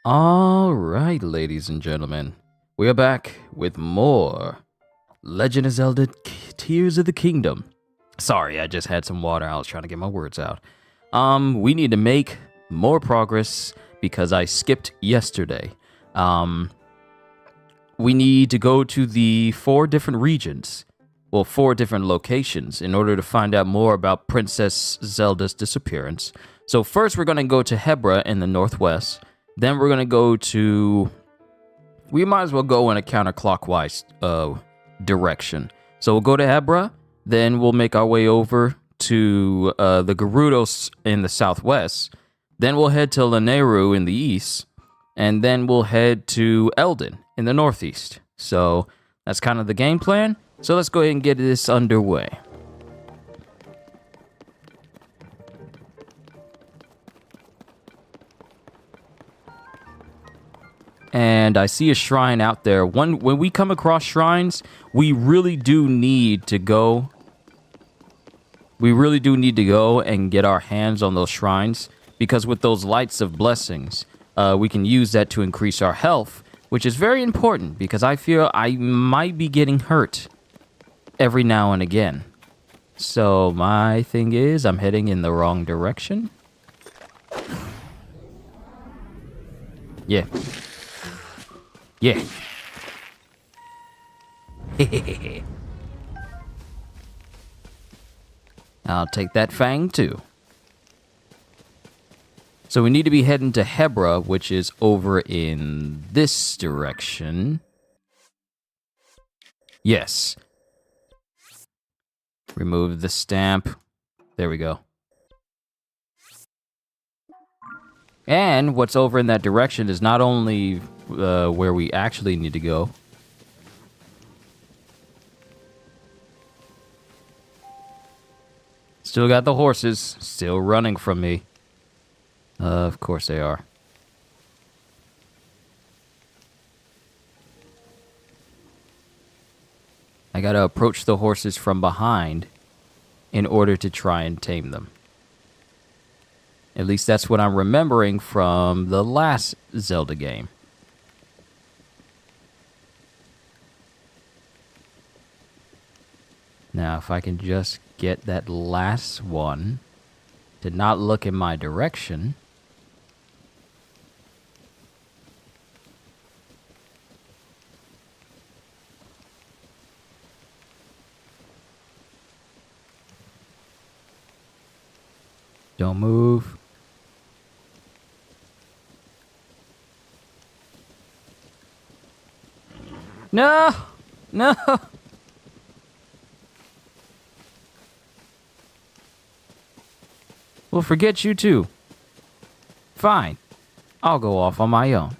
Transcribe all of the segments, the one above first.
All right, ladies and gentlemen, we are back with more Legend of Zelda Tears of the Kingdom. Sorry, I just had some water. I was trying to get my words out. We need to make more progress because I skipped yesterday. We need to go to the 4 different regions, 4 different locations in order to find out more about Princess Zelda's disappearance. So first we're going to go to Hebra in the northwest. Then we're going to go to... We might as well go in a counterclockwise direction. So we'll go to Hebra, then we'll make our way over to the Gerudos in the southwest. Then we'll head to Lanayru in the east. And then we'll head to Eldin in the northeast. So that's kind of the game plan. So let's go ahead and get this underway. And I see a shrine out there. When we come across shrines, we really do need to go. We really do need to go and get our hands on those shrines. Because with those lights of blessings, we can use that to increase our health. Which is very important because I feel I might be getting hurt every now and again. So my thing is, I'm heading in the wrong direction. Yeah. Yeah. I'll take that fang too. So we need to be heading to Hebra, which is over in this direction. Yes. Remove the stamp. There we go. And what's over in that direction is not only where we actually need to go. Still got the horses still running from me. Of course they are. I gotta approach the horses from behind in order to try and tame them. At least that's what I'm remembering from the last Zelda game. Now, if I can just get that last one to not look in my direction. Don't move. No! No! We'll forget you too. Fine. I'll go off on my own.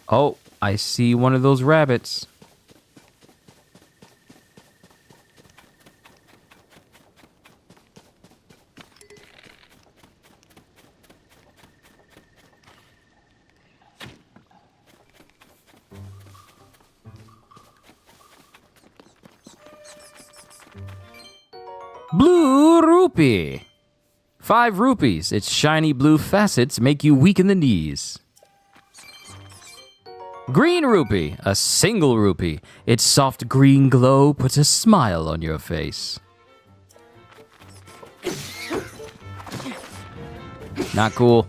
Oh, I see one of those rabbits. Blue rupee. 5 rupees. Its shiny blue facets make you weak in the knees. Green rupee. A single rupee. Its soft green glow puts a smile on your face. Not cool.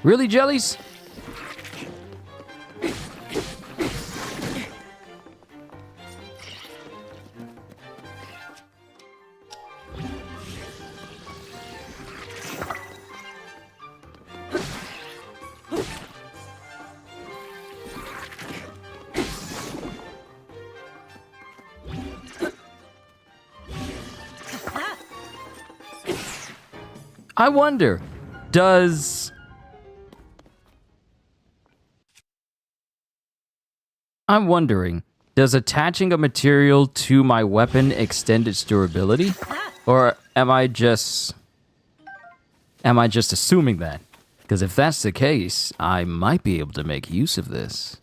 Really, jellies? I wonder, I'm wondering, Does attaching a material to my weapon extend its durability? Or am I just assuming that? Because if that's the case, I might be able to make use of this.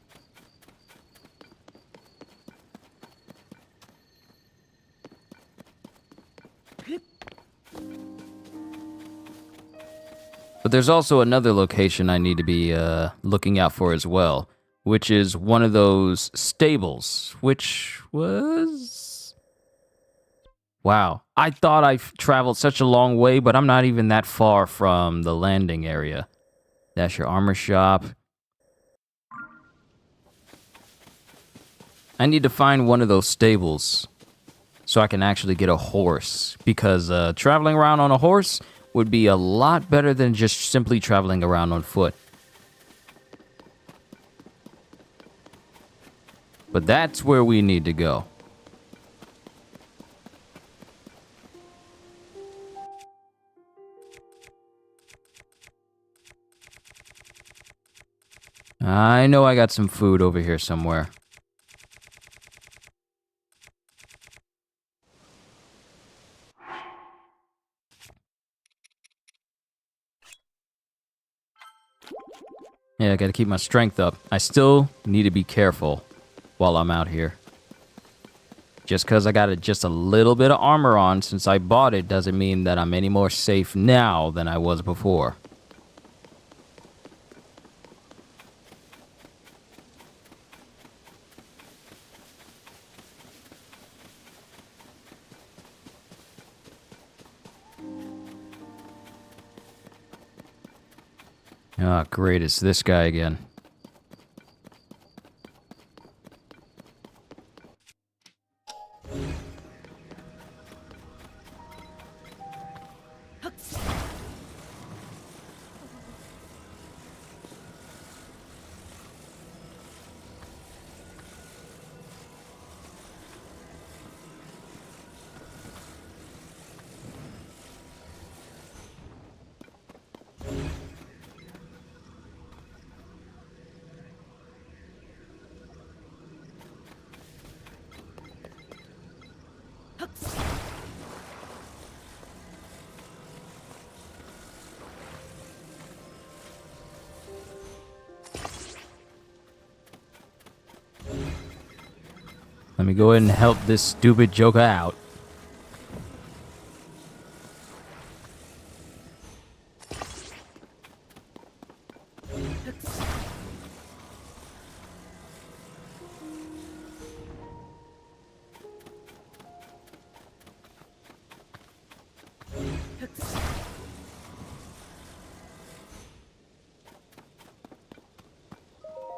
But there's also another location I need to be looking out for as well, which is one of those stables, which was... Wow, I thought I traveled such a long way, but I'm not even that far from the landing area. That's your armor shop. I need to find one of those stables so I can actually get a horse, because traveling around on a horse would be a lot better than just simply traveling around on foot. But that's where we need to go. I know I got some food over here somewhere. Yeah, I gotta keep my strength up. I still need to be careful while I'm out here. Just because I got just a little bit of armor on since I bought it doesn't mean that I'm any more safe now than I was before. Ah, great, it's this guy again. Let me go ahead and help this stupid joker out.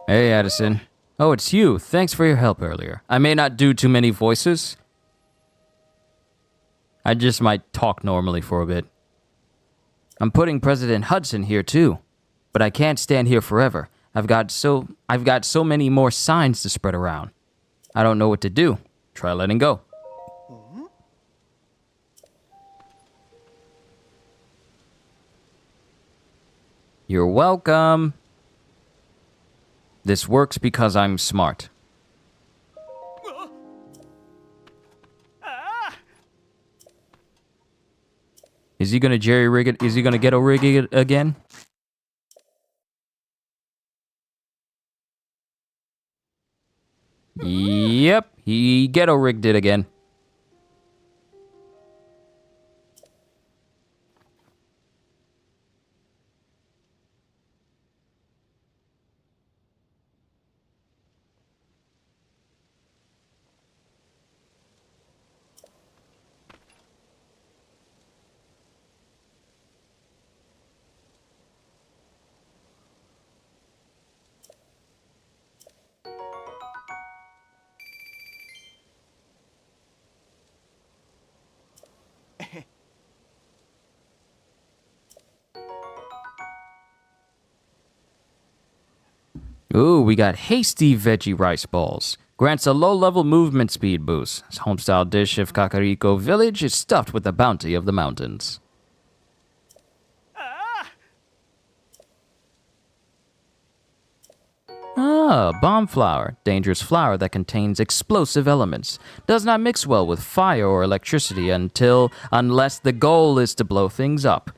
Hey, Addison. Oh, it's you. Thanks for your help earlier. I may not do too many voices. I just might talk normally for a bit. I'm putting President Hudson here too, but I can't stand here forever. I've got so many more signs to spread around. I don't know what to do. Try letting go. You're welcome. This works because I'm smart. Is he gonna jerry rig it? Is he gonna ghetto rig it again? Yep, he ghetto rigged it again. Ooh, we got hasty veggie rice balls. Grants a low-level movement speed boost. This homestyle dish of Kakariko Village is stuffed with the bounty of the mountains. Ah, bomb flour. Dangerous flour that contains explosive elements. Does not mix well with fire or electricity unless the goal is to blow things up.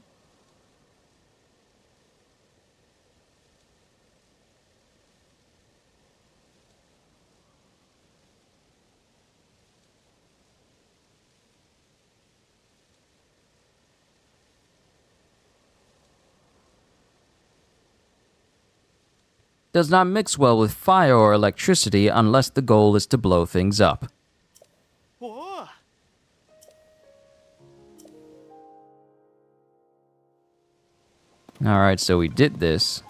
Does not mix well with fire or electricity unless the goal is to blow things up. Alright, so we did this.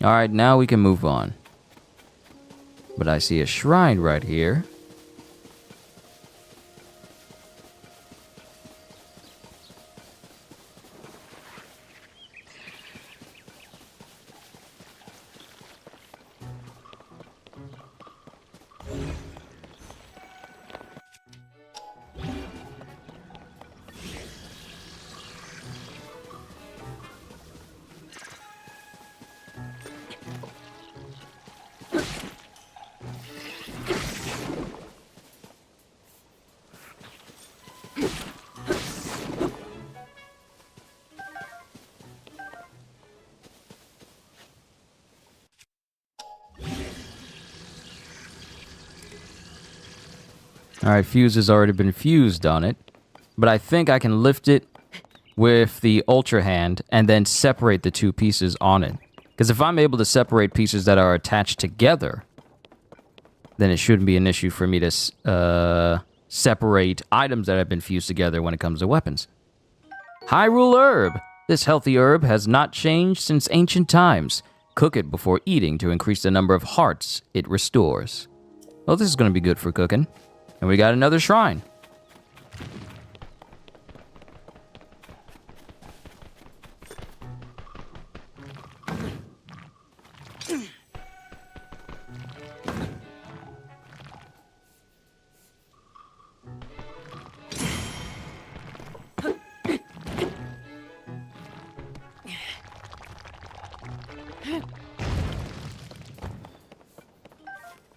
Alright, now we can move on. But I see a shrine right here. Alright, fuse has already been fused on it. But I think I can lift it with the Ultra Hand and then separate the two pieces on it. Because if I'm able to separate pieces that are attached together, then it shouldn't be an issue for me to separate items that have been fused together when it comes to weapons. Hyrule Herb. This healthy herb has not changed since ancient times. Cook it before eating to increase the number of hearts it restores. Well, this is going to be good for cooking. And we got another shrine.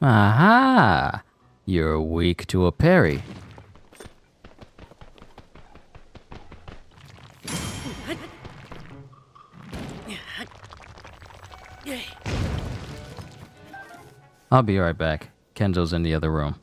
Aha! You're weak to a parry. I'll be right back. Kenzo's in the other room.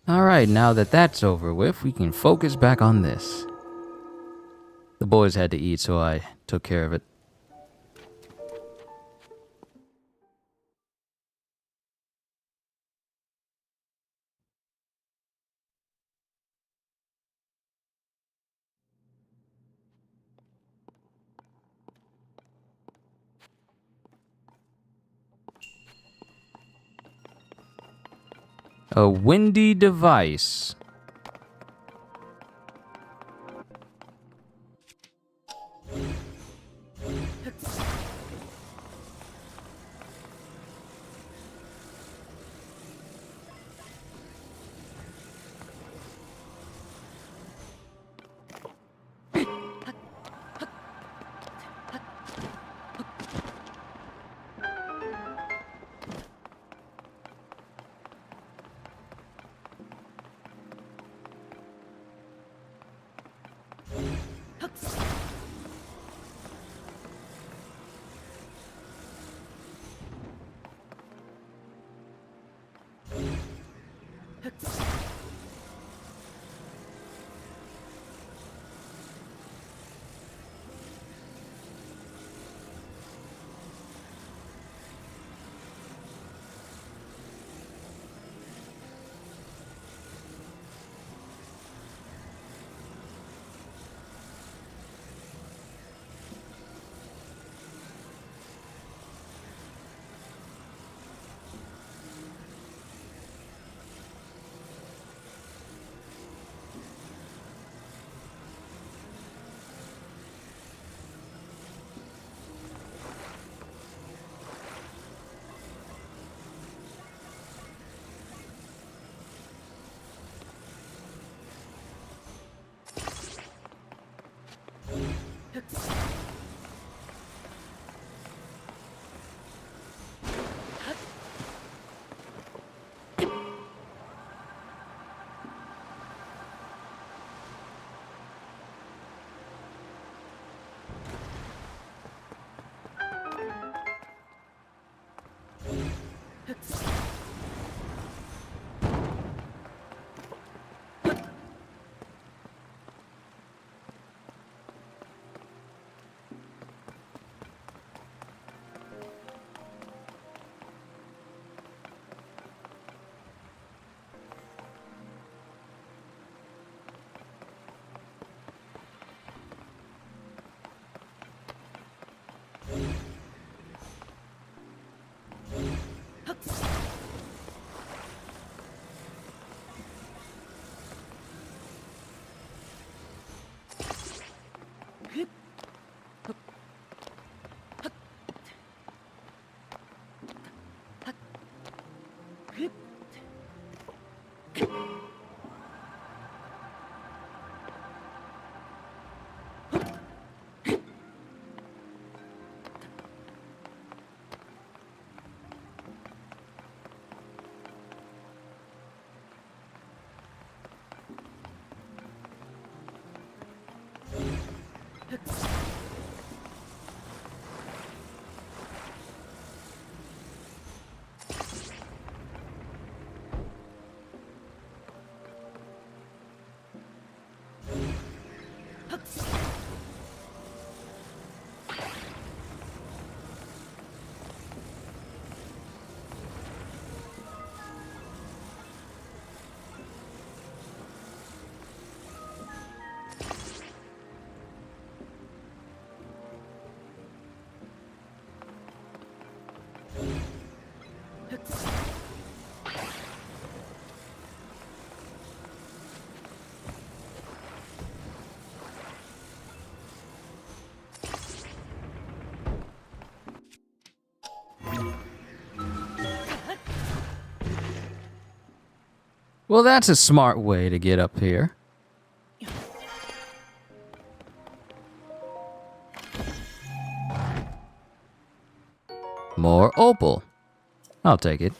Alright, now that that's over with, we can focus back on this. The boys had to eat, so I took care of it. A windy device. Well, that's a smart way to get up here. More opal. I'll take it.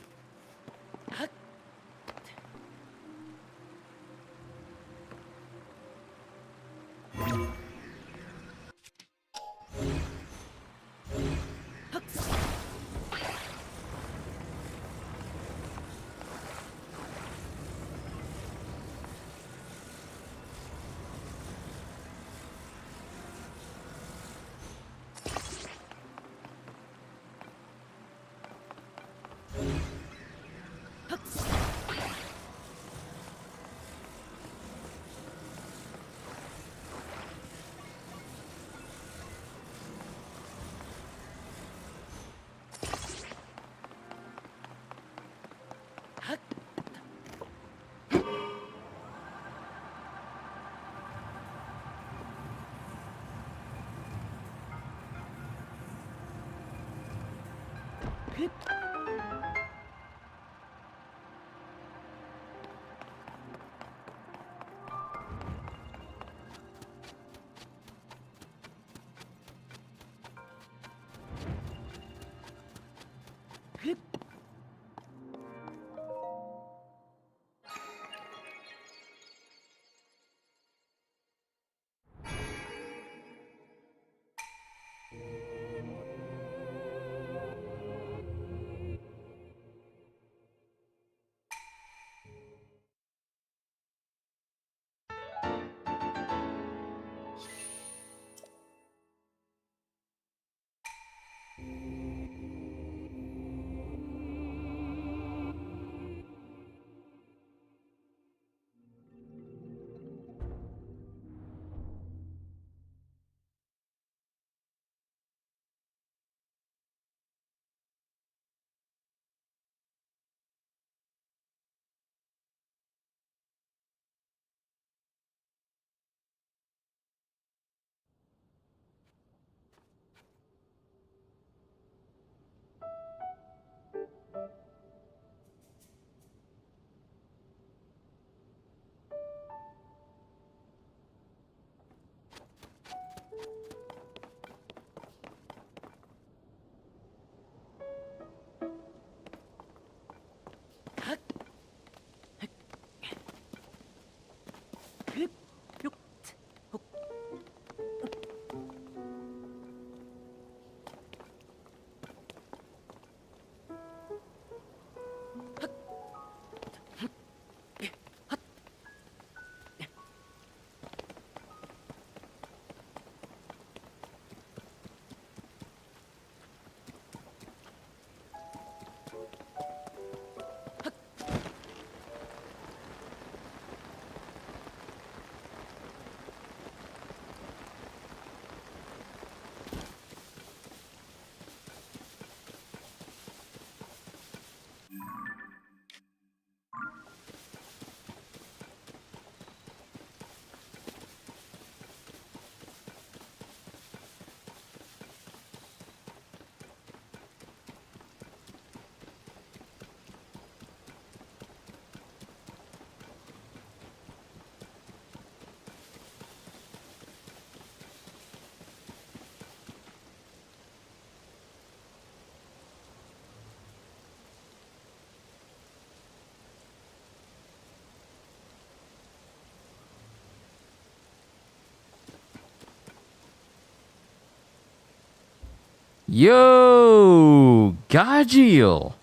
Yo, Gajil.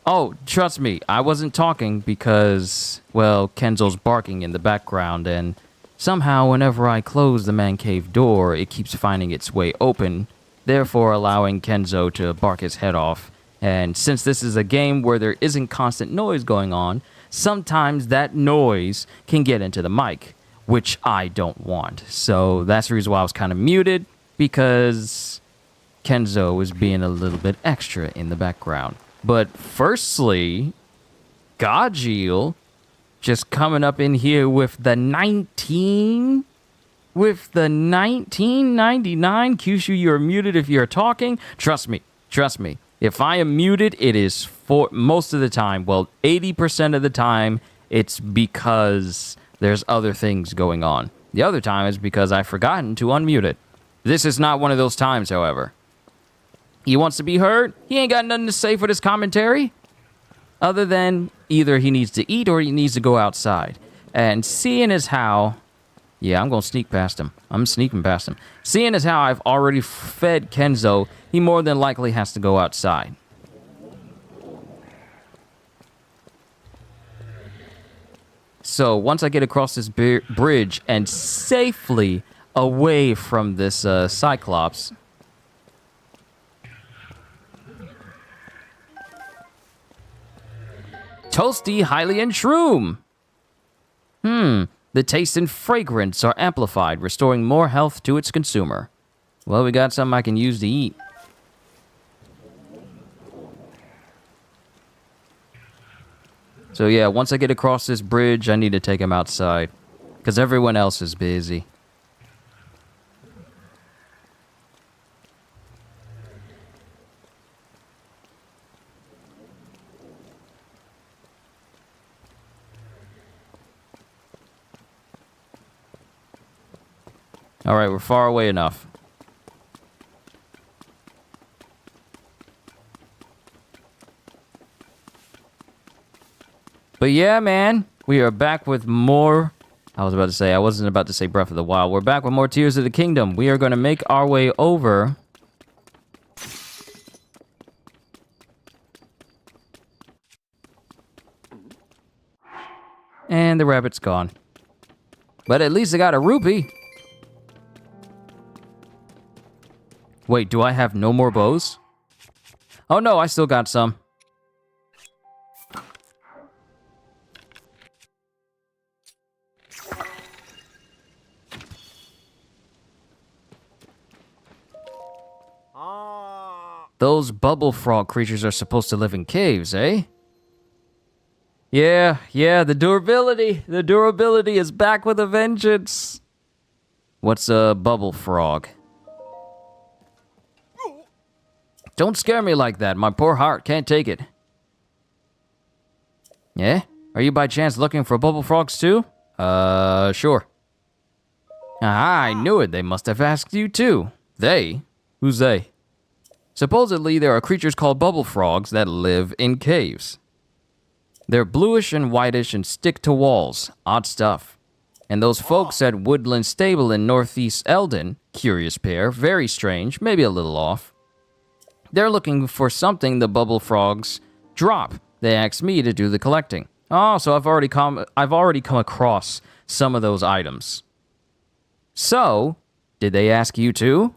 Oh, trust me, I wasn't talking because, well, Kenzo's barking in the background, and somehow whenever I close the man cave door, it keeps finding its way open, therefore allowing Kenzo to bark his head off. And since this is a game where there isn't constant noise going on, sometimes that noise can get into the mic, which I don't want. So that's the reason why I was kind of muted, because Kenzo was being a little bit extra in the background. But firstly, Gajil just coming up in here with the 1999 qushu. You're muted if you're talking. Trust me. If I am muted, it is for most of the time, well, 80% of the time, it's because there's other things going on. The other time is because I've forgotten to unmute it. This is not one of those times, however. He wants to be heard. He ain't got nothing to say for this commentary, other than either he needs to eat or he needs to go outside. And seeing as how... Yeah, I'm going to sneak past him. I'm sneaking past him. Seeing as how I've already fed Kenzo, he more than likely has to go outside. So once I get across this bridge and safely away from this Cyclops... Toasty Hylian Shroom. The taste and fragrance are amplified, restoring more health to its consumer. Well, we got something I can use to eat. So yeah, once I get across this bridge, I need to take him outside. Because everyone else is busy. Alright, we're far away enough. But yeah, man, we are back with more... I wasn't about to say Breath of the Wild. We're back with more Tears of the Kingdom. We are going to make our way over... And the rabbit's gone. But at least I got a rupee. Wait, do I have no more bows? Oh no, I still got some. Those bubble frog creatures are supposed to live in caves, eh? Yeah, the durability. The durability is back with a vengeance. What's a bubble frog? Don't scare me like that. My poor heart can't take it. Yeah? Are you by chance looking for bubble frogs too? Sure. Ah, I knew it. They must have asked you too. They? Who's they? Supposedly, there are creatures called bubble frogs that live in caves. They're bluish and whitish and stick to walls. Odd stuff. And those folks at Woodland Stable in Northeast Eldon, curious pair, very strange, maybe a little off. They're looking for something the bubble frogs drop. They asked me to do the collecting. Oh, so I've already come across some of those items. So, did they ask you too?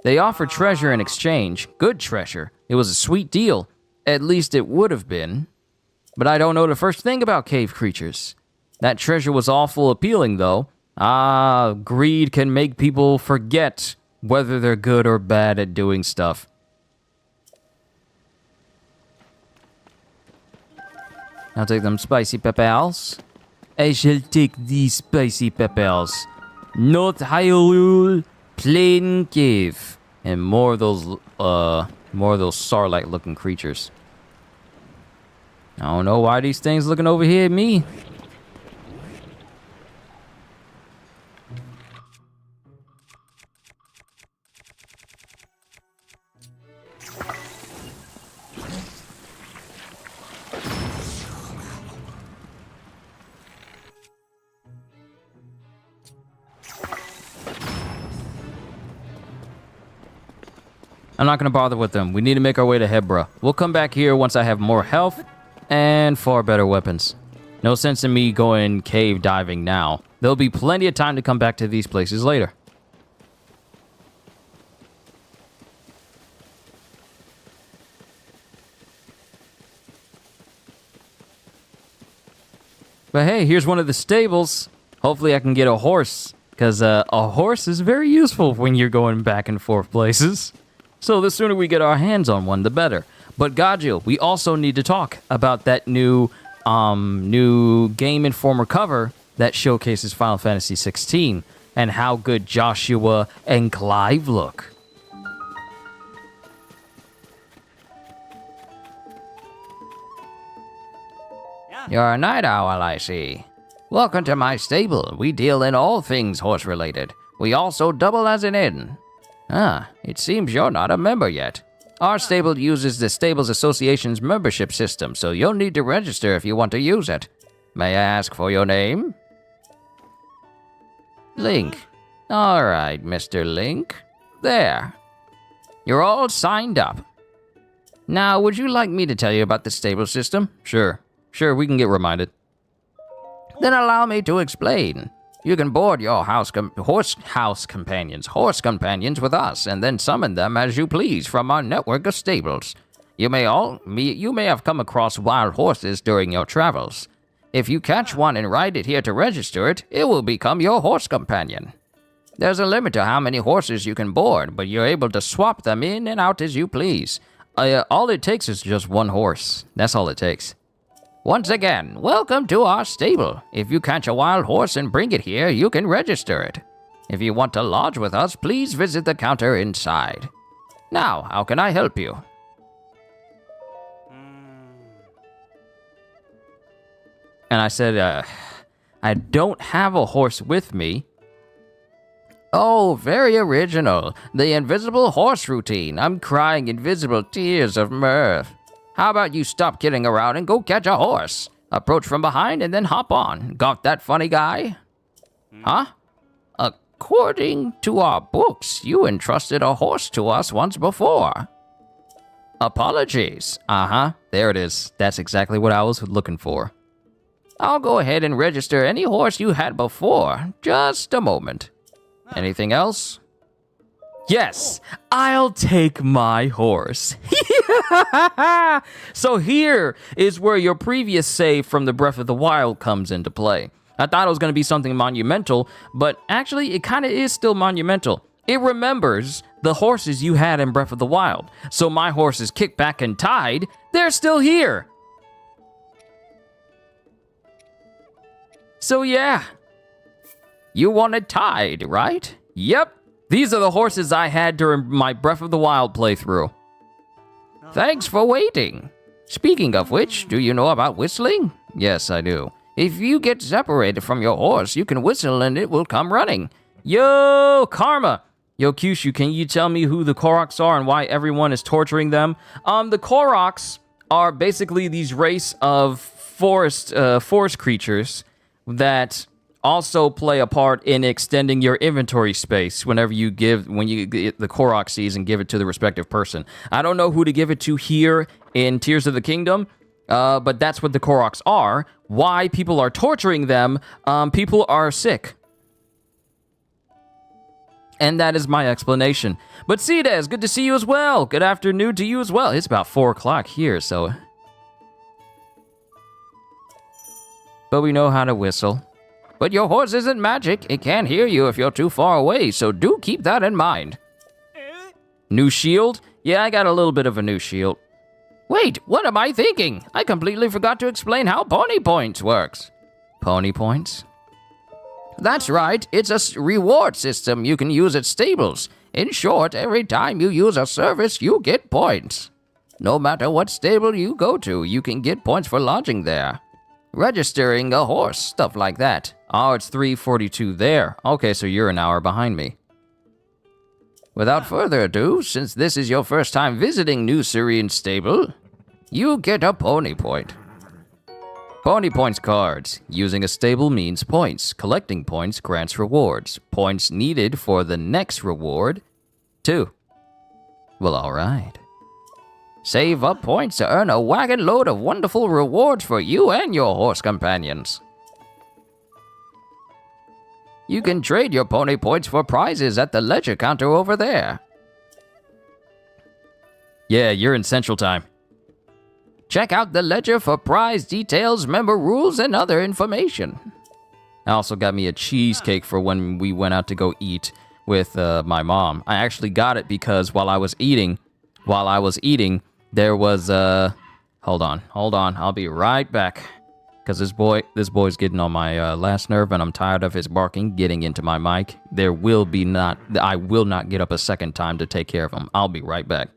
They offered treasure in exchange. Good treasure. It was a sweet deal. At least it would have been. But I don't know the first thing about cave creatures. That treasure was awful appealing, though. Ah, greed can make people forget whether they're good or bad at doing stuff. I'll take them spicy peppers. I shall take these spicy peppers. Not Hyrule, plain cave. And more of those Sarlacc looking creatures. I don't know why these things looking over here at me. I'm not going to bother with them. We need to make our way to Hebra. We'll come back here once I have more health and far better weapons. No sense in me going cave diving now. There'll be plenty of time to come back to these places later. But hey, here's one of the stables. Hopefully I can get a horse, because a horse is very useful when you're going back and forth places. So the sooner we get our hands on one, the better. But Gajil, we also need to talk about that new Game Informer cover that showcases Final Fantasy 16 and how good Joshua and Clive look. You're a night owl, I see. Welcome to my stable. We deal in all things horse-related. We also double as an inn. Ah, it seems you're not a member yet. Our stable uses the Stables Association's membership system, so you'll need to register if you want to use it. May I ask for your name? Link. All right, Mr. Link. There. You're all signed up. Now, would you like me to tell you about the stable system? Sure, we can get reminded. Then allow me to explain. You can board your horse companions with us, and then summon them as you please from our network of stables. You may have come across wild horses during your travels. If you catch one and ride it here to register it, it will become your horse companion. There's a limit to how many horses you can board, but you're able to swap them in and out as you please. All it takes is just one horse. That's all it takes. Once again, welcome to our stable. If you catch a wild horse and bring it here, you can register it. If you want to lodge with us, please visit the counter inside. Now, how can I help you? And I said, I don't have a horse with me. Oh, very original. The invisible horse routine. I'm crying invisible tears of mirth. How about you stop kidding around and go catch a horse? Approach from behind and then hop on. Got that, funny guy? Huh? According to our books, you entrusted a horse to us once before. Apologies. There it is. That's exactly what I was looking for. I'll go ahead and register any horse you had before. Just a moment. Anything else? Yes, I'll take my horse. So here is where your previous save from the Breath of the Wild comes into play. I thought it was going to be something monumental, but actually it kind of is still monumental. It remembers the horses you had in Breath of the Wild. So my horses kicked back and tied, they're still here. So yeah, you wanted tied, right? Yep, these are the horses I had during my Breath of the Wild playthrough. Thanks for waiting. Speaking of which, do you know about whistling? Yes, I do. If you get separated from your horse, you can whistle and it will come running. Yo, Karma! Yo, Qushu, can you tell me who the Koroks are and why everyone is torturing them? The Koroks are basically these race of forest creatures that also play a part in extending your inventory space when you get the Korok seeds and give it to the respective person. I don't know who to give it to here in Tears of the Kingdom, but that's what the Koroks are. Why people are torturing them, people are sick. And that is my explanation. But Cdes, good to see you as well. Good afternoon to you as well. It's about 4 o'clock here, so... But we know how to whistle. But your horse isn't magic. It can't hear you if you're too far away, so do keep that in mind. New shield? Yeah, I got a little bit of a new shield. Wait, what am I thinking? I completely forgot to explain how Pony Points works. Pony Points? That's right, it's a reward system you can use at stables. In short, every time you use a service, you get points. No matter what stable you go to, you can get points for lodging there. Registering a horse, stuff like that. Oh, it's 3:42 there. Okay, so you're an hour behind me. Without further ado, since this is your first time visiting New Serene Stable, you get a Pony Point. Pony Points cards. Using a stable means points. Collecting points grants rewards. Points needed for the next reward, 2. Well, alright. Save up points to earn a wagon load of wonderful rewards for you and your horse companions. You can trade your Pony Points for prizes at the ledger counter over there. Yeah, you're in Central Time. Check out the ledger for prize details, member rules, and other information. I also got me a cheesecake for when we went out to go eat with my mom. I actually got it because while I was eating, there was hold on, I'll be right back. Because this boy's getting on my last nerve, and I'm tired of his barking getting into my mic. I will not get up a second time to take care of him. I'll be right back.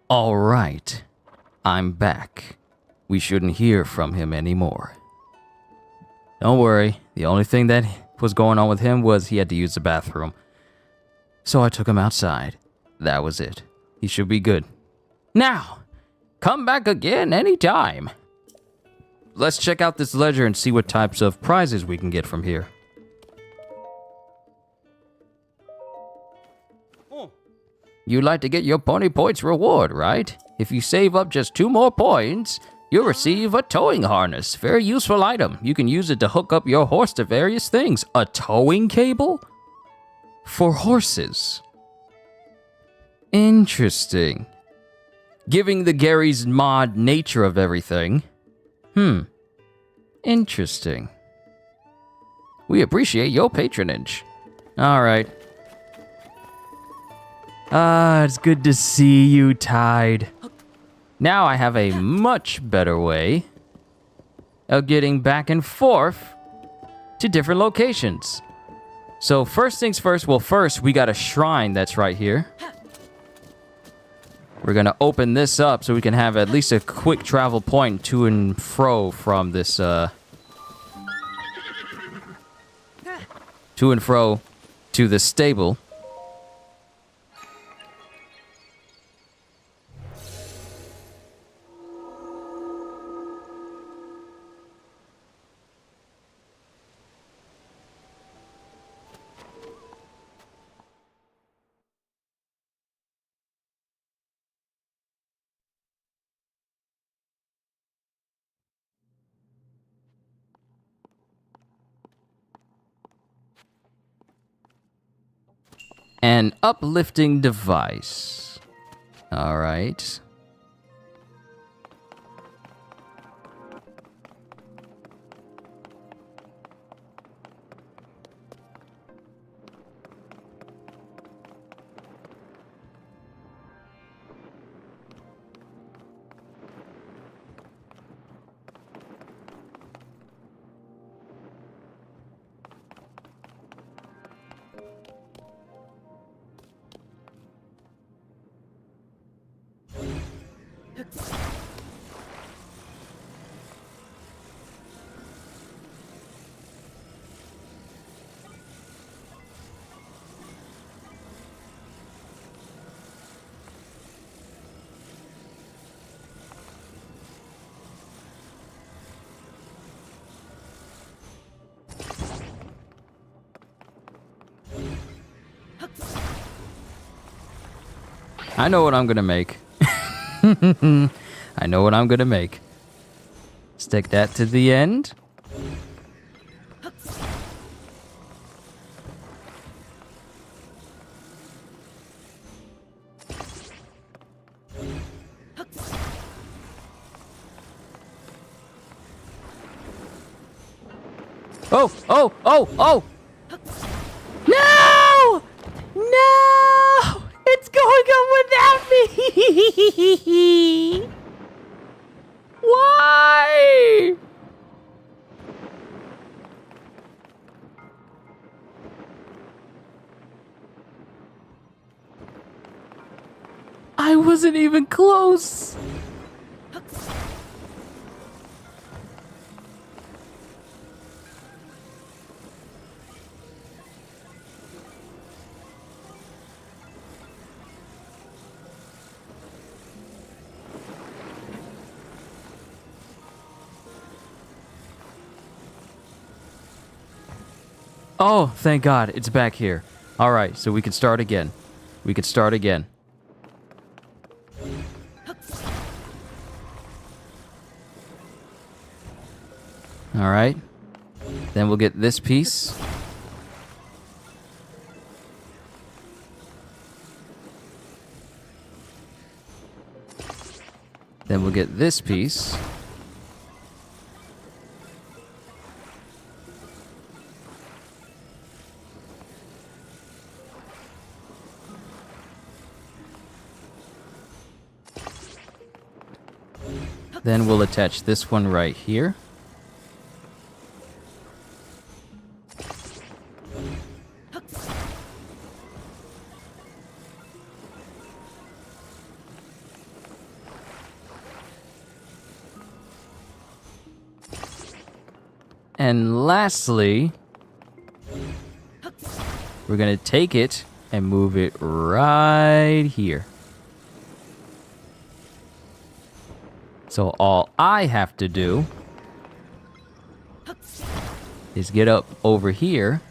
All right, I'm back. We shouldn't hear from him anymore. Don't worry, the only thing that was going on with him was he had to use the bathroom. So I took him outside. That was it. He should be good. Now, come back again anytime. Let's check out this ledger and see what types of prizes we can get from here. You'd like to get your pony points reward, right? If you save up just 2 more points, you'll receive a towing harness. Very useful item. You can use it to hook up your horse to various things. A towing cable? For horses. Interesting. Giving the Gary's mod nature of everything. Interesting. We appreciate your patronage. Alright. It's good to see you, Tide. Now I have a much better way of getting back and forth to different locations. So first things first, first we got a shrine that's right here. We're gonna open this up so we can have at least a quick travel point to and fro from this, to and fro to the stable. An uplifting device. All right. I know what I'm gonna make. I know what I'm gonna make. Stick that to the end. Oh, oh, oh, oh! No! No! It's going up without me! Why? I wasn't even close. Oh, thank God, it's back here. All right, so we can start again. We can start again. All right. Then we'll get this piece. Then we'll get this piece. Then we'll attach this one right here. And lastly, we're going to take it and move it right here. So all I have to do is get up over here.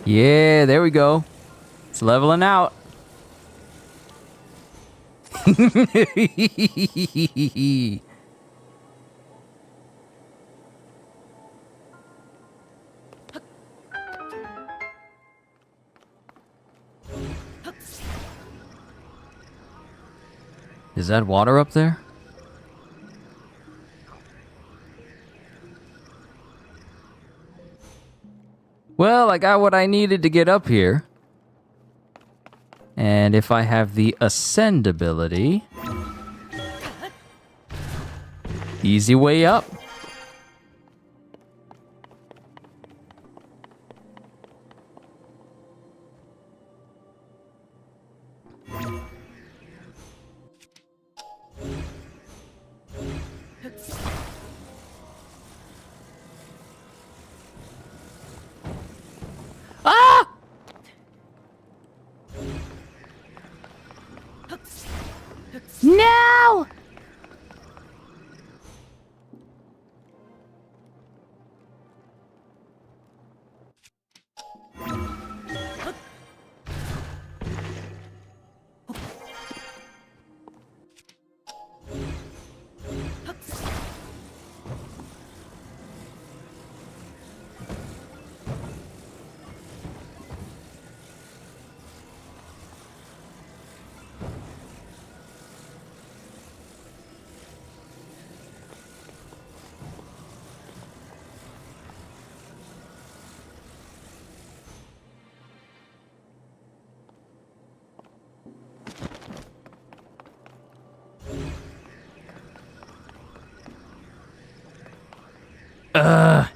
Yeah, there we go. It's leveling out. Is that water up there? Well, I got what I needed to get up here. And if I have the ascend ability, easy way up. Ah! No!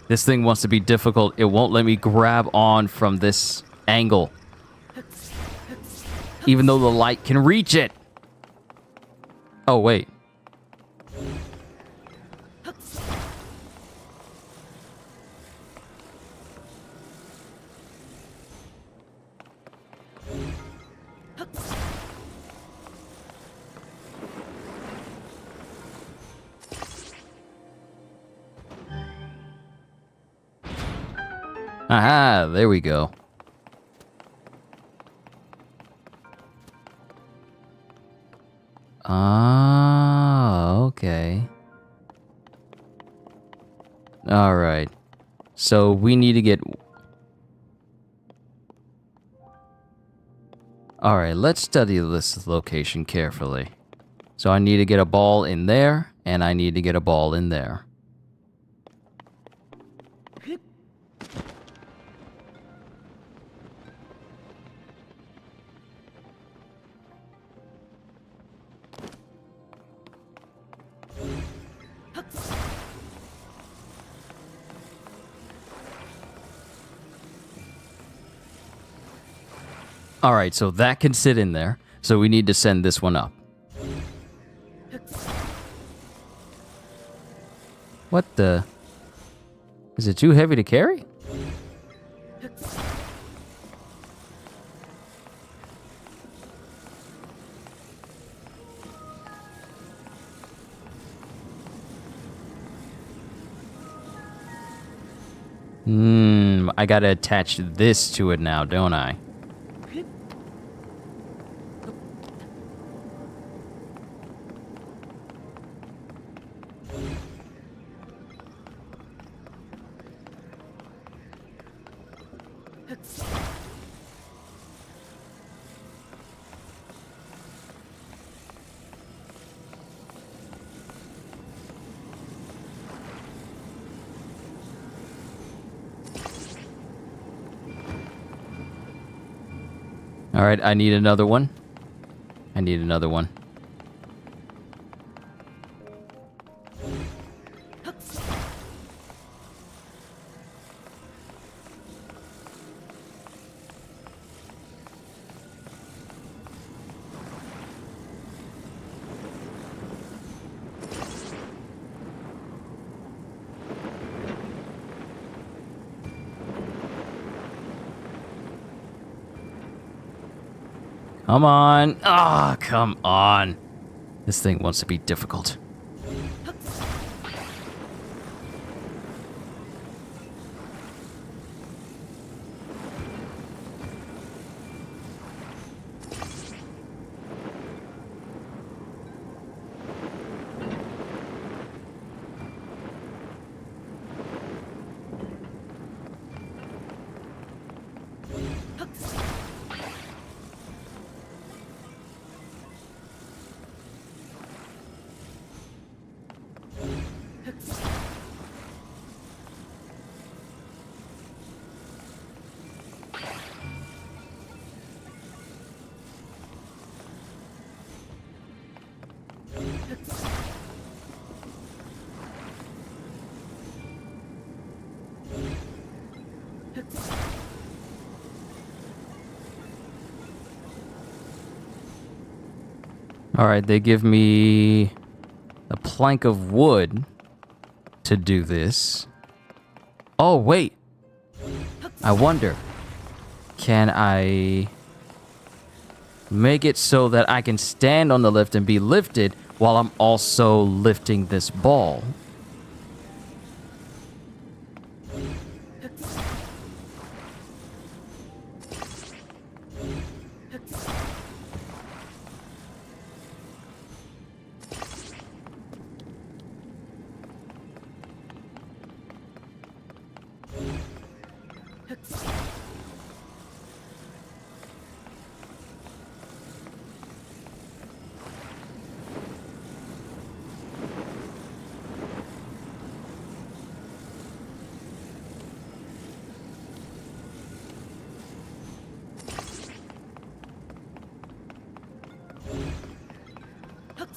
This thing wants to be difficult. It won't let me grab on from this angle. Even though the light can reach it. Oh, wait. Aha, there we go. Ah, okay. All right. So we need to get... All right, let's study this location carefully. So I need to get a ball in there, and I need to get a ball in there. All right, so that can sit in there. So we need to send this one up. What the? Is it too heavy to carry? I gotta attach this to it now, don't I? All right, I need another one. I need another one. Come on. Ah, come on. This thing wants to be difficult. All right, they give me a plank of wood to do this. Oh, wait. I wonder, can I make it so that I can stand on the lift and be lifted while I'm also lifting this ball?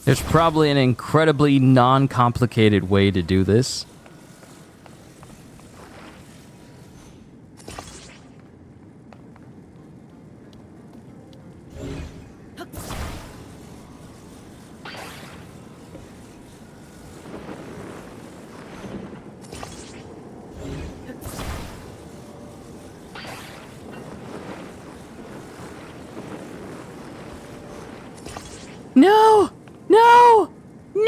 There's probably an incredibly non-complicated way to do this. No! No! No!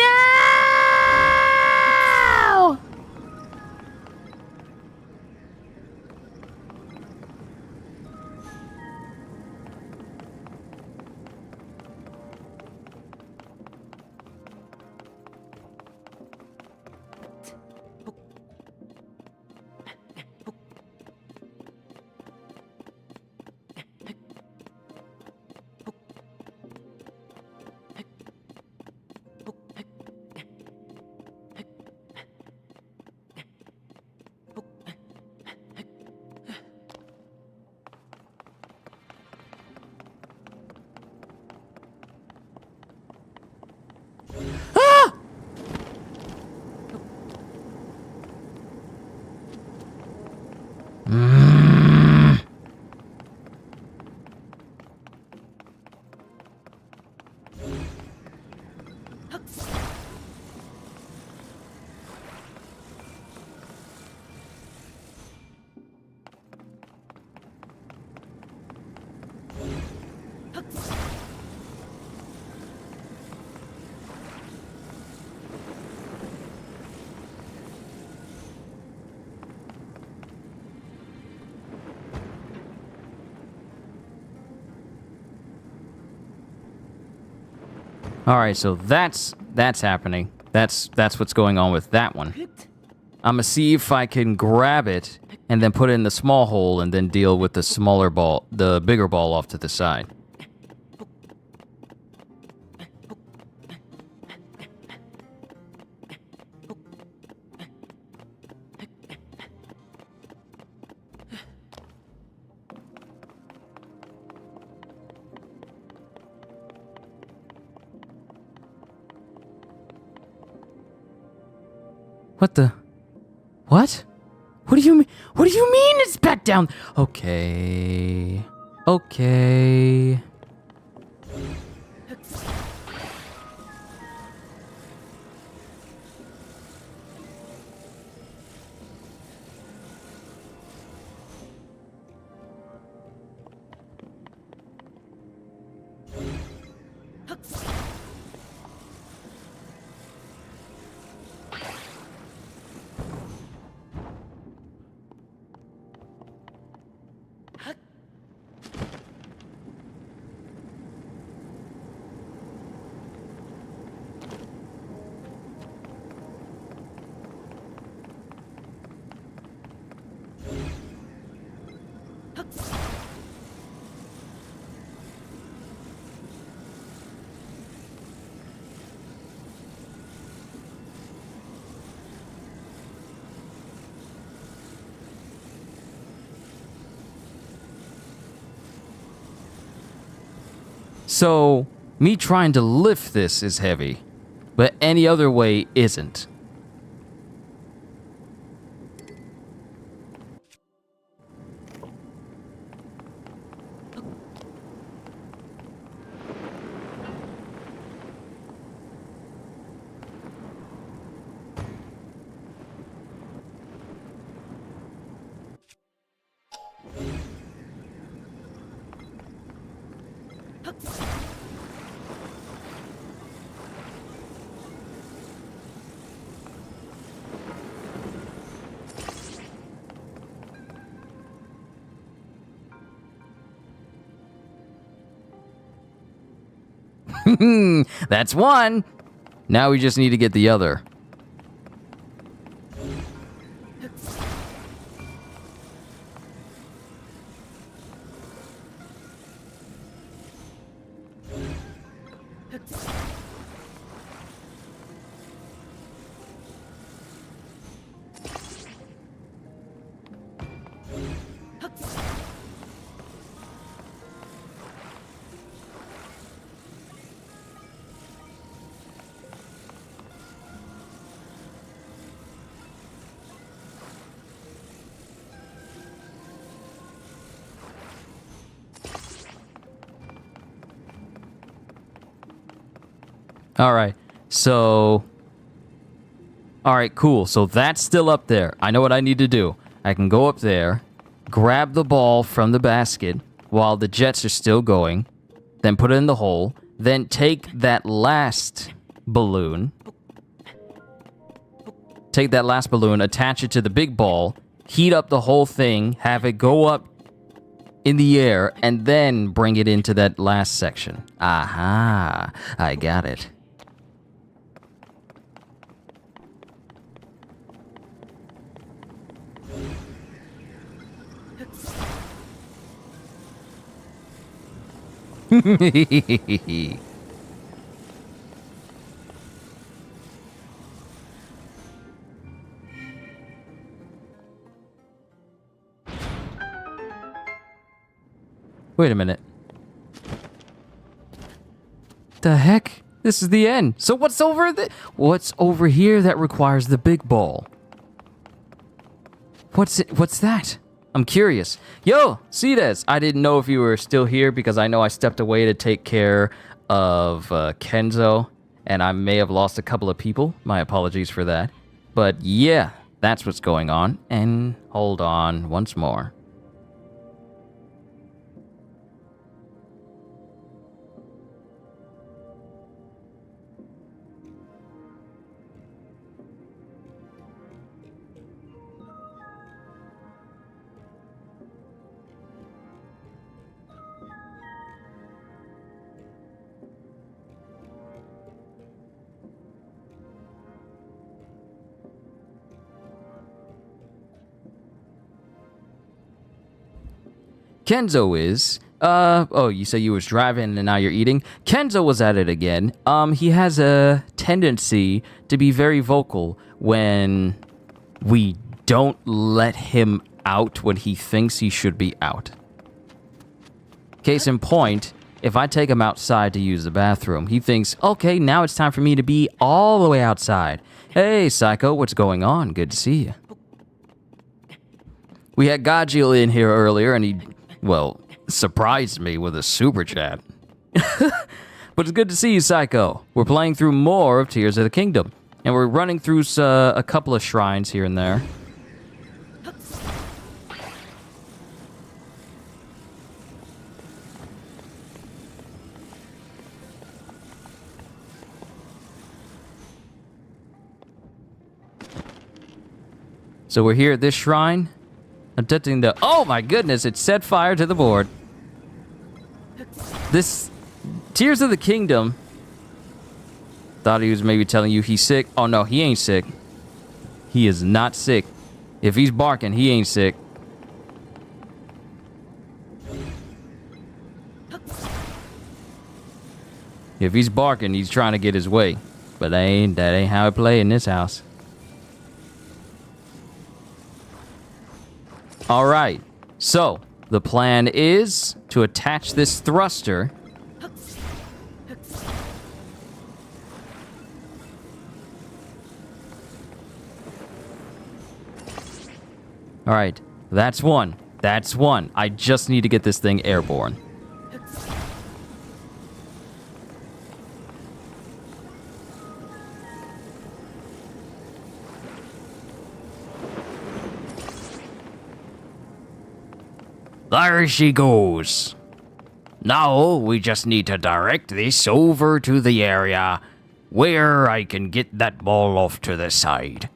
Ah! All right, so that's happening. That's what's going on with that one. I'm gonna see if I can grab it and then put it in the small hole and then deal with the smaller ball, the bigger ball off to the side. What the? What? What do you mean? What do you mean it's back down? Okay. Okay. So, me trying to lift this is heavy, but any other way isn't. That's one. Now we just need to get the other. All right, so... All right, cool. So that's still up there. I know what I need to do. I can go up there, grab the ball from the basket while the jets are still going, then put it in the hole, then take that last balloon, attach it to the big ball, heat up the whole thing, have it go up in the air, and then bring it into that last section. Aha, I got it. Wait a minute. The heck? This is the end. So what's over here that requires the big ball? What's that? I'm curious. Yo, Cedes, I didn't know if you were still here because I know I stepped away to take care of Kenzo, and I may have lost a couple of people. My apologies for that. But yeah, that's what's going on. And hold on once more. Kenzo is. Oh, you say you was driving and now you're eating? Kenzo was at it again. He has a tendency to be very vocal when we don't let him out when he thinks he should be out. Case in point, if I take him outside to use the bathroom, he thinks, okay, now it's time for me to be all the way outside. Hey, Psycho, what's going on? Good to see you. We had Gajil in here earlier, and he, well, surprised me with a super chat. But it's good to see you, Psycho. We're playing through more of Tears of the Kingdom, and we're running through a couple of shrines here and there. So we're here at this shrine. I'm detecting the... Oh my goodness, it set fire to the board. This... Tears of the Kingdom... Thought he was maybe telling you he's sick. Oh no, he ain't sick. He is not sick. If he's barking, he ain't sick. If he's barking, he's trying to get his way. But that ain't how I play in this house. All right, so the plan is to attach this thruster. All right, that's one. That's one. I just need to get this thing airborne. There she goes. Now we just need to direct this over to the area where I can get that ball off to the side.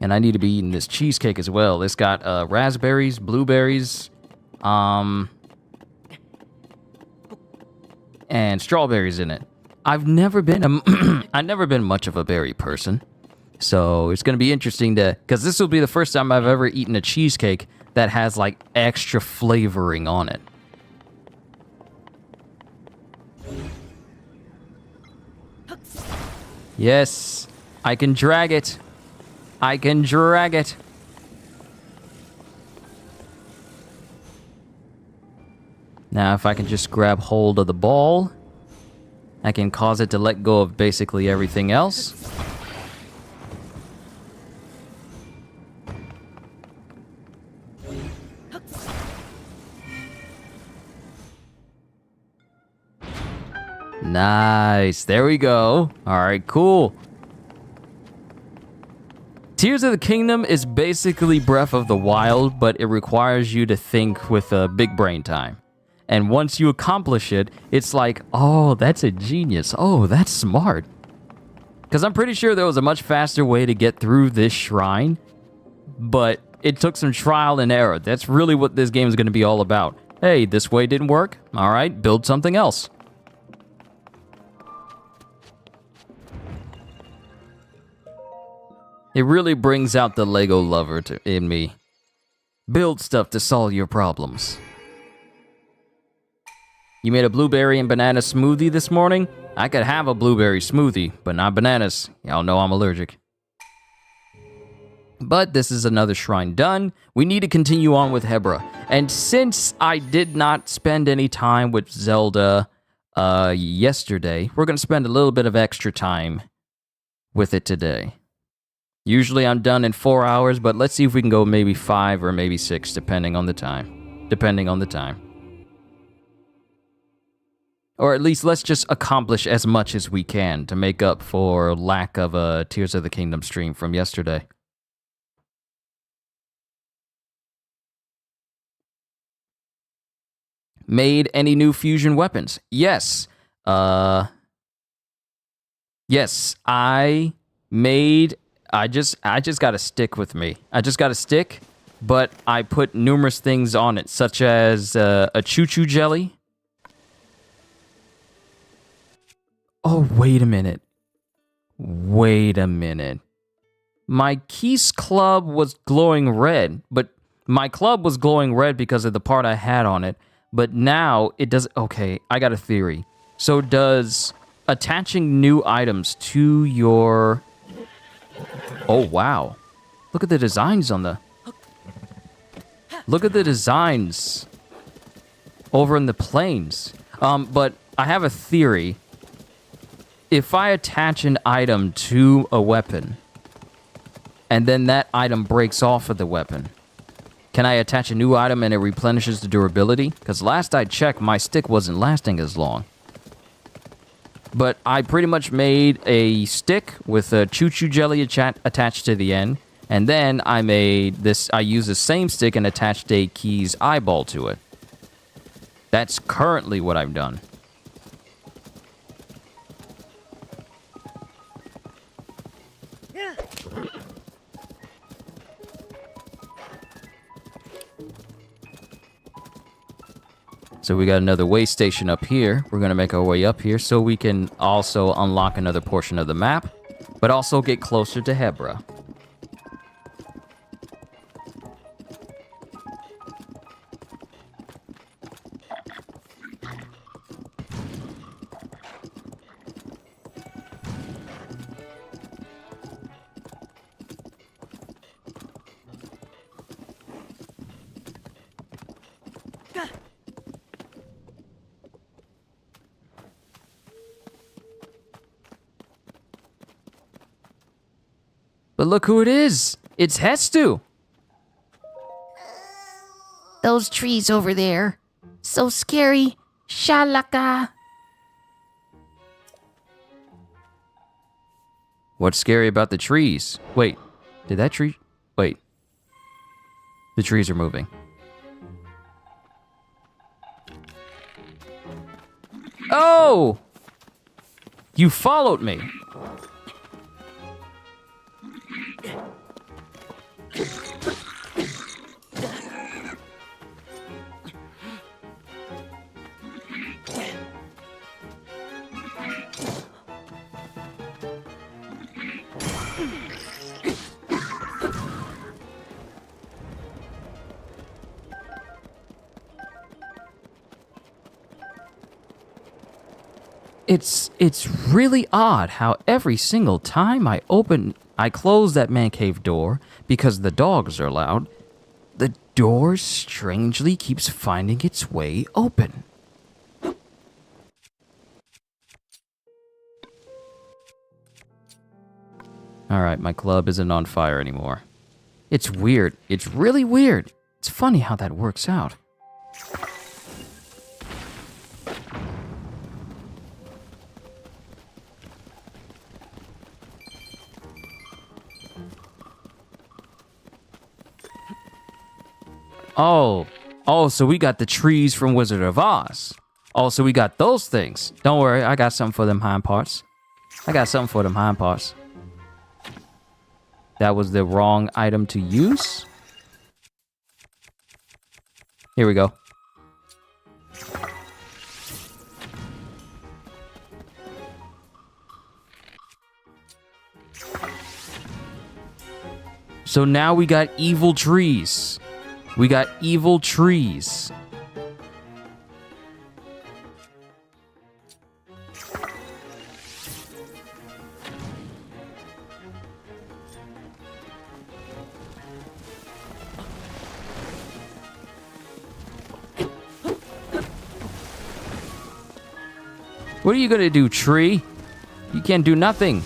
And I need to be eating this cheesecake as well. It's got raspberries, blueberries, and strawberries in it. I've never been I've never been much of a berry person. So it's going to be interesting to, because this will be the first time I've ever eaten a cheesecake that has like extra flavoring on it. Yes, I can drag it. I can drag it. Now if I can just grab hold of the ball, I can cause it to let go of basically everything else. Nice. There we go. All right, cool. Tears of the Kingdom is basically Breath of the Wild, but it requires you to think with a big brain time. And once you accomplish it, it's like, oh, that's a genius. Oh, that's smart. Because I'm pretty sure there was a much faster way to get through this shrine, but it took some trial and error. That's really what this game is going to be all about. Hey, this way didn't work. All right, build something else. It really brings out the Lego lover in me. Build stuff to solve your problems. You made a blueberry and banana smoothie this morning? I could have a blueberry smoothie, but not bananas. Y'all know I'm allergic. But this is another shrine done. We need to continue on with Hebra. And since I did not spend any time with ZELDA yesterday, we're going to spend a little bit of extra time with it today. Usually I'm done in 4 hours, but let's see if we can go maybe 5 or maybe 6, depending on the time. Or at least let's just accomplish as much as we can to make up for lack of a Tears of the Kingdom stream from yesterday. Made any new fusion weapons? Yes. Yes, I just got a stick with me. I just got a stick, but I put numerous things on it, such as a qushu jelly. Oh, wait a minute. My Keys Club was glowing red, but My club was glowing red because of the part I had on it, but now it does. Okay, I got a theory. So does attaching new items to your... Oh, wow. Look at the designs on the... Look at the designs over in the planes. But I have a theory. If I attach an item to a weapon, and then that item breaks off of the weapon, can I attach a new item and it replenishes the durability? Because last I checked, my stick wasn't lasting as long. But I pretty much made a stick with a choo-choo jelly attached to the end. And then I made this, I used the same stick and attached a key's eyeball to it. That's currently what I've done. So we got another way station up here. We're going to make our way up here so we can also unlock another portion of the map, but also get closer to Hebra. But look who it is! It's Hestu! Those trees over there. So scary. Shalaka. What's scary about the trees? Wait, did that tree... Wait. The trees are moving. Oh! You followed me! It's really odd how every single time I close that man cave door because the dogs are loud, the door strangely keeps finding its way open. Alright, my club isn't on fire anymore. It's weird. It's really weird. It's funny how that works out. Oh, so we got the trees from Wizard of Oz. Oh, so we got those things. Don't worry, I got something for them hind parts. That was the wrong item to use. Here we go. So now we got evil trees. We got evil trees. What are you gonna do, tree? You can't do nothing.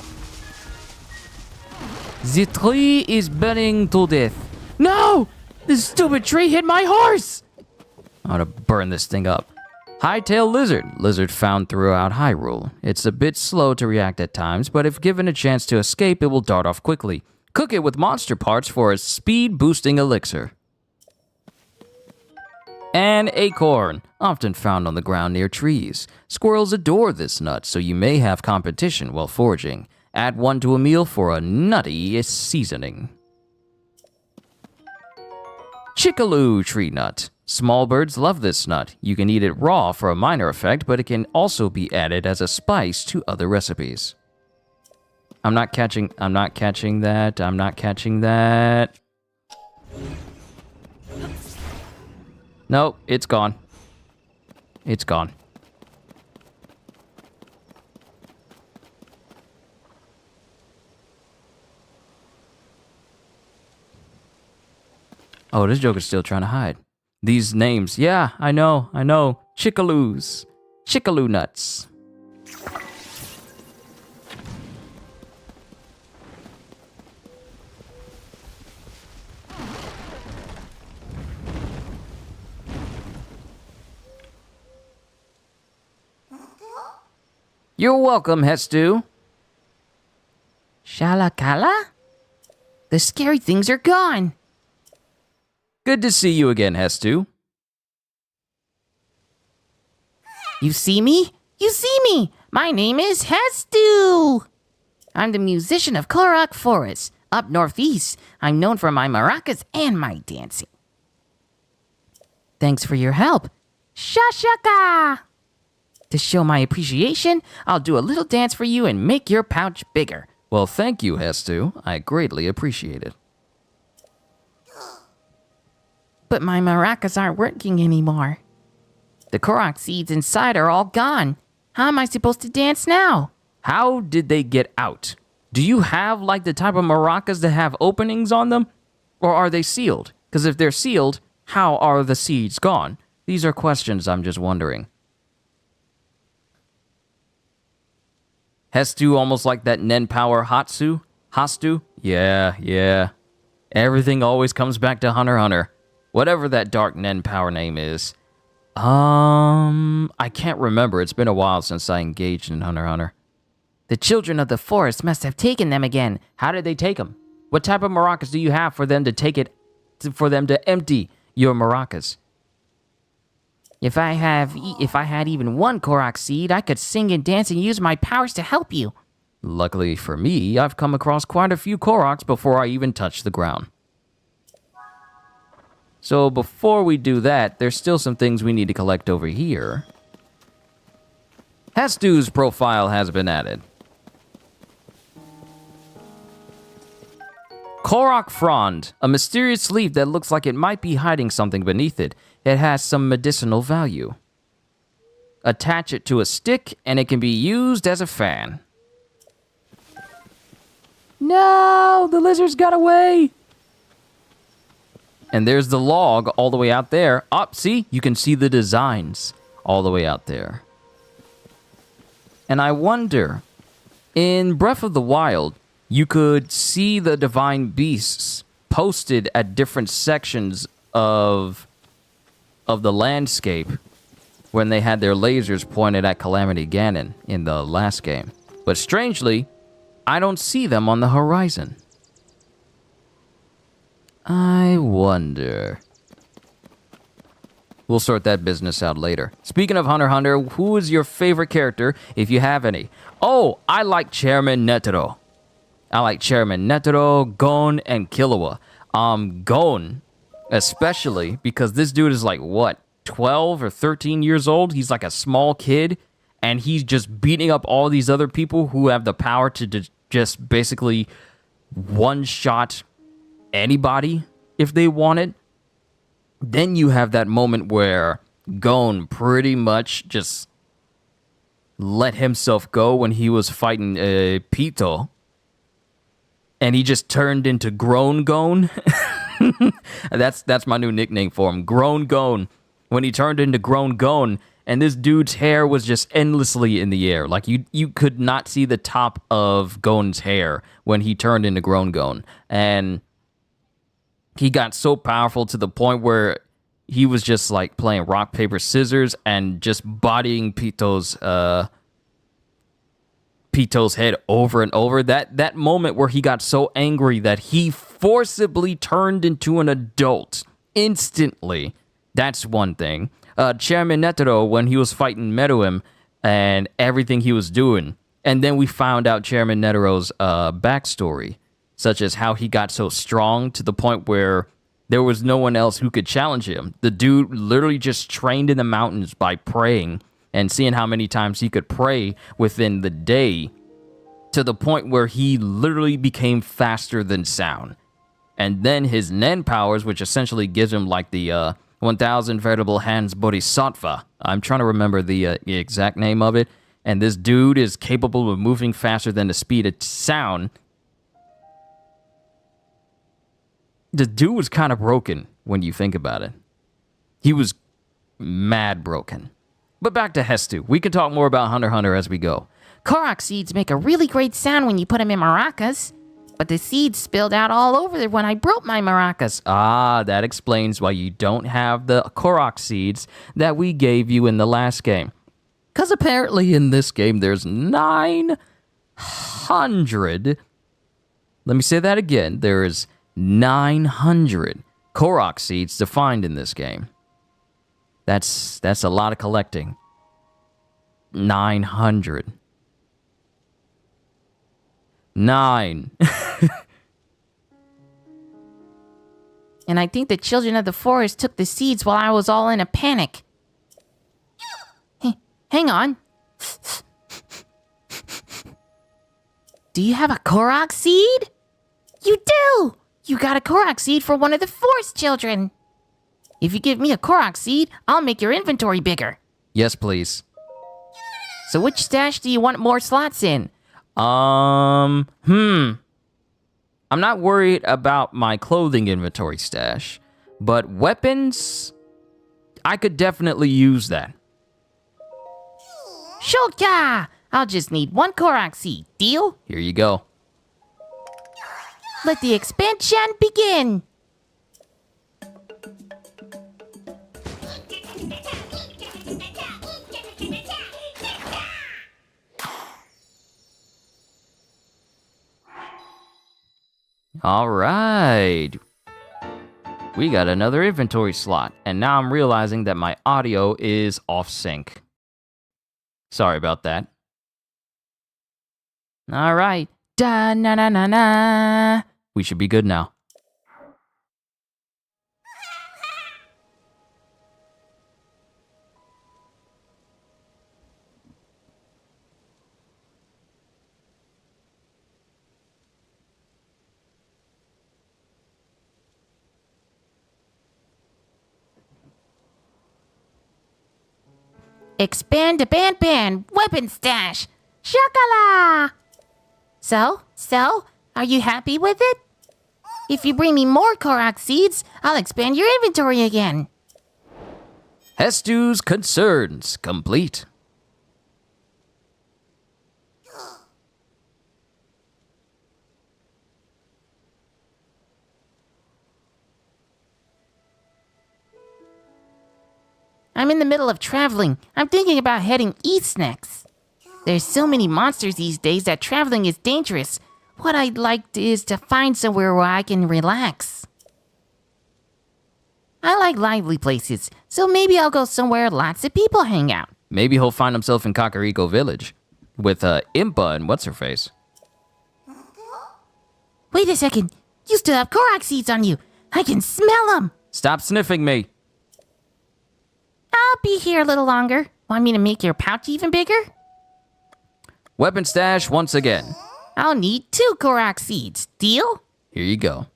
The tree is burning to death. No! This stupid tree hit my horse! I'm gonna burn this thing up. Hightail lizard. Lizard found throughout Hyrule. It's a bit slow to react at times, but if given a chance to escape, it will dart off quickly. Cook it with monster parts for a speed-boosting elixir. An acorn, often found on the ground near trees. Squirrels adore this nut, so you may have competition while foraging. Add one to a meal for a nutty seasoning. Chickaloo tree nut. Small birds love this nut. You can eat it raw for a minor effect, but it can also be added as a spice to other recipes. I'm not catching that. Nope, it's gone. It's gone. Oh, this joker's still trying to hide. These names. Yeah, I know. Chickaloos. Chickaloo nuts. You're welcome, Hestu. Shalakala? The scary things are gone. Good to see you again, Hestu. You see me? You see me! My name is Hestu! I'm the musician of Korok Forest. Up northeast, I'm known for my maracas and my dancing. Thanks for your help. Shashaka! To show my appreciation, I'll do a little dance for you and make your pouch bigger. Well, thank you, Hestu. I greatly appreciate it. But my maracas aren't working anymore. The Korok seeds inside are all gone. How am I supposed to dance now? How did they get out? Do you have, like, the type of maracas that have openings on them? Or are they sealed? Because if they're sealed, how are the seeds gone? These are questions I'm just wondering. Hestu almost like that Nen Power Hastu? Yeah. Everything always comes back to Hunter x Hunter. Whatever that dark Nen Power name is. I can't remember. It's been a while since I engaged in Hunter x Hunter. The children of the forest must have taken them again. How did they take them? What type of maracas do you have for them to take it, for them to empty your maracas? If I had even one Korok seed, I could sing and dance and use my powers to help you. Luckily for me, I've come across quite a few Koroks before I even touch the ground. So before we do that, there's still some things we need to collect over here. Hestu's profile has been added. Korok frond, a mysterious leaf that looks like it might be hiding something beneath it. It has some medicinal value. Attach it to a stick and it can be used as a fan. No, the lizards got away. And there's the log all the way out there. Up, see? You can see the designs all the way out there. And I wonder, in Breath of the Wild, you could see the divine beasts posted at different sections of the landscape when they had their lasers pointed at Calamity Ganon in the last game. But strangely, I don't see them on the horizon. I wonder. We'll sort that business out later. Speaking of Hunter x Hunter, who is your favorite character, if you have any? Oh, I like Chairman Netero. Gon, and Killua. Gon, especially, because this dude is like, what, 12 or 13 years old? He's like a small kid, and he's just beating up all these other people who have the power to just basically one-shot anybody if they want it. Then you have that moment where Gon pretty much just let himself go when he was fighting Pito. And he just turned into Grown Gon. That's my new nickname for him, Grown Gon. When he turned into Grown Gon, and this dude's hair was just endlessly in the air. Like, you could not see the top of Gon's hair when he turned into Grown Gon. And he got so powerful to the point where he was just like playing rock, paper, scissors and just bodying Pito's head over and over. That moment where he got so angry that he forcibly turned into an adult instantly. That's one thing. Chairman Netero, when he was fighting Meruem and everything he was doing. And then we found out Chairman Netero's backstory, such as how he got so strong to the point where there was no one else who could challenge him. The dude literally just trained in the mountains by praying and seeing how many times he could pray within the day, to the point where he literally became faster than sound. And then his Nen powers, which essentially gives him like the 1000 veritable hands bodhisattva. I'm trying to remember the exact name of it. And this dude is capable of moving faster than the speed of sound. The dude was kind of broken when you think about it. He was mad broken. But back to Hestu. We can talk more about Hunter x Hunter as we go. Korok seeds make a really great sound when you put them in maracas, but the seeds spilled out all over when I broke my maracas. Ah, that explains why you don't have the Korok seeds that we gave you in the last game. Because apparently in this game there's 900... Let me say that again. There is 900 Korok seeds to find in this game. That's a lot of collecting. 900. 9. And I think the children of the forest took the seeds while I was all in a panic. Hey, hang on. Do you have a Korok seed? You do! You got a Korok seed for one of the forest children. If you give me a Korok seed, I'll make your inventory bigger. Yes, please. So which stash do you want more slots in? I'm not worried about my clothing inventory stash, but weapons, I could definitely use that. Shulka! I'll just need one Korok seed. Deal? Here you go. Let the expansion begin. All right. We got another inventory slot, and now I'm realizing that my audio is off sync. Sorry about that. All right. Da-na-na-na-na. We should be good now. Expand to ban weapon stash. Shakala! So, are you happy with it? If you bring me more Korok seeds, I'll expand your inventory again. Hestu's concerns complete. I'm in the middle of traveling. I'm thinking about heading east next. There's so many monsters these days that traveling is dangerous. What I'd like is to find somewhere where I can relax. I like lively places, so maybe I'll go somewhere lots of people hang out. Maybe he'll find himself in Kakariko Village with Impa and what's-her-face. Wait a second. You still have Korok seeds on you. I can smell them. Stop sniffing me. I'll be here a little longer. Want me to make your pouch even bigger? Weapon stash once again. I'll need 2 Korok seeds. Deal? Here you go.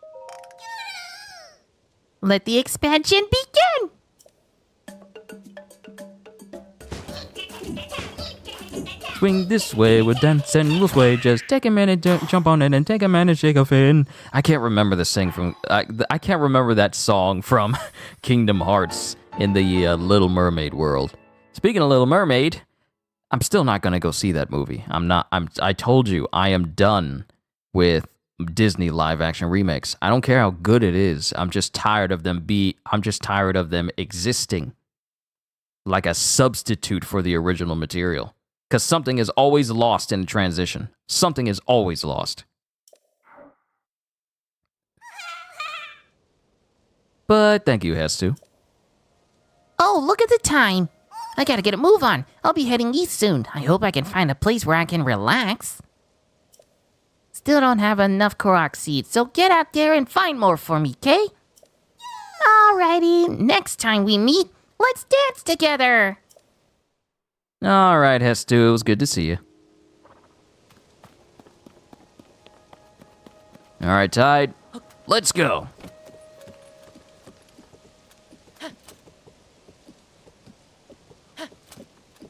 Let the expansion begin! Swing this way, we're dancing this way. Just take a minute, jump on it, and take a minute, shake a fin. I can't remember the sing from. I can't remember that song from Kingdom Hearts in the Little Mermaid world. Speaking of Little Mermaid, I'm still not gonna go see that movie. I told you I am done with Disney live action remakes. I don't care how good it is. I'm just tired of them existing like a substitute for the original material. Because something is always lost in transition. Something is always lost. But thank you, Hestu. Oh, look at the time. I gotta get a move on. I'll be heading east soon. I hope I can find a place where I can relax. Still don't have enough Korok seeds, so get out there and find more for me, okay? Alrighty, next time we meet, let's dance together. All right, Hestu, it was good to see you. All right, Tide, let's go.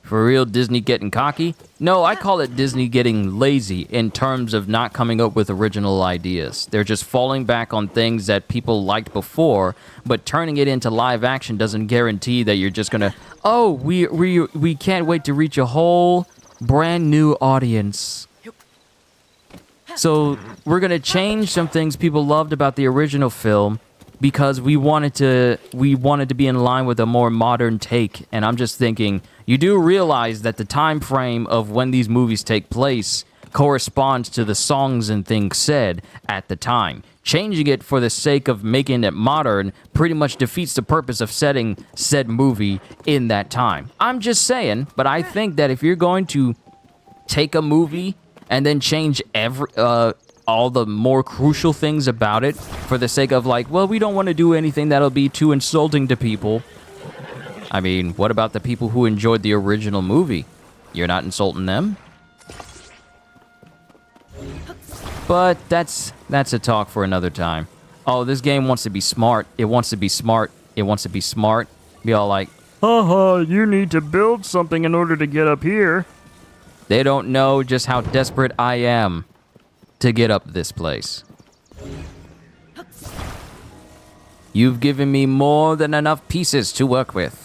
For real, Disney getting cocky? No, I call it Disney getting lazy in terms of not coming up with original ideas. They're just falling back on things that people liked before, but turning it into live action doesn't guarantee that you're just gonna, oh, we can't wait to reach a whole brand new audience. So we're gonna change some things people loved about the original film because we wanted to be in line with a more modern take. And I'm just thinking, you do realize that the time frame of when these movies take place corresponds to the songs and things said at the time. Changing it for the sake of making it modern pretty much defeats the purpose of setting said movie in that time. I'm just saying, but I think that if you're going to take a movie and then change all the more crucial things about it for the sake of like, well, we don't want to do anything that'll be too insulting to people. I mean, what about the people who enjoyed the original movie? You're not insulting them? But that's a talk for another time. Oh, this game wants to be smart. It wants to be smart. It wants to be smart. Be all like, haha, you need to build something in order to get up here. They don't know just how desperate I am to get up this place. You've given me more than enough pieces to work with.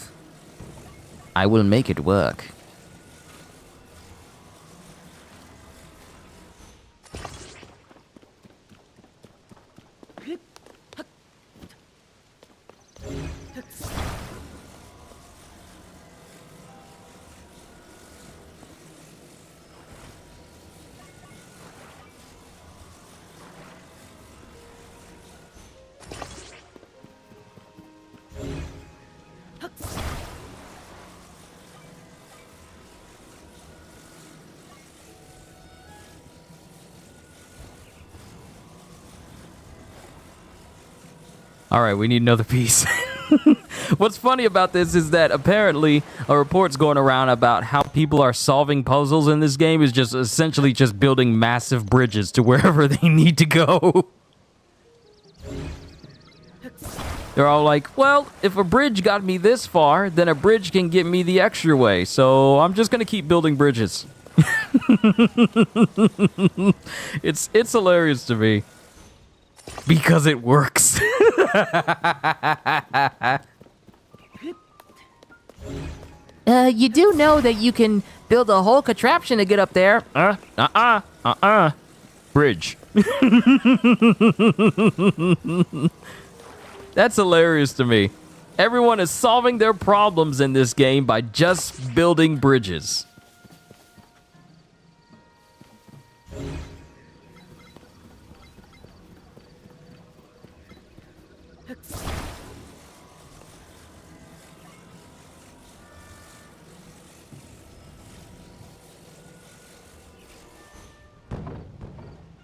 I will make it work. All right, we need another piece. What's funny about this is that apparently a report's going around about how people are solving puzzles in this game is just essentially just building massive bridges to wherever they need to go. They're all like, well, if a bridge got me this far, then a bridge can get me the extra way, so I'm just gonna keep building bridges. It's hilarious to me. Because it works. You do know that you can build a whole contraption to get up there. Bridge. That's hilarious to me. Everyone is solving their problems in this game by just building bridges.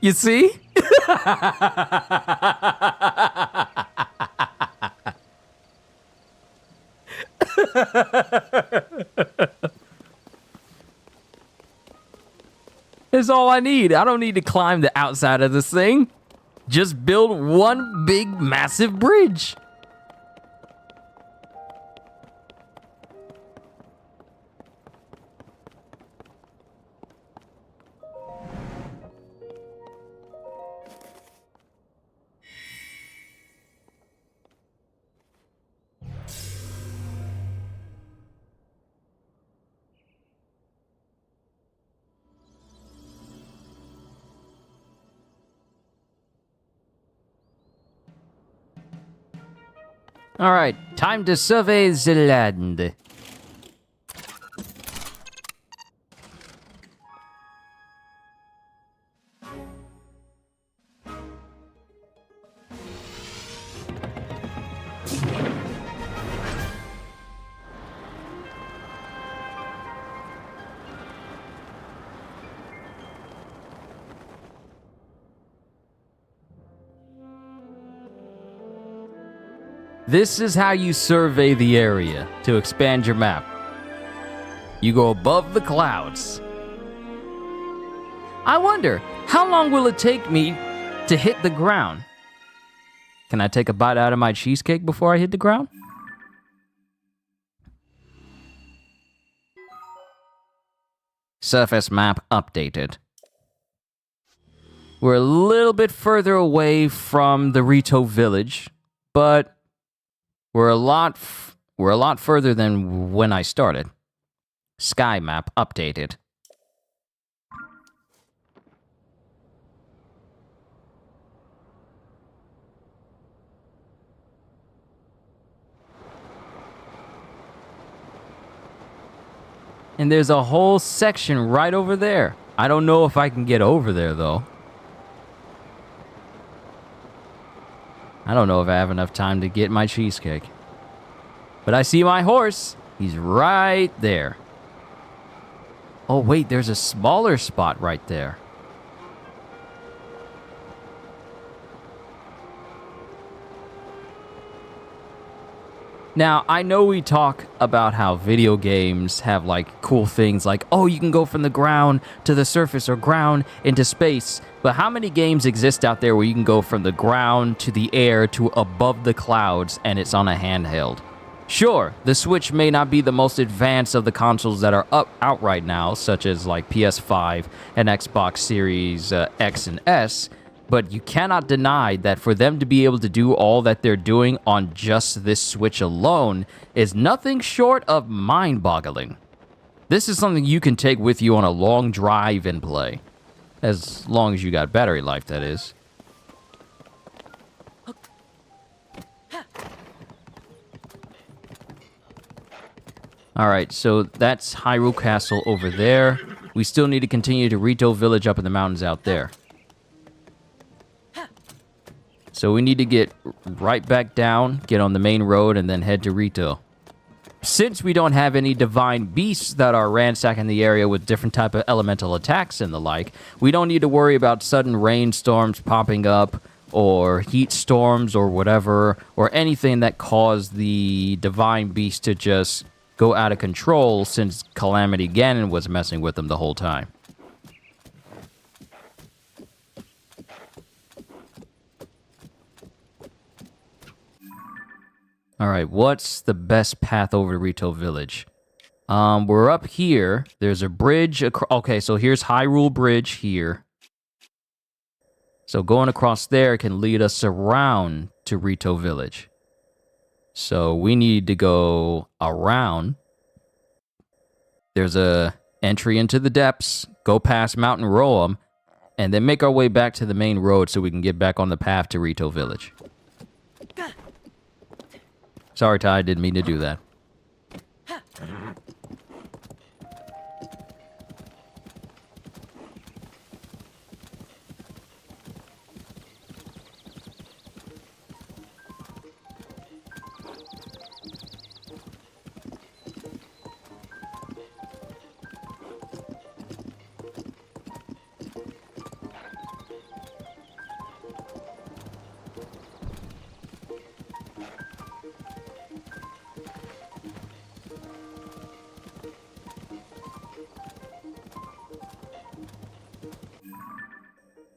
You see? It's all I need. I don't need to climb the outside of this thing. Just build one big, massive bridge. All right, time to survey the land. This is how you survey the area to expand your map. You go above the clouds. I wonder, how long will it take me to hit the ground? Can I take a bite out of my cheesecake before I hit the ground? Surface map updated. We're a little bit further away from the Rito village, but we're a lot further than when I started. Sky map updated. And there's a whole section right over there. I don't know if I can get over there, though. I don't know if I have enough time to get my cheesecake. But I see my horse. He's right there. Oh, wait, there's a smaller spot right there. Now, I know we talk about how video games have, like, cool things like, oh, you can go from the ground to the surface or ground into space. But how many games exist out there where you can go from the ground to the air to above the clouds and it's on a handheld? Sure, the Switch may not be the most advanced of the consoles that are out right now, such as, like, PS5 and Xbox Series X and S, but you cannot deny that for them to be able to do all that they're doing on just this Switch alone is nothing short of mind-boggling. This is something you can take with you on a long drive and play. As long as you got battery life, that is. Alright, so that's Hyrule Castle over there. We still need to continue to Rito Village up in the mountains out there. So we need to get right back down, get on the main road, and then head to Rito. Since we don't have any divine beasts that are ransacking the area with different type of elemental attacks and the like, we don't need to worry about sudden rainstorms popping up, or heat storms, or whatever, or anything that caused the divine beast to just go out of control since Calamity Ganon was messing with them the whole time. Alright, what's the best path over to Rito Village? We're up here. There's a bridge. Okay, so here's Hyrule Bridge here. So going across there can lead us around to Rito Village. So we need to go around. There's a entry into the depths, go past Mountain Roam, and then make our way back to the main road so we can get back on the path to Rito Village. Sorry, Ty, didn't mean to do that.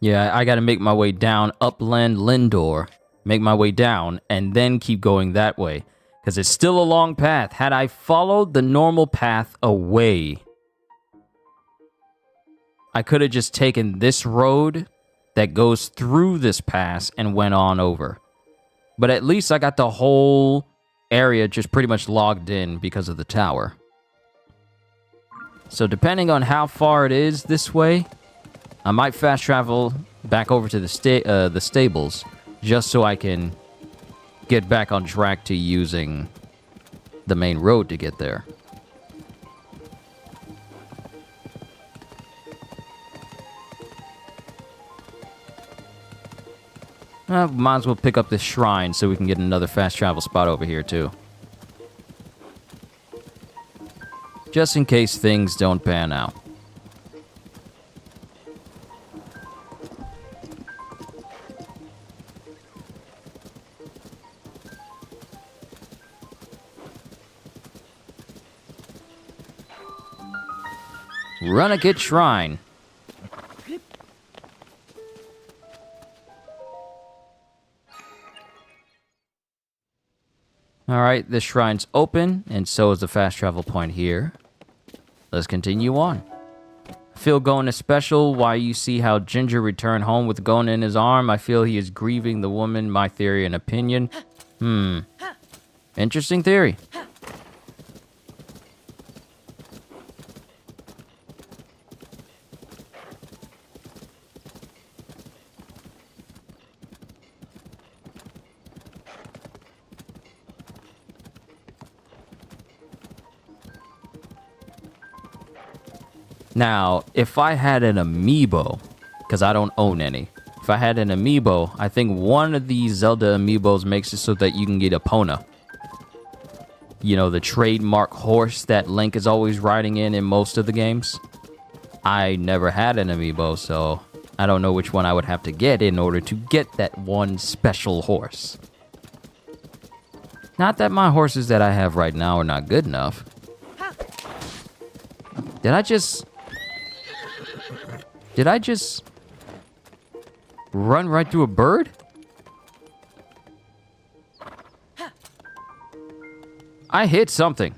Yeah, I gotta make my way down Upland Lindor, make my way down, and then keep going that way. Because it's still a long path. Had I followed the normal path away, I could have just taken this road that goes through this pass and went on over. But at least I got the whole area just pretty much logged in because of the tower. So depending on how far it is this way, I might fast travel back over to the stables just so I can get back on track to using the main road to get there. Might as well pick up this shrine so we can get another fast travel spot over here too. Just in case things don't pan out. Runagate Shrine. Alright, this shrine's open, and so is the fast travel point here. Let's continue on. feel Gon is special. Why you see how Ginger returned home with Gon in his arm. I feel he is grieving the woman. My theory and opinion. Interesting theory. Now, if I had an amiibo, because I don't own any, if I had an amiibo, I think one of these Zelda amiibos makes it so that you can get a Epona. You know, the trademark horse that Link is always riding in most of the games. I never had an amiibo, so I don't know which one I would have to get in order to get that one special horse. Not that my horses that I have right now are not good enough. Did I just run right through a bird? I hit something.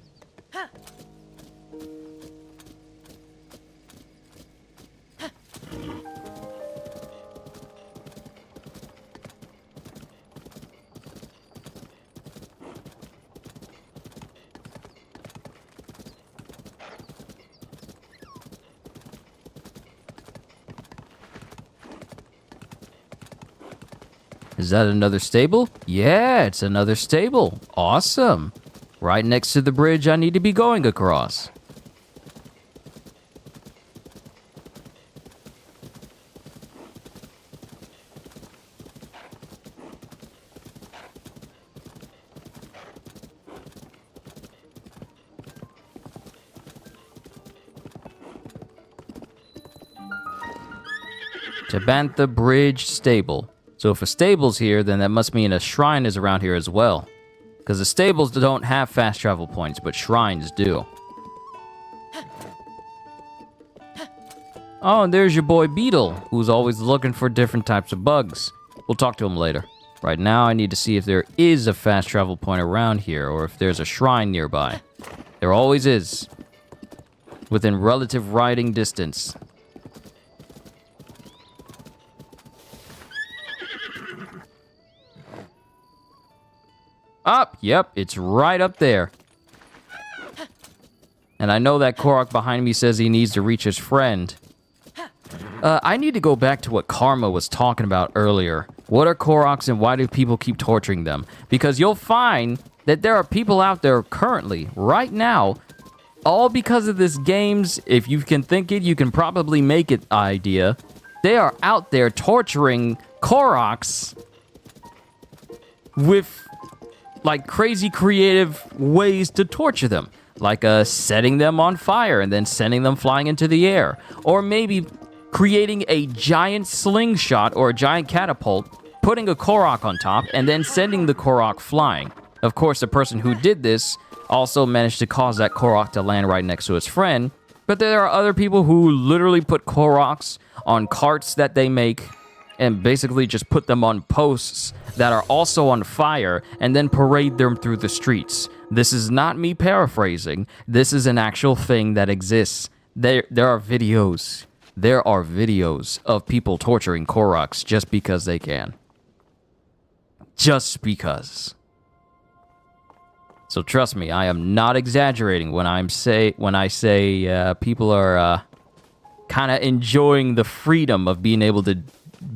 Is that another stable? Yeah, it's another stable. Awesome. Right next to the bridge I need to be going across. Tabantha Bridge Stable. So if a stable's here, then that must mean a shrine is around here as well. Because the stables don't have fast travel points, but shrines do. Oh, and there's your boy Beetle, who's always looking for different types of bugs. We'll talk to him later. Right now, I need to see if there is a fast travel point around here, or if there's a shrine nearby. There always is. Within relative riding distance. Up, yep, it's right up there. And I know that Korok behind me says he needs to reach his friend. I need to go back to what Karma was talking about earlier. What are Koroks and why do people keep torturing them? Because you'll find that there are people out there currently, right now, all because of this game's, if you can think it, you can probably make it idea. They are out there torturing Koroks with like crazy creative ways to torture them. Like setting them on fire and then sending them flying into the air. Or maybe creating a giant slingshot or a giant catapult, putting a Korok on top, and then sending the Korok flying. Of course, the person who did this also managed to cause that Korok to land right next to his friend. But there are other people who literally put Koroks on carts that they make and basically just put them on posts that are also on fire and then parade them through the streets. This is not me paraphrasing. This is an actual thing that exists. There are videos. There are videos of people torturing Koroks just because they can. Just because. So trust me, I am not exaggerating when I say people are kind of enjoying the freedom of being able to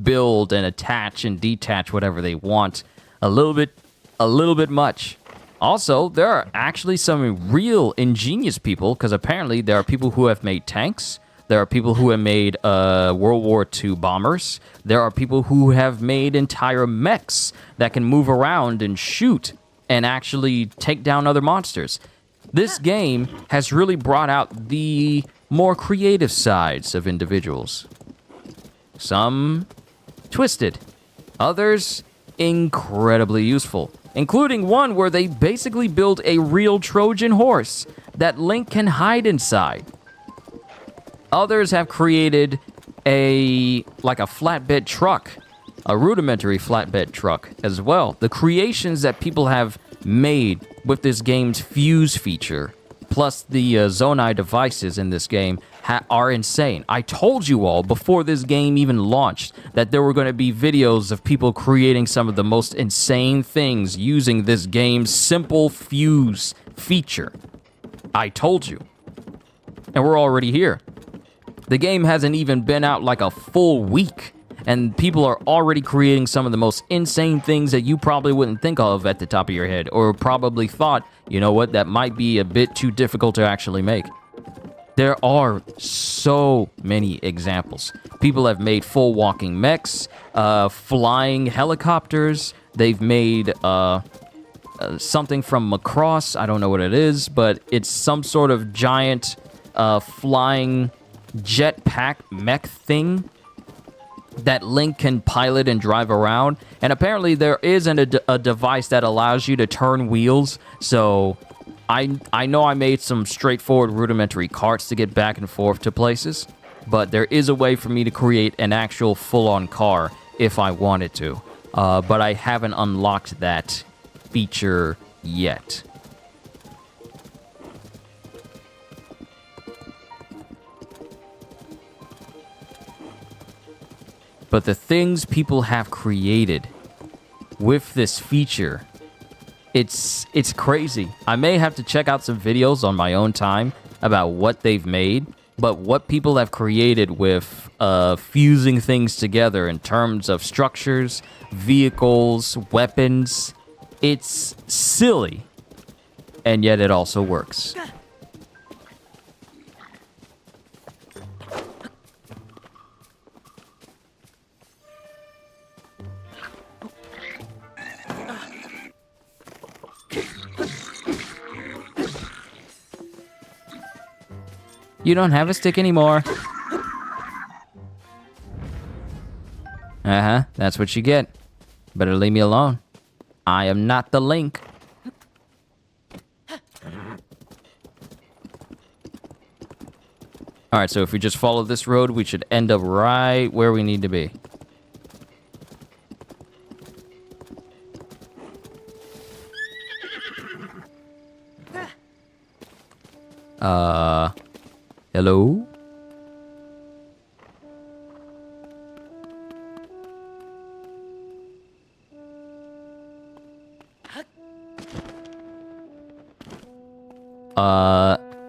build and attach and detach whatever they want a little bit much. Also, there are actually some real ingenious people, because apparently there are people who have made tanks. There are people who have made World War II bombers. There are people who have made entire mechs that can move around and shoot and actually take down other monsters. This game has really brought out the more creative sides of individuals. Some twisted, others incredibly useful, including one where they basically build a real Trojan horse that Link can hide inside. Others have created a flatbed truck, a rudimentary flatbed truck as well. The creations that people have made with this game's fuse feature, plus the Zonai devices in this game are insane. I told you all before this game even launched that there were going to be videos of people creating some of the most insane things using this game's simple fuse feature. I told you. And we're already here. The game hasn't even been out like a full week, and people are already creating some of the most insane things that you probably wouldn't think of at the top of your head, or probably thought, you know what, that might be a bit too difficult to actually make. There are so many examples. People have made full walking mechs, flying helicopters. They've made something from Macross. I don't know what it is, but it's some sort of giant flying jetpack mech thing that Link can pilot and drive around. And apparently there is a device that allows you to turn wheels. So I know I made some straightforward rudimentary carts to get back and forth to places, but there is a way for me to create an actual full-on car if I wanted to. But I haven't unlocked that feature yet. But the things people have created with this feature, it's crazy. I may have to check out some videos on my own time about what they've made, but what people have created with fusing things together in terms of structures, vehicles, weapons, it's silly, and yet it also works. You don't have a stick anymore. Uh-huh, that's what you get. Better leave me alone. I am not the Link. Alright, so if we just follow this road, we should end up right where we need to be. Hello?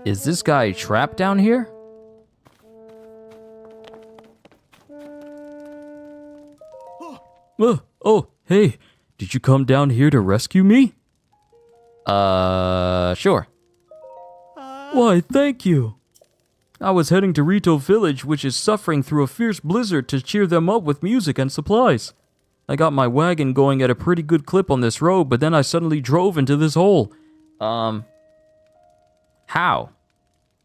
Is this guy trapped down here? Oh, hey, did you come down here to rescue me? Sure. Why, thank you. I was heading to Rito Village, which is suffering through a fierce blizzard, to cheer them up with music and supplies. I got my wagon going at a pretty good clip on this road, but then I suddenly drove into this hole. How?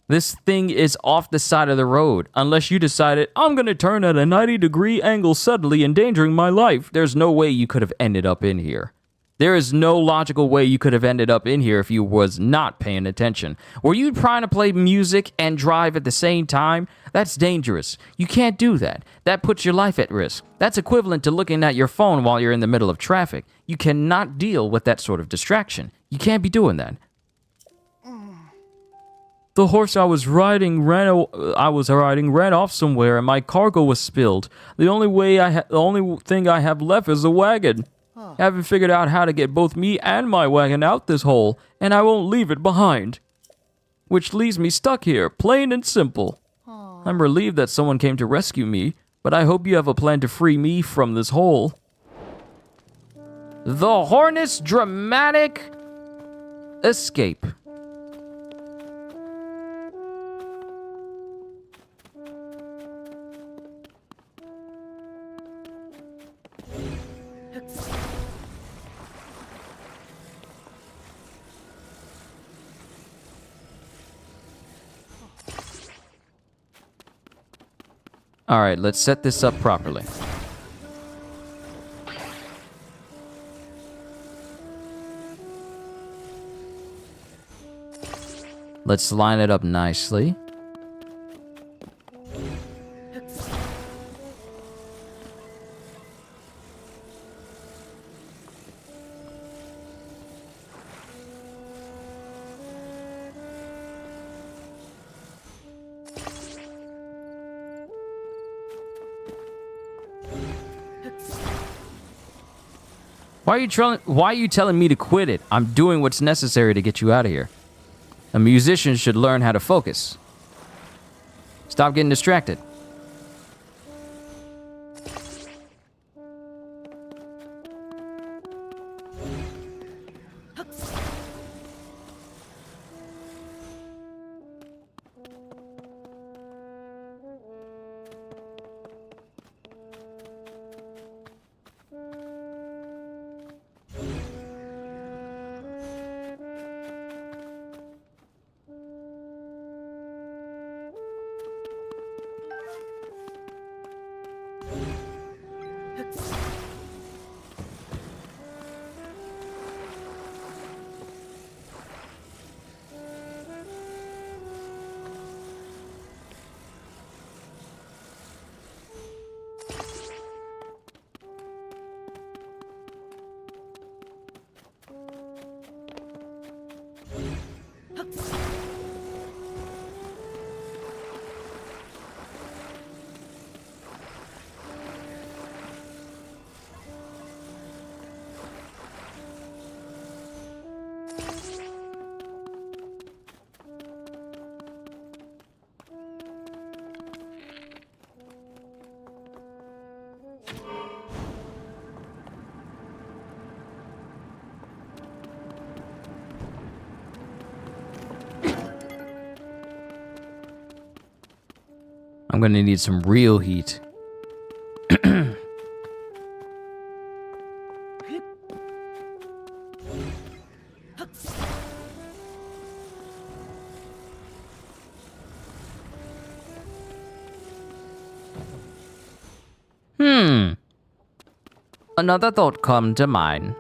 This thing is off the side of the road. Unless you decided, I'm gonna turn at a 90-degree angle suddenly, endangering my life. There's no way you could have ended up in here. There is no logical way you could have ended up in here if you was not paying attention. Were you trying to play music and drive at the same time? That's dangerous. You can't do that. That puts your life at risk. That's equivalent to looking at your phone while you're in the middle of traffic. You cannot deal with that sort of distraction. You can't be doing that. The horse I was riding ran off somewhere, and my cargo was spilled. The only thing I have left is a wagon. I haven't figured out how to get both me and my wagon out this hole, and I won't leave it behind. Which leaves me stuck here, plain and simple. I'm relieved that someone came to rescue me, but I hope you have a plan to free me from this hole. The Hornet's dramatic escape. All right, let's set this up properly. Let's line it up nicely. Why are you telling me to quit it? I'm doing what's necessary to get you out of here. A musician should learn how to focus. Stop getting distracted. I'm gonna need some real heat. Another thought come to mind.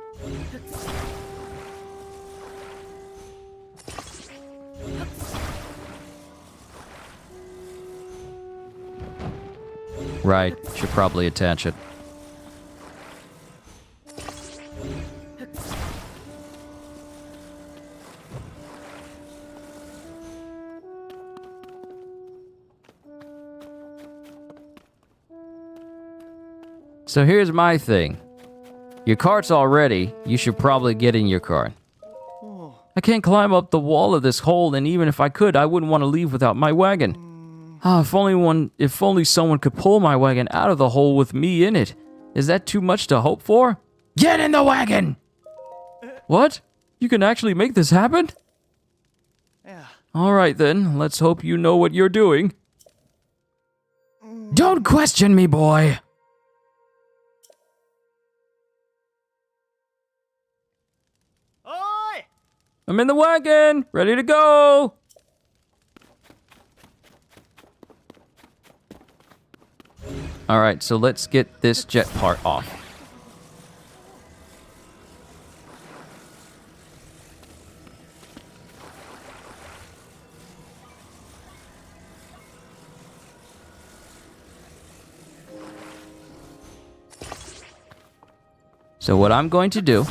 Right, should probably attach it. So here's my thing. Your cart's all ready. You should probably get in your cart. I can't climb up the wall of this hole, and even if I could, I wouldn't want to leave without my wagon. If only someone could pull my wagon out of the hole with me in it. Is that too much to hope for? Get in the wagon! What? You can actually make this happen? Yeah. All right then, let's hope you know what you're doing. Don't question me, boy. Oi! I'm in the wagon, ready to go. All right, so let's get this jet part off. So what I'm going to do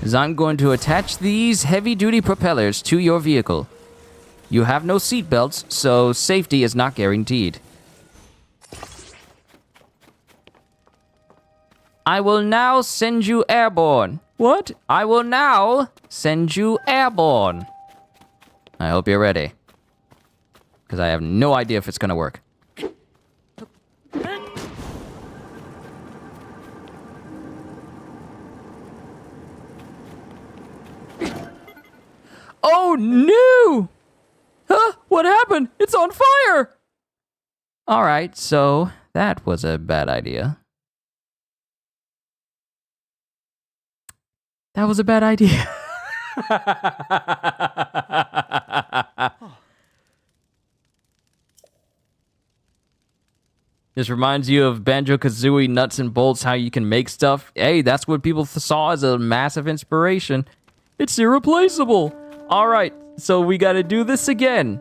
is I'm going to attach these heavy-duty propellers to your vehicle. You have no seat belts, so safety is not guaranteed. I will now send you airborne. What? I will now send you airborne. I hope you're ready. Because I have no idea if it's going to work. Oh no! Huh? What happened? It's on fire! Alright, so that was a bad idea. That was a bad idea. This reminds you of Banjo-Kazooie Nuts and Bolts, how you can make stuff. Hey, that's what people saw as a massive inspiration. It's irreplaceable. All right, so we got to do this again.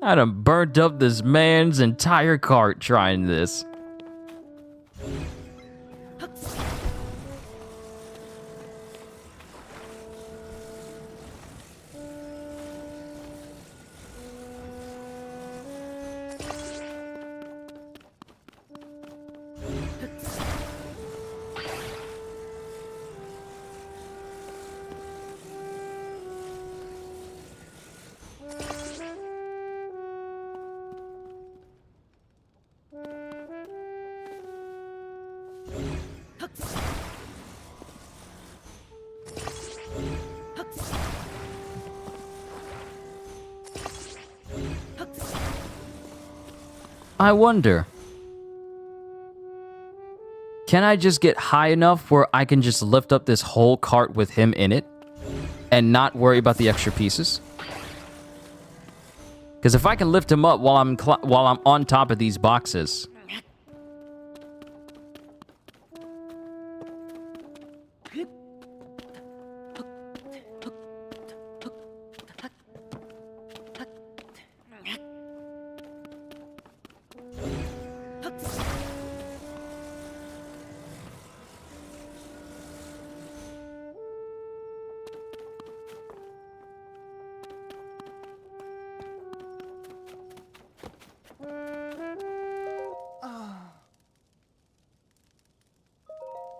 I done burnt up this man's entire cart trying this. I wonder. Can I just get high enough where I can just lift up this whole cart with him in it and not worry about the extra pieces? Because if I can lift him up while I'm on top of these boxes.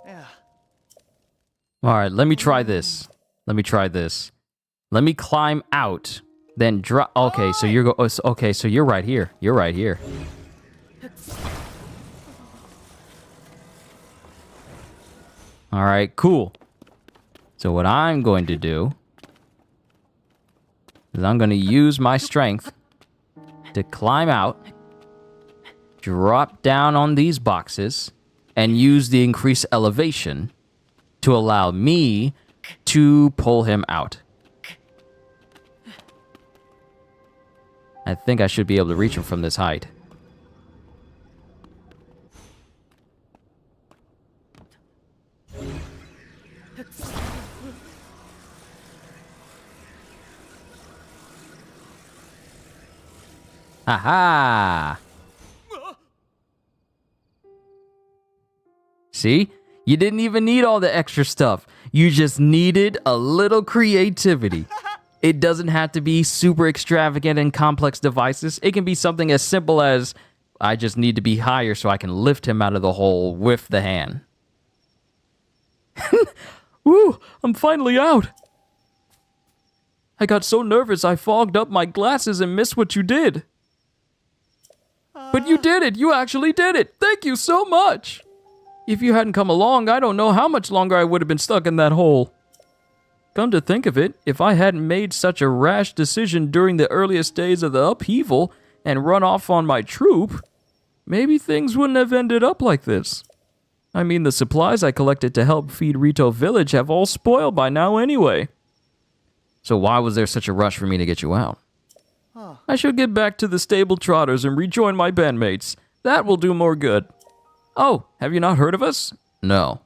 Yeah. All right, let me try this. Let me climb out, then drop. Okay, so you're okay, so you're right here. You're right here. All right, cool. So what I'm going to do is I'm going to use my strength to climb out, drop down on these boxes, and use the increased elevation to allow me to pull him out. I think I should be able to reach him from this height. Aha! See? You didn't even need all the extra stuff. You just needed a little creativity. It doesn't have to be super extravagant and complex devices. It can be something as simple as, I just need to be higher so I can lift him out of the hole with the hand. Woo! I'm finally out! I got so nervous I fogged up my glasses and missed what you did. But you did it! You actually did it! Thank you so much! If you hadn't come along, I don't know how much longer I would have been stuck in that hole. Come to think of it, if I hadn't made such a rash decision during the earliest days of the upheaval and run off on my troop, maybe things wouldn't have ended up like this. I mean, the supplies I collected to help feed Rito Village have all spoiled by now anyway. So why was there such a rush for me to get you out? I should get back to the stable trotters and rejoin my bandmates. That will do more good. Oh, have you not heard of us? No.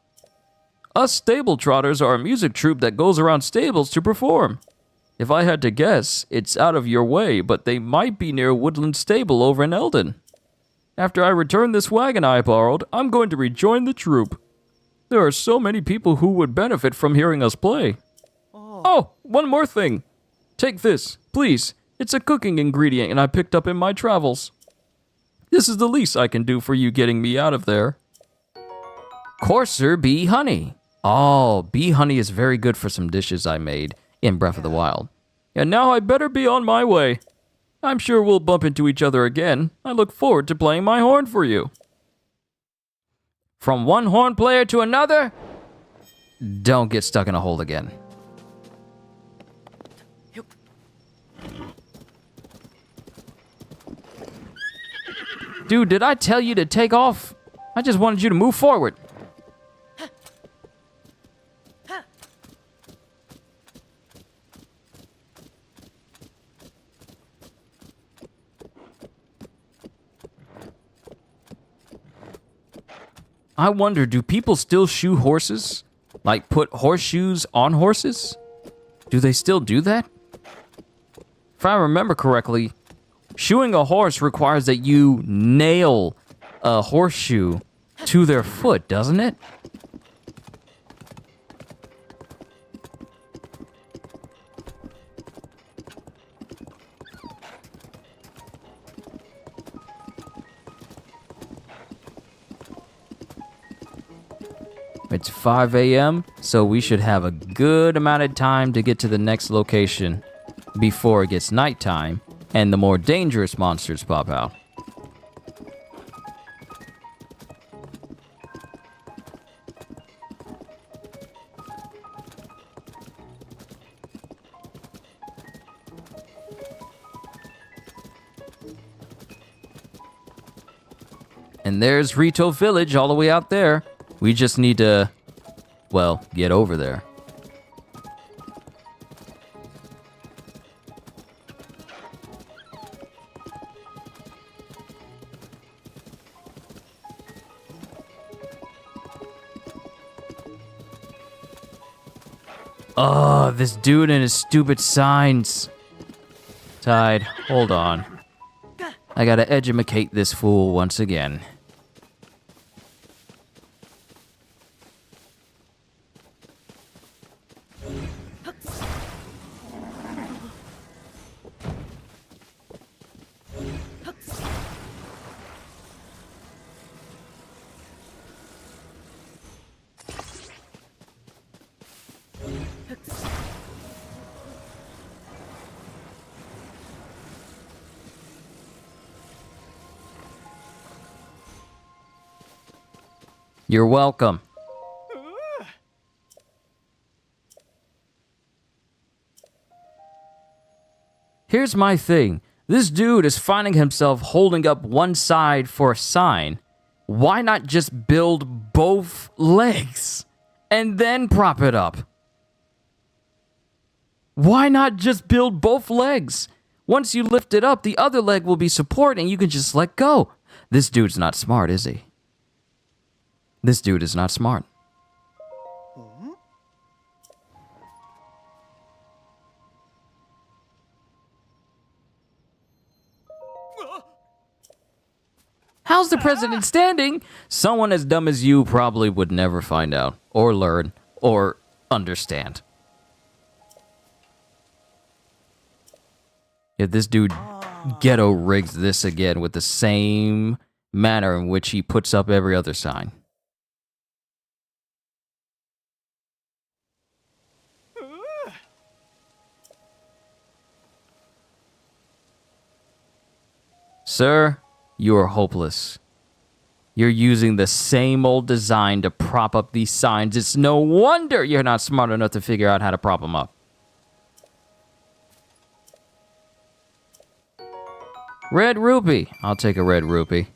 Us stable trotters are a music troupe that goes around stables to perform. If I had to guess, it's out of your way, but they might be near Woodland Stable over in Eldon. After I return this wagon I borrowed, I'm going to rejoin the troupe. There are so many people who would benefit from hearing us play. Oh, one more thing. Take this, please. It's a cooking ingredient and I picked up in my travels. This is the least I can do for you getting me out of there. Coarser bee honey. Oh, bee honey is very good for some dishes I made in Breath of the Wild. And now I better be on my way. I'm sure we'll bump into each other again. I look forward to playing my horn for you. From one horn player to another, don't get stuck in a hole again. Dude, did I tell you to take off? I just wanted you to move forward. I wonder, do people still shoe horses? Like put horseshoes on horses? Do they still do that? If I remember correctly, shoeing a horse requires that you nail a horseshoe to their foot, doesn't it? It's 5 a.m., so we should have a good amount of time to get to the next location before it gets nighttime and the more dangerous monsters pop out. And there's Rito Village all the way out there. We just need to, well, get over there. Oh, this dude and his stupid signs. Tide, hold on. I gotta educate this fool once again. You're welcome. Here's my thing. This dude is finding himself holding up one side for a sign. Why not just build both legs and then prop it up? Why not just build both legs? Once you lift it up, the other leg will be support and you can just let go. This dude's not smart, is he? This dude is not smart. How's the president standing? Someone as dumb as you probably would never find out, or learn, or understand. If this dude ghetto rigs this again with the same manner in which he puts up every other sign. Sir, you are hopeless. You're using the same old design to prop up these signs. It's no wonder you're not smart enough to figure out how to prop them up. Red rupee. I'll take a red rupee.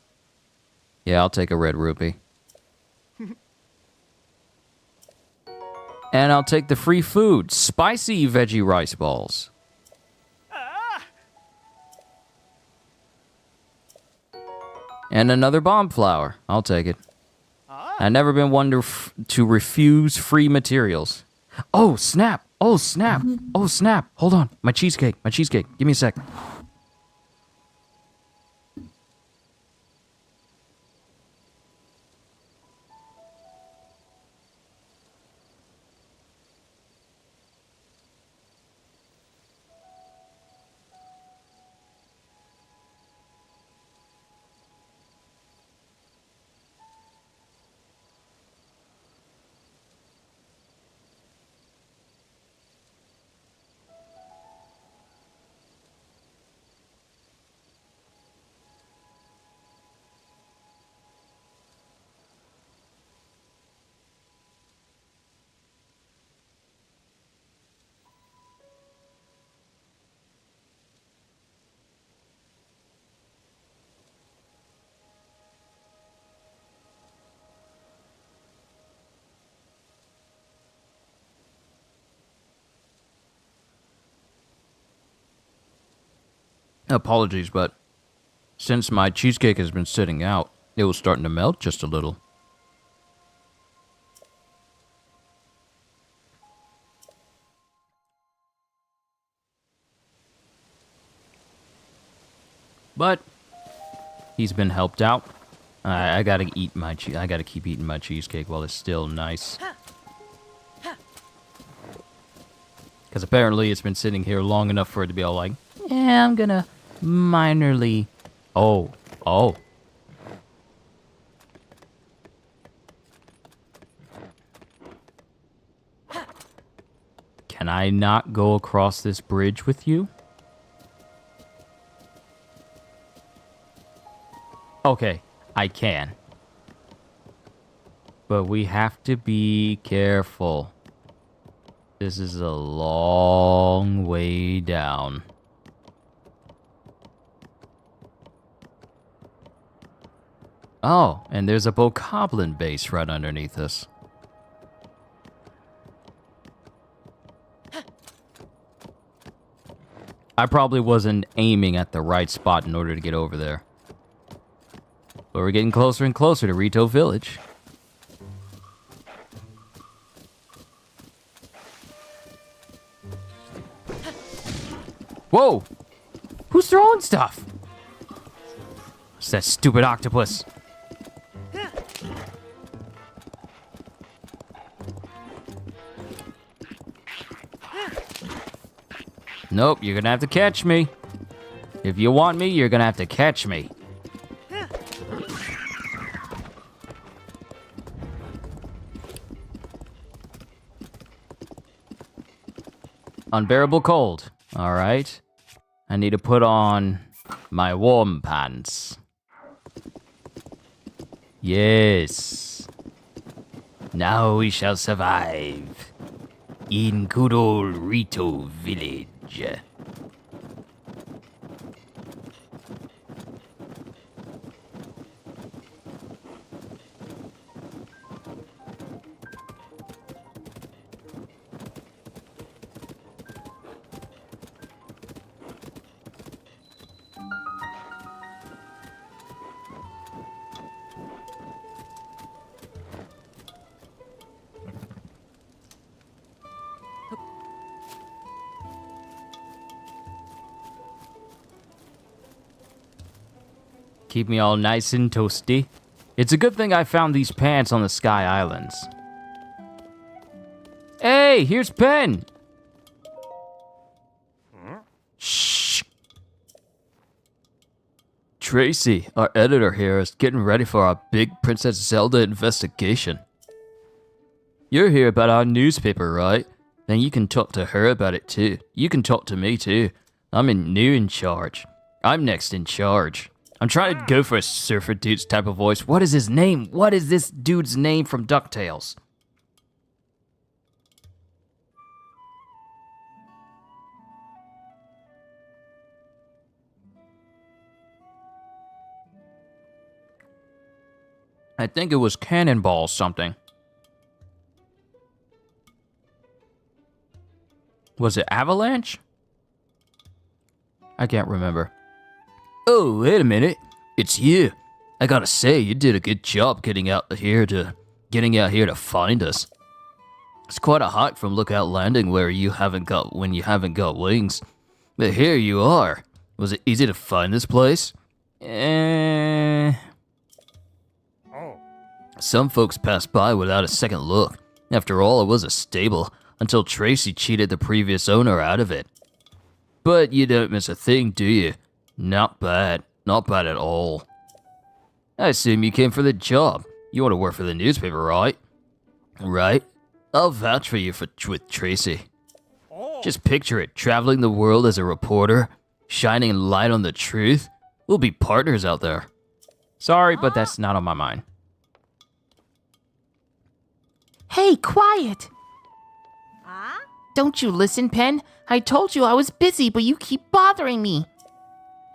Yeah, I'll take a red rupee. And I'll take the free food. Spicy veggie rice balls. And another bomb flower. I'll take it. I've never been one to refuse free materials. Oh, snap. Oh, snap. Oh, snap. Hold on. My cheesecake. My cheesecake. Give me a sec. Apologies, but since my cheesecake has been sitting out, it was starting to melt just a little. But he's been helped out. I gotta eat my I gotta keep eating my cheesecake while it's still nice. Because apparently it's been sitting here long enough for it to be all like, yeah, I'm gonna minorly... Oh. Can I not go across this bridge with you? Okay, I can. But we have to be careful. This is a long way down. Oh, and there's a bokoblin base right underneath us. I probably wasn't aiming at the right spot in order to get over there. But we're getting closer and closer to Rito Village. Whoa! Who's throwing stuff? It's that stupid octopus. Nope, you're gonna have to catch me. If you want me, you're gonna have to catch me. Unbearable cold. All right. I need to put on my warm pants. Yes. Now we shall survive in good old Rito Village. Keep me all nice and toasty. It's a good thing I found these pants on the Sky Islands. Hey, here's Pen. Shh. Tracy, our editor here, is getting ready for our big Princess Zelda investigation. You're here about our newspaper, right? Then you can talk to her about it too. You can talk to me too. I'm new in charge. I'm next in charge. I'm trying to go for a surfer dude's type of voice. What is his name? What is this dude's name from DuckTales? I think it was Cannonball something. Was it Avalanche? I can't remember. Oh, wait a minute. It's you. I gotta say, you did a good job getting out here to find us. It's quite a hike from Lookout Landing when you haven't got wings. But here you are. Was it easy to find this place? Some folks pass by without a second look. After all, it was a stable, until Tracy cheated the previous owner out of it. But you don't miss a thing, do you? Not bad. Not bad at all. I assume you came for the job. You want to work for the newspaper, right? Right? I'll vouch for you with Tracy. Just picture it, traveling the world as a reporter, shining light on the truth. We'll be partners out there. Sorry, but that's not on my mind. Hey, quiet! Don't you listen, Pen? I told you I was busy, but you keep bothering me.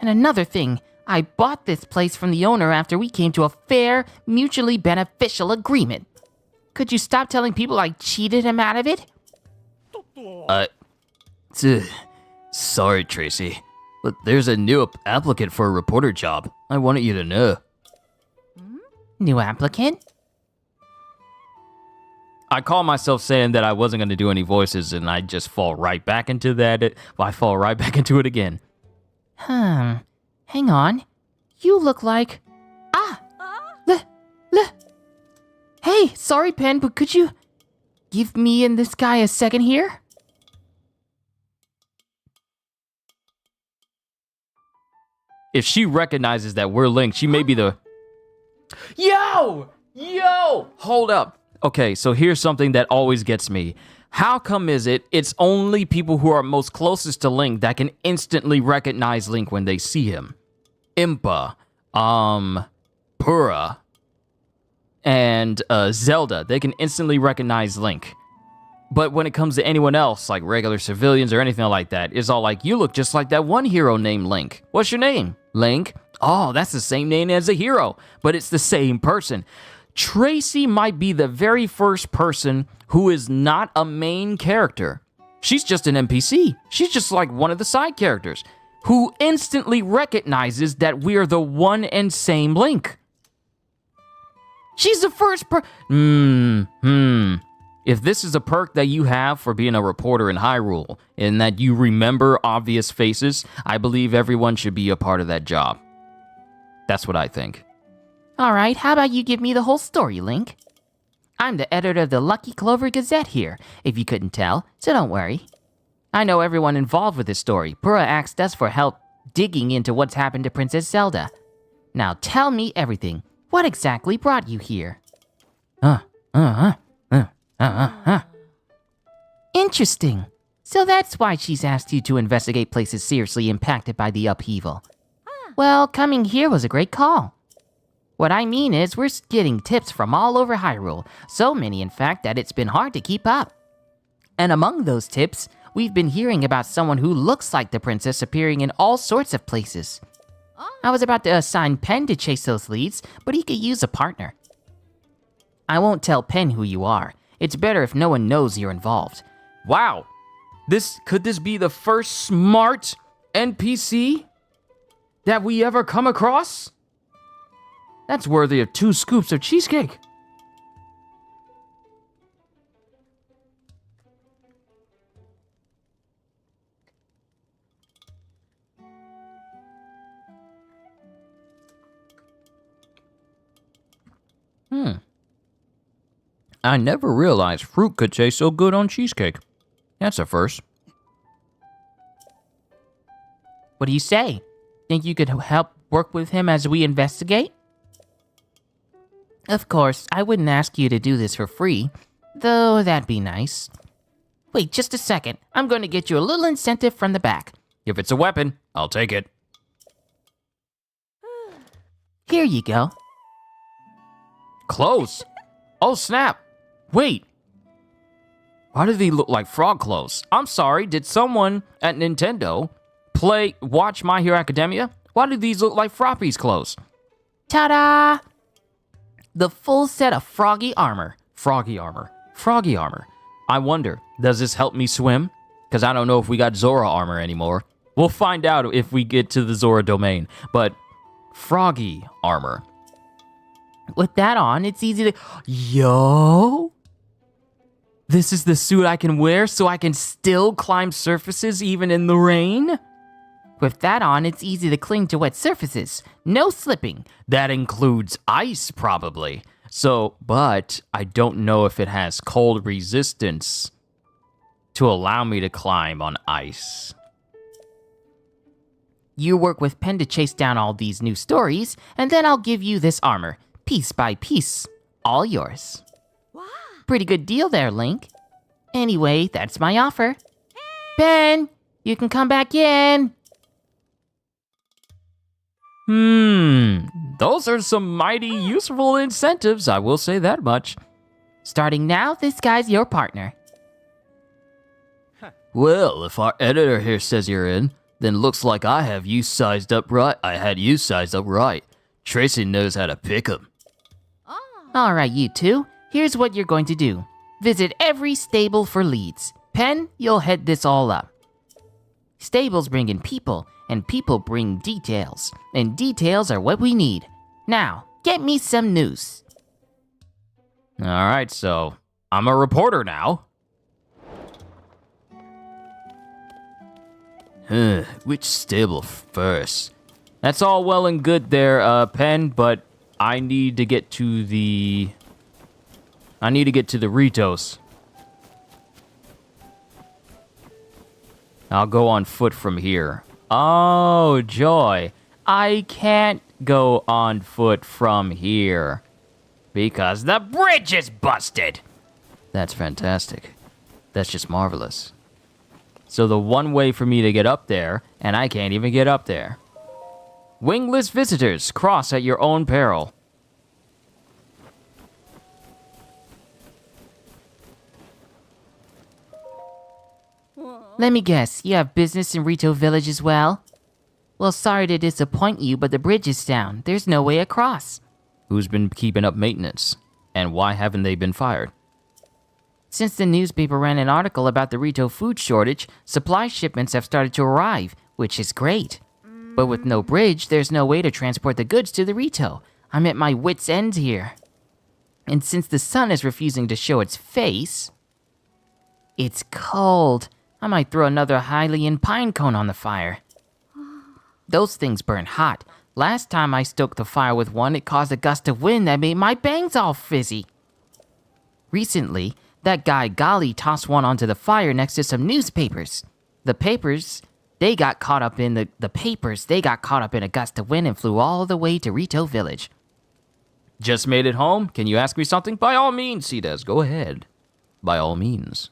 And another thing, I bought this place from the owner after we came to a fair, mutually beneficial agreement. Could you stop telling people I cheated him out of it? Sorry, Tracy, but there's a new applicant for a reporter job. I wanted you to know. New applicant? I call myself saying that I wasn't going to do any voices, and I just fall right back into that. I fall right back into it again. Hang on. You look like... Hey, sorry, Pen, but could you give me and this guy a second here? If she recognizes that we're linked, she may be the... Yo! Hold up. Okay, so here's something that always gets me. How come it's only people who are most closest to Link that can instantly recognize Link when they see him? Impa, Pura, and Zelda, they can instantly recognize Link. But when it comes to anyone else, like regular civilians or anything like that, it's all like, you look just like that one hero named Link. What's your name? Link? Oh, that's the same name as a hero, but it's the same person. Tracy might be the very first person who is not a main character. She's just an NPC. She's just like one of the side characters who instantly recognizes that we are the one and same Link. She's the first If this is a perk that you have for being a reporter in Hyrule, and that you remember obvious faces, I believe everyone should be a part of that job. That's what I think. All right, how about you give me the whole story, Link? I'm the editor of the Lucky Clover Gazette here, if you couldn't tell, so don't worry. I know everyone involved with this story. Pura asked us for help digging into what's happened to Princess Zelda. Now tell me everything. What exactly brought you here? Interesting. So that's why she's asked you to investigate places seriously impacted by the upheaval. Well, coming here was a great call. What I mean is, we're getting tips from all over Hyrule, so many in fact that it's been hard to keep up. And among those tips, we've been hearing about someone who looks like the princess appearing in all sorts of places. I was about to assign Pen to chase those leads, but he could use a partner. I won't tell Pen who you are. It's better if no one knows you're involved. Wow. Could this be the first smart NPC that we ever come across? That's worthy of 2 scoops of cheesecake. I never realized fruit could taste so good on cheesecake. That's a first. What do you say? Think you could help work with him as we investigate? Of course, I wouldn't ask you to do this for free, though that'd be nice. Wait just a second. I'm going to get you a little incentive from the back. If it's a weapon, I'll take it. Here you go. Clothes? Oh, snap. Wait. Why do they look like frog clothes? I'm sorry, did someone at Nintendo watch My Hero Academia? Why do these look like Froppy's clothes? Ta-da! The full set of froggy armor. Froggy armor. Froggy armor. I wonder, does this help me swim? Because I don't know if we got Zora armor anymore. We'll find out if we get to the Zora domain. But froggy armor. With that on, it's easy to... Yo! This is the suit I can wear so I can still climb surfaces even in the rain? With that on, it's easy to cling to wet surfaces. No slipping. That includes ice, probably. But I don't know if it has cold resistance to allow me to climb on ice. You work with Pen to chase down all these new stories, and then I'll give you this armor. Piece by piece. All yours. Wow. Pretty good deal there, Link. Anyway, that's my offer. Pen, you can come back in. Those are some mighty useful incentives, I will say that much. Starting now, this guy's your partner. Well, if our editor here says you're in, then looks like I had you sized up right. Tracy knows how to pick 'em. All right, you two. Here's what you're going to do. Visit every stable for leads. Pen, you'll head this all up. Stables bring in people, and people bring details. And details are what we need. Now, get me some news. All right, so I'm a reporter now. Which stable first? That's all well and good there, Pen, but I need to get to the Ritos. I'll go on foot from here. Oh, joy. I can't go on foot from here because the bridge is busted. That's fantastic. That's just marvelous. So the one way for me to get up there, and I can't even get up there. Wingless visitors, cross at your own peril. Let me guess, you have business in Rito Village as well? Well, sorry to disappoint you, but the bridge is down. There's no way across. Who's been keeping up maintenance? And why haven't they been fired? Since the newspaper ran an article about the Rito food shortage, supply shipments have started to arrive, which is great. But with no bridge, there's no way to transport the goods to the Rito. I'm at my wit's end here. And since the sun is refusing to show its face... It's cold. I might throw another Hylian pine cone on the fire. Those things burn hot. Last time I stoked the fire with one, it caused a gust of wind that made my bangs all fizzy. Recently, that guy Golly tossed one onto the fire next to some newspapers. The papers, they got caught up in a gust of wind and flew all the way to Rito Village. Just made it home? Can you ask me something? By all means, Cdes, go ahead. By all means.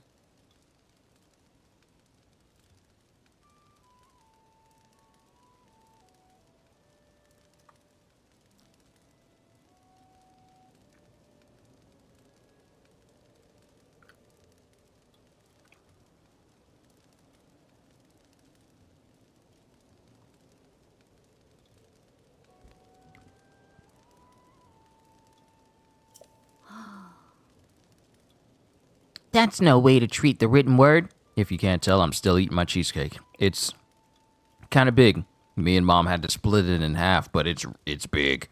That's no way to treat the written word. If you can't tell, I'm still eating my cheesecake. It's kind of big. Me and Mom had to split it in half, but it's big.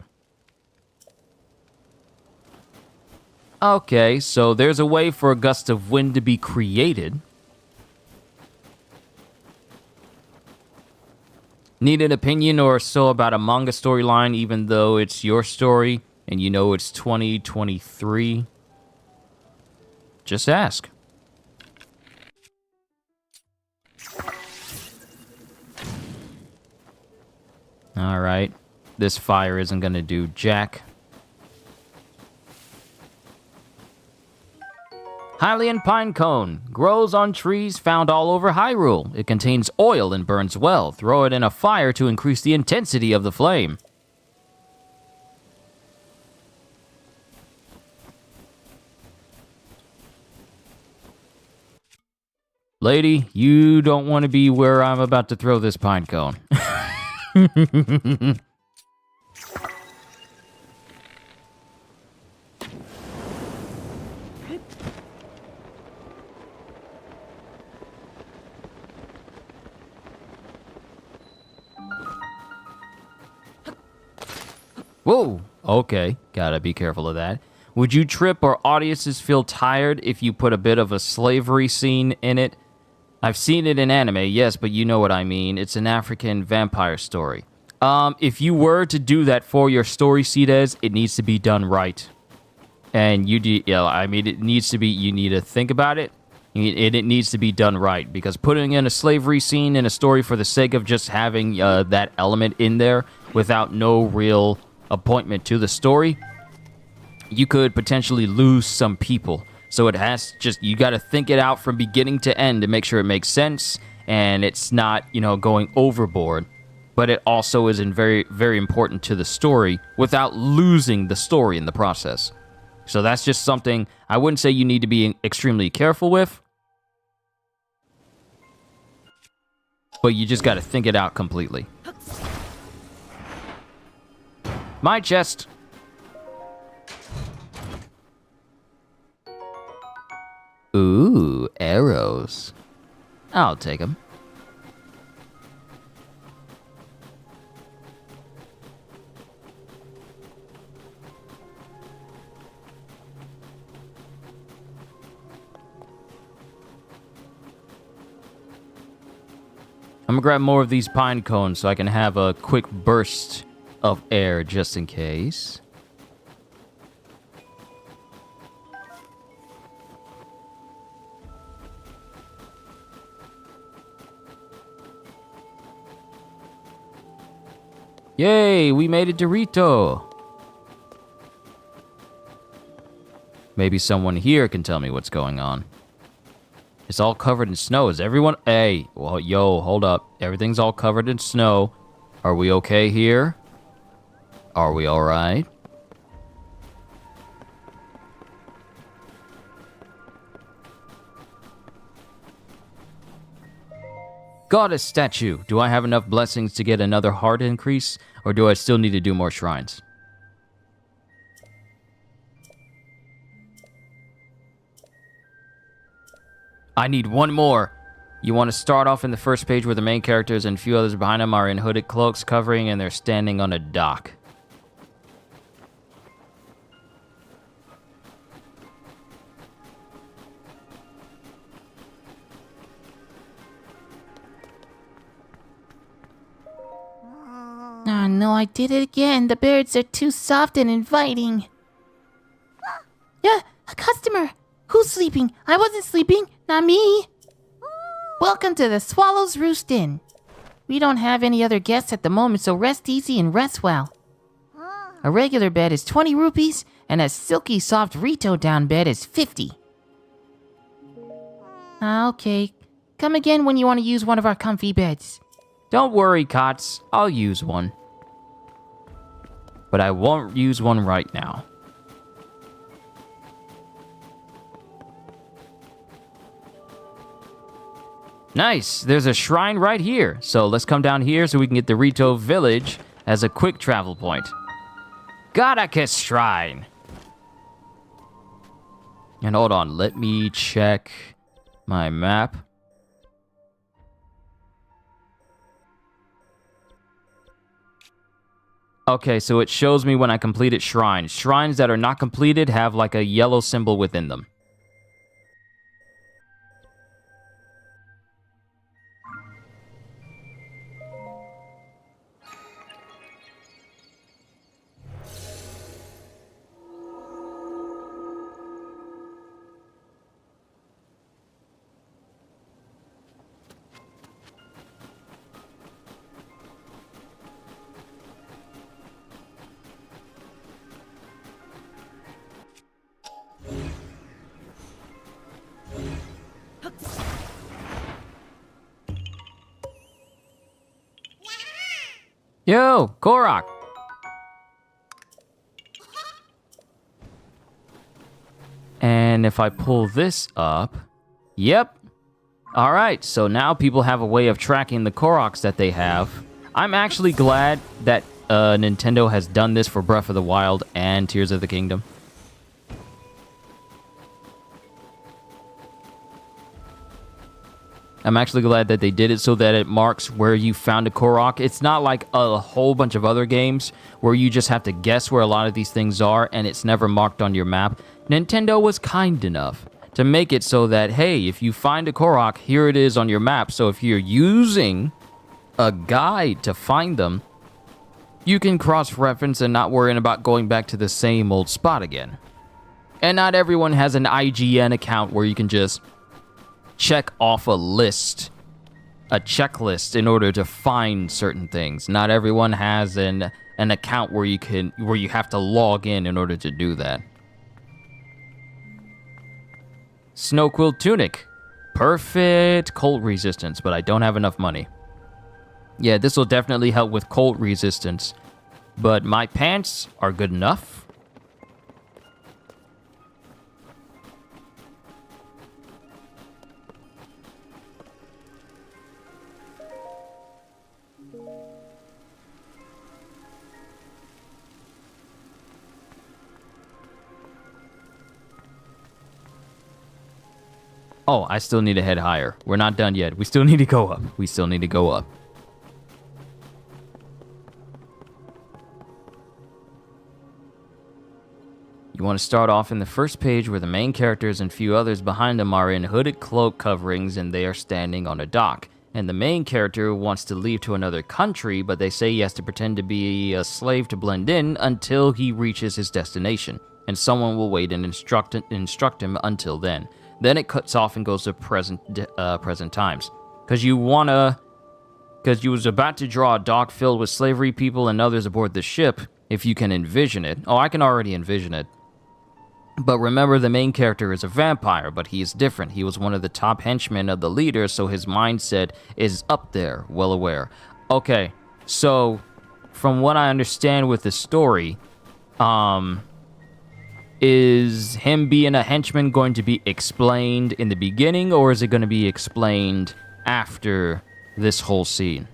Okay, so there's a way for a gust of wind to be created. Need an opinion or so about a manga storyline, even though it's your story and you know it's 2023? Just ask. Alright. This fire isn't gonna do jack. Hylian pine cone. Grows on trees found all over Hyrule. It contains oil and burns well. Throw it in a fire to increase the intensity of the flame. Lady, you don't want to be where I'm about to throw this pine cone. Whoa, okay, gotta be careful of that. Would you trip or audiences feel tired if you put a bit of a slavery scene in it? I've seen it in anime, yes, but you know what I mean. It's an African vampire story. If you were to do that for your story, Cdes, it needs to be done right. And you need to think about it. It needs to be done right, because putting in a slavery scene in a story for the sake of just having that element in there without no real appointment to the story, you could potentially lose some people. So you got to think it out from beginning to end to make sure it makes sense and it's not, going overboard. But it also is very, very important to the story without losing the story in the process. So that's just something I wouldn't say you need to be extremely careful with, but you just got to think it out completely. My chest. Ooh, arrows. I'll take them. I'm gonna grab more of these pine cones so I can have a quick burst of air just in case. Yay, we made it to Rito. Maybe someone here can tell me what's going on. It's all covered in snow. Is everyone... Hey, well, yo, hold up. Everything's all covered in snow. Are we okay here? Are we alright? Goddess statue. Do I have enough blessings to get another heart increase, or do I still need to do more shrines? I need one more. You want to start off in the first page where the main characters and a few others behind them are in hooded cloaks covering and they're standing on a dock. Oh no, I did it again. The birds are too soft and inviting. Yeah, a customer. Who's sleeping? I wasn't sleeping, not me. Welcome to the Swallows Roost Inn. We don't have any other guests at the moment, so rest easy and rest well. A regular bed is 20 rupees, and a silky soft Rito down bed is 50. Okay. Come again when you want to use one of our comfy beds. Don't worry, Cots. I'll use one. But I won't use one right now. Nice. There's a shrine right here. So let's come down here so we can get the Rito village as a quick travel point. Goddess Shrine. And hold on. Let me check my map. Okay, so it shows me when I completed shrines. Shrines that are not completed have like a yellow symbol within them. Yo, Korok. And if I pull this up, yep. All right, so now people have a way of tracking the Koroks that they have. I'm actually glad that Nintendo has done this for Breath of the Wild and Tears of the Kingdom. I'm actually glad that they did it so that it marks where you found a Korok. It's not like a whole bunch of other games where you just have to guess where a lot of these things are and it's never marked on your map. Nintendo was kind enough to make it so that, hey, if you find a Korok, here it is on your map. So if you're using a guide to find them, you can cross-reference and not worrying about going back to the same old spot again. And not everyone has an IGN account where you can just check off a list, a checklist in order to find certain things. Not everyone has an account where you have to log in order to do that. Snow quilt tunic. Perfect cold resistance, but I don't have enough money. Yeah, this will definitely help with cold resistance, but my pants are good enough. Oh, I still need to head higher. We're not done yet. We still need to go up. We still need to go up. You want to start off in the first page where the main characters and few others behind them are in hooded cloak coverings and they are standing on a dock. And the main character wants to leave to another country, but they say he has to pretend to be a slave to blend in until he reaches his destination. And someone will wait and instruct him until then. Then it cuts off and goes to present times. Because you was about to draw a dock filled with slavery people and others aboard the ship, if you can envision it. Oh, I can already envision it. But remember, the main character is a vampire, but he is different. He was one of the top henchmen of the leader, so his mindset is up there, well aware. Okay, so from what I understand with the story, is him being a henchman going to be explained in the beginning, or is it going to be explained after this whole scene.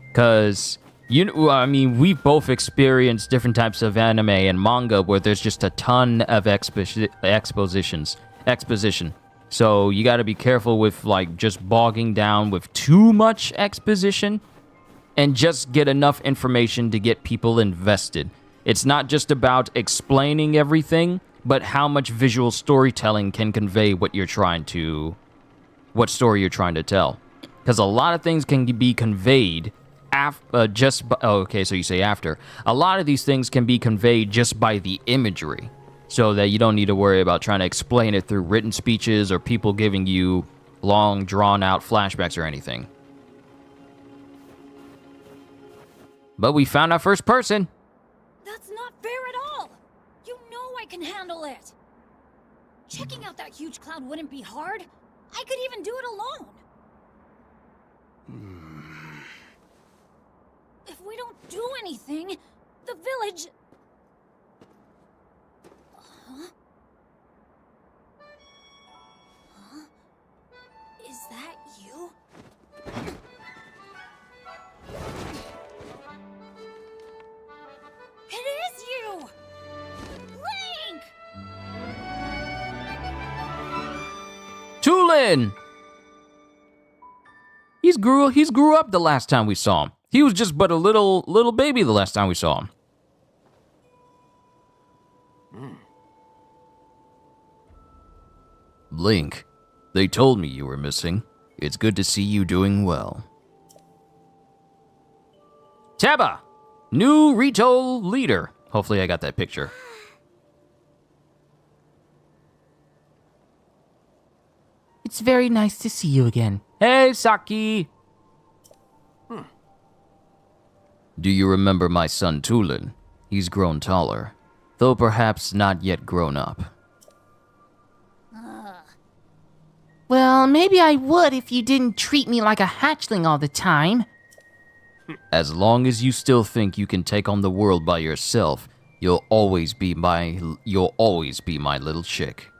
Because, we've both experienced different types of anime and manga where there's just a ton of exposition. So you got to be careful with, like, just bogging down with too much exposition and just get enough information to get people invested. It's not just about explaining everything, but how much visual storytelling can convey what story you're trying to tell. Because a lot of things can be conveyed so you say after. A lot of these things can be conveyed just by the imagery, so that you don't need to worry about trying to explain it through written speeches or people giving you long, drawn-out flashbacks or anything. But we found our first person. That's not fair at all! You know I can handle it! Checking out that huge cloud wouldn't be hard. I could even do it alone. If we don't do anything, the village... Huh? Huh? Is that you? It is you! Link! Tulin! He's grew up the last time we saw him. He was just but a little baby the last time we saw him. Link, they told me you were missing. It's good to see you doing well. Taba, new Rito leader. Hopefully I got that picture. It's very nice to see you again. Hey, Saki. Do you remember my son Tulin? He's grown taller, though perhaps not yet grown up. Well, maybe I would if you didn't treat me like a hatchling all the time. As long as you still think you can take on the world by yourself, you'll always be my little chick.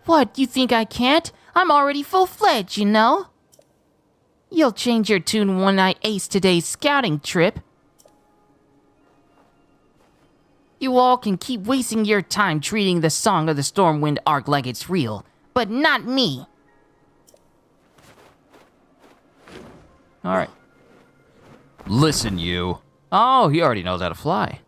What, you think I can't? I'm already full-fledged, you know? You'll change your tune when I ace today's scouting trip. You all can keep wasting your time treating the Song of the Stormwind arc like it's real, but not me. Alright. Listen, you. Oh, he already knows how to fly.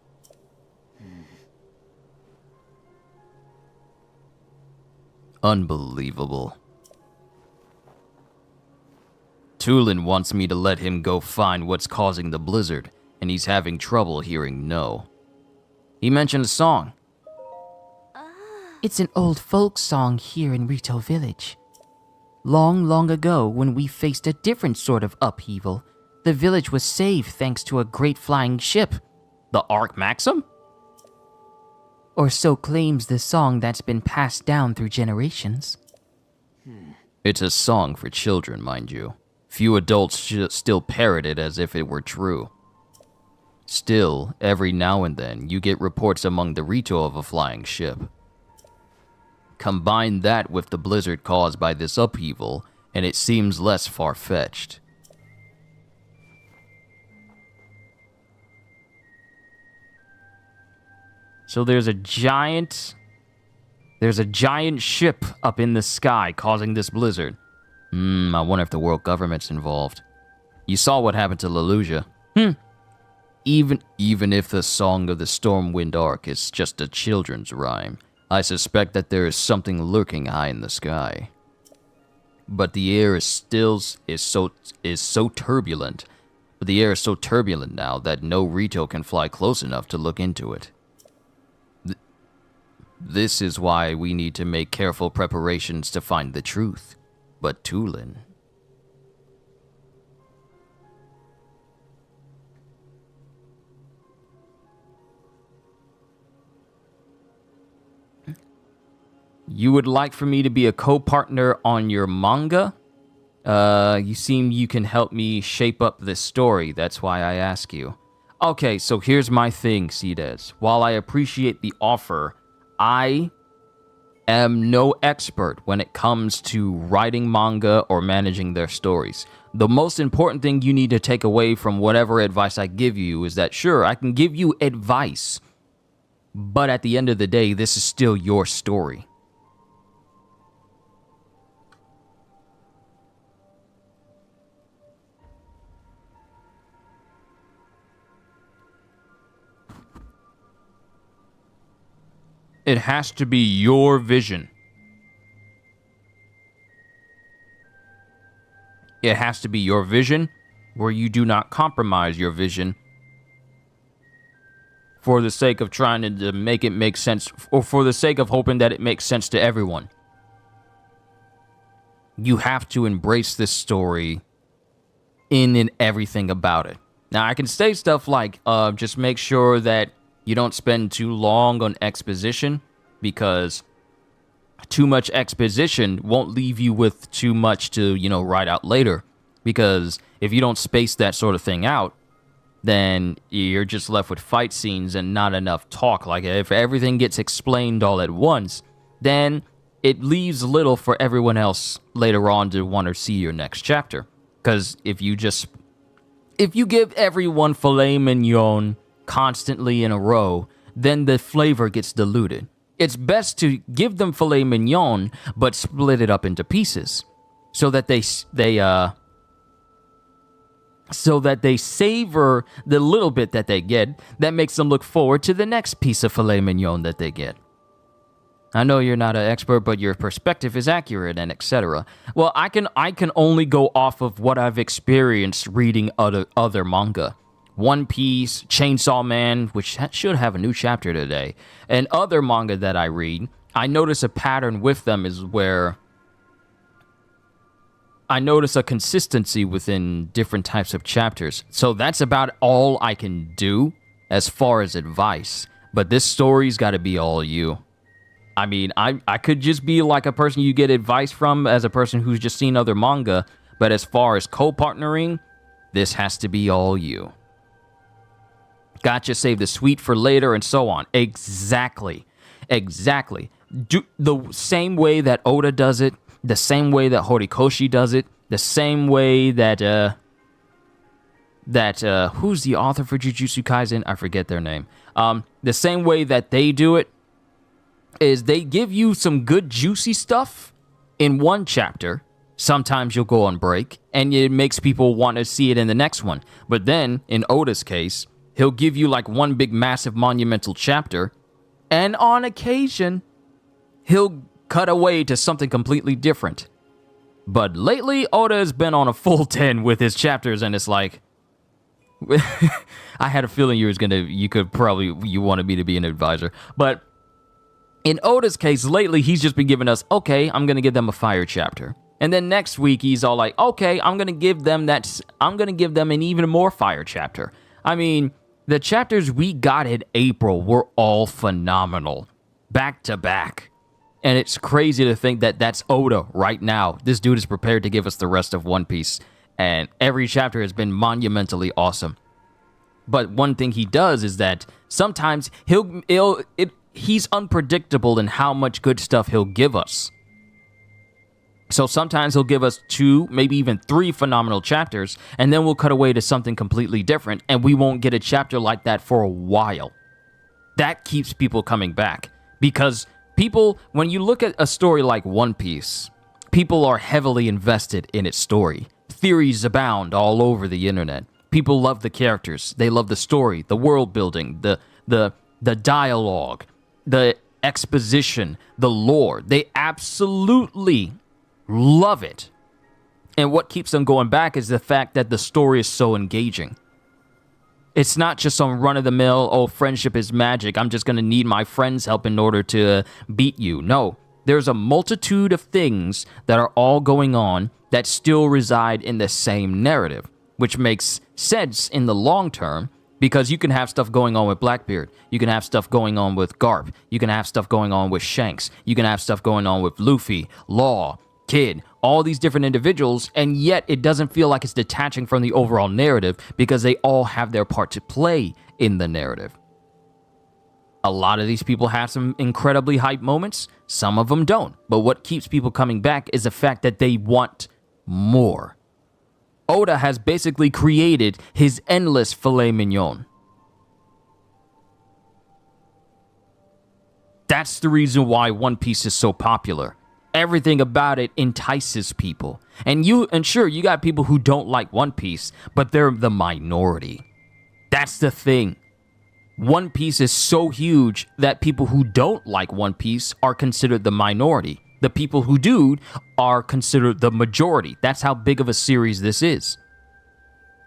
Unbelievable. Tulin wants me to let him go find what's causing the blizzard, and he's having trouble hearing no. He mentioned a song. It's an old folk song here in Rito Village. Long, long ago, when we faced a different sort of upheaval, the village was saved thanks to a great flying ship. The Arc Maxim? Or so claims the song that's been passed down through generations. It's a song for children, mind you. Few adults still parrot it as if it were true. Still, every now and then, you get reports among the Rito of a flying ship. Combine that with the blizzard caused by this upheaval, and it seems less far-fetched. So there's a giant ship up in the sky causing this blizzard. I wonder if the world government's involved. You saw what happened to Lelusia. Even if the Song of the Stormwind arc is just a children's rhyme, I suspect that there is something lurking high in the sky. But the air is so turbulent. But the air is so turbulent now that no Rito can fly close enough to look into it. This is why we need to make careful preparations to find the truth. But Tulin... You would like for me to be a co-partner on your manga? You seem you can help me shape up this story, that's why I ask you. Okay, so here's my thing, Cdes. While I appreciate the offer, I am no expert when it comes to writing manga or managing their stories. The most important thing you need to take away from whatever advice I give you is that, sure, I can give you advice, but at the end of the day, this is still your story. It has to be your vision. It has to be your vision where you do not compromise your vision for the sake of trying to make it make sense, or for the sake of hoping that it makes sense to everyone. You have to embrace this story in and everything about it. Now, I can say stuff like, just make sure that you don't spend too long on exposition, because too much exposition won't leave you with too much to, write out later. Because if you don't space that sort of thing out, then you're just left with fight scenes and not enough talk. Like, if everything gets explained all at once, then it leaves little for everyone else later on to want to see your next chapter. Because if you give everyone filet mignon constantly in a row, then the flavor gets diluted. It's best to give them filet mignon, but split it up into pieces, so that they savor the little bit that they get. That makes them look forward to the next piece of filet mignon that they get. I know you're not an expert, but your perspective is accurate, and etc. Well, I can only go off of what I've experienced reading other manga. One Piece, Chainsaw Man, which should have a new chapter today, and other manga that I read, I notice a pattern with them is where I notice a consistency within different types of chapters. So that's about all I can do as far as advice. But this story's got to be all you. I mean, I could just be like a person you get advice from as a person who's just seen other manga, but as far as co-partnering, this has to be all you. Gotcha, save the sweet for later, and so on. Exactly. Do the same way that Oda does it, the same way that Horikoshi does it, the same way that who's the author for Jujutsu Kaisen? I forget their name. The same way that they do it is they give you some good juicy stuff in one chapter. Sometimes you'll go on break, and it makes people want to see it in the next one. But then, in Oda's case, he'll give you like one big massive monumental chapter, and on occasion, he'll cut away to something completely different. But lately, Oda has been on a full 10 with his chapters, and it's like, I had a feeling you wanted me to be an advisor. But in Oda's case, lately, he's just been giving us, okay, I'm going to give them a fire chapter. And then next week, he's all like, okay, I'm going to give them an even more fire chapter. I mean, the chapters we got in April were all phenomenal, back to back. And it's crazy to think that that's Oda right now. This dude is prepared to give us the rest of One Piece. And every chapter has been monumentally awesome. But one thing he does is that sometimes he's unpredictable in how much good stuff he'll give us. So sometimes he'll give us 2, maybe even 3 phenomenal chapters, and then we'll cut away to something completely different, and we won't get a chapter like that for a while. That keeps people coming back, because people, when you look at a story like One Piece, people are heavily invested in its story. Theories abound all over the internet. People love the characters. They love the story, the world building, the dialogue, the exposition, the lore. They absolutely love it. And what keeps them going back is the fact that the story is so engaging. It's not just some run-of-the-mill, oh, friendship is magic, I'm just going to need my friend's help in order to beat you. No, there's a multitude of things that are all going on that still reside in the same narrative, which makes sense in the long term, because you can have stuff going on with Blackbeard, you can have stuff going on with Garp, you can have stuff going on with Shanks, you can have stuff going on with Luffy, Law, Kid, all these different individuals, and yet it doesn't feel like it's detaching from the overall narrative because they all have their part to play in the narrative. A lot of these people have some incredibly hype moments. Some of them don't. But what keeps people coming back is the fact that they want more. Oda has basically created his endless filet mignon. That's the reason why One Piece is so popular. Everything about it entices people. And sure, you got people who don't like One Piece, but they're the minority. That's the thing. One Piece is so huge that people who don't like One Piece are considered the minority. The people who do are considered the majority. That's how big of a series this is.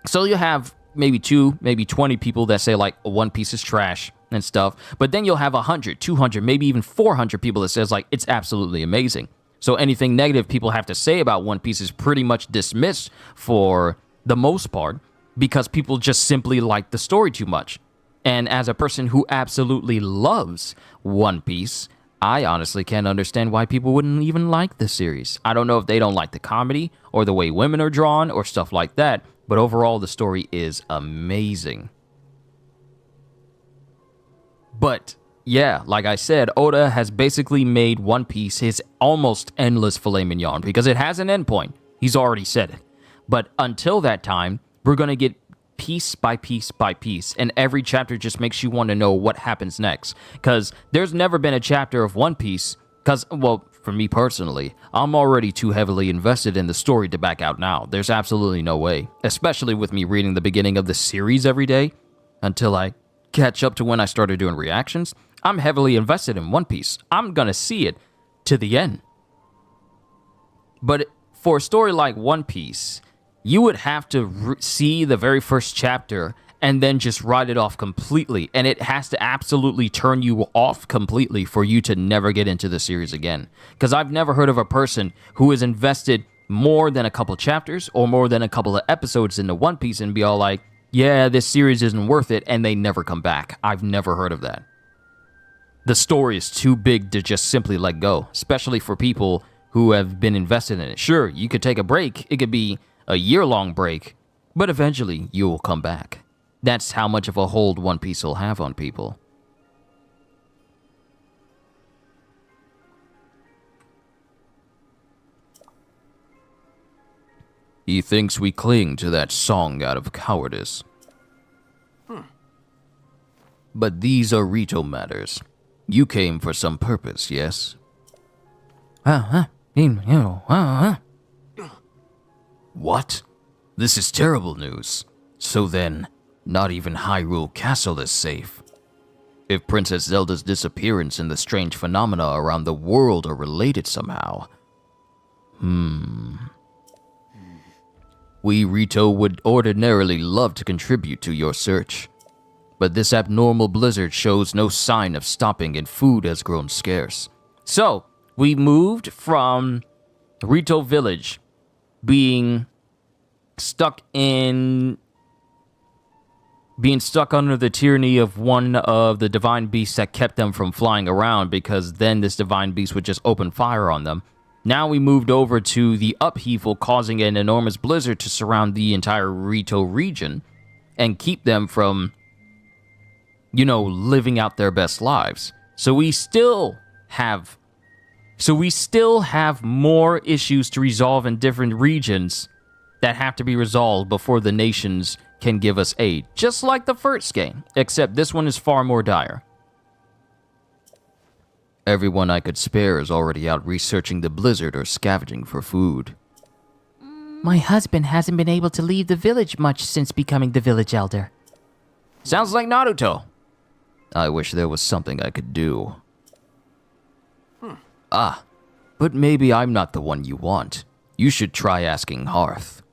So you have maybe 2, maybe 20 people that say like One Piece is trash and stuff. But then you'll have 100, 200, maybe even 400 people that says like it's absolutely amazing. So anything negative people have to say about One Piece is pretty much dismissed for the most part because people just simply like the story too much. And as a person who absolutely loves One Piece, I honestly can't understand why people wouldn't even like the series. I don't know if they don't like the comedy or the way women are drawn or stuff like that, but overall the story is amazing. But yeah, like I said, Oda has basically made One Piece his almost endless filet mignon because it has an endpoint. He's already said it. But until that time, we're going to get piece by piece by piece, and every chapter just makes you want to know what happens next. Because there's never been a chapter of One Piece, because, well, for me personally, I'm already too heavily invested in the story to back out now. There's absolutely no way, especially with me reading the beginning of the series every day until I catch up to when I started doing reactions. I'm heavily invested in One Piece. I'm gonna see it to the end. But for a story like One Piece, you would have to see the very first chapter and then just write it off completely. And it has to absolutely turn you off completely for you to never get into the series again. Because I've never heard of a person who is invested more than a couple chapters or more than a couple of episodes into One Piece and be all like, yeah, this series isn't worth it, and they never come back. I've never heard of that. The story is too big to just simply let go, especially for people who have been invested in it. Sure, you could take a break. It could be a year-long break, but eventually you will come back. That's how much of a hold One Piece will have on people. He thinks we cling to that song out of cowardice. But these are Rito matters. You came for some purpose, yes? What? This is terrible news. So then, not even Hyrule Castle is safe. If Princess Zelda's disappearance and the strange phenomena around the world are related somehow. We Rito would ordinarily love to contribute to your search. But this abnormal blizzard shows no sign of stopping and food has grown scarce. So, we moved from Rito Village being stuck under the tyranny of one of the divine beasts that kept them from flying around, because then this divine beast would just open fire on them. Now we moved over to the upheaval causing an enormous blizzard to surround the entire Rito region and keep them from, living out their best lives. So we still have more issues to resolve in different regions that have to be resolved before the nations can give us aid. Just like the first game, except this one is far more dire. Everyone I could spare is already out researching the blizzard or scavenging for food. My husband hasn't been able to leave the village much since becoming the village elder. Sounds like Naruto. I wish there was something I could do. But maybe I'm not the one you want. You should try asking Hearth.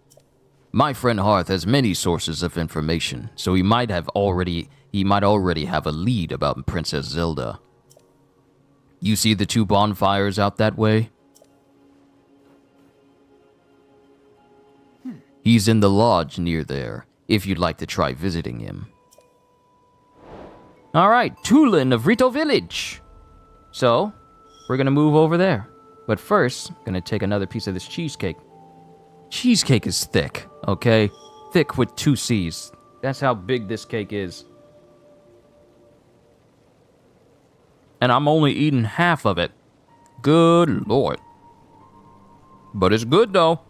My friend Hearth has many sources of information, so he might already have a lead about Princess Zelda. You see the 2 bonfires out that way? He's in the lodge near there, if you'd like to try visiting him. Alright, Tulin of Rito Village. So, we're gonna move over there. But first, gonna take another piece of this cheesecake. Cheesecake is thick, okay? Thick with 2 C's. That's how big this cake is. and I'm only eating half of it. Good Lord. But it's good, though.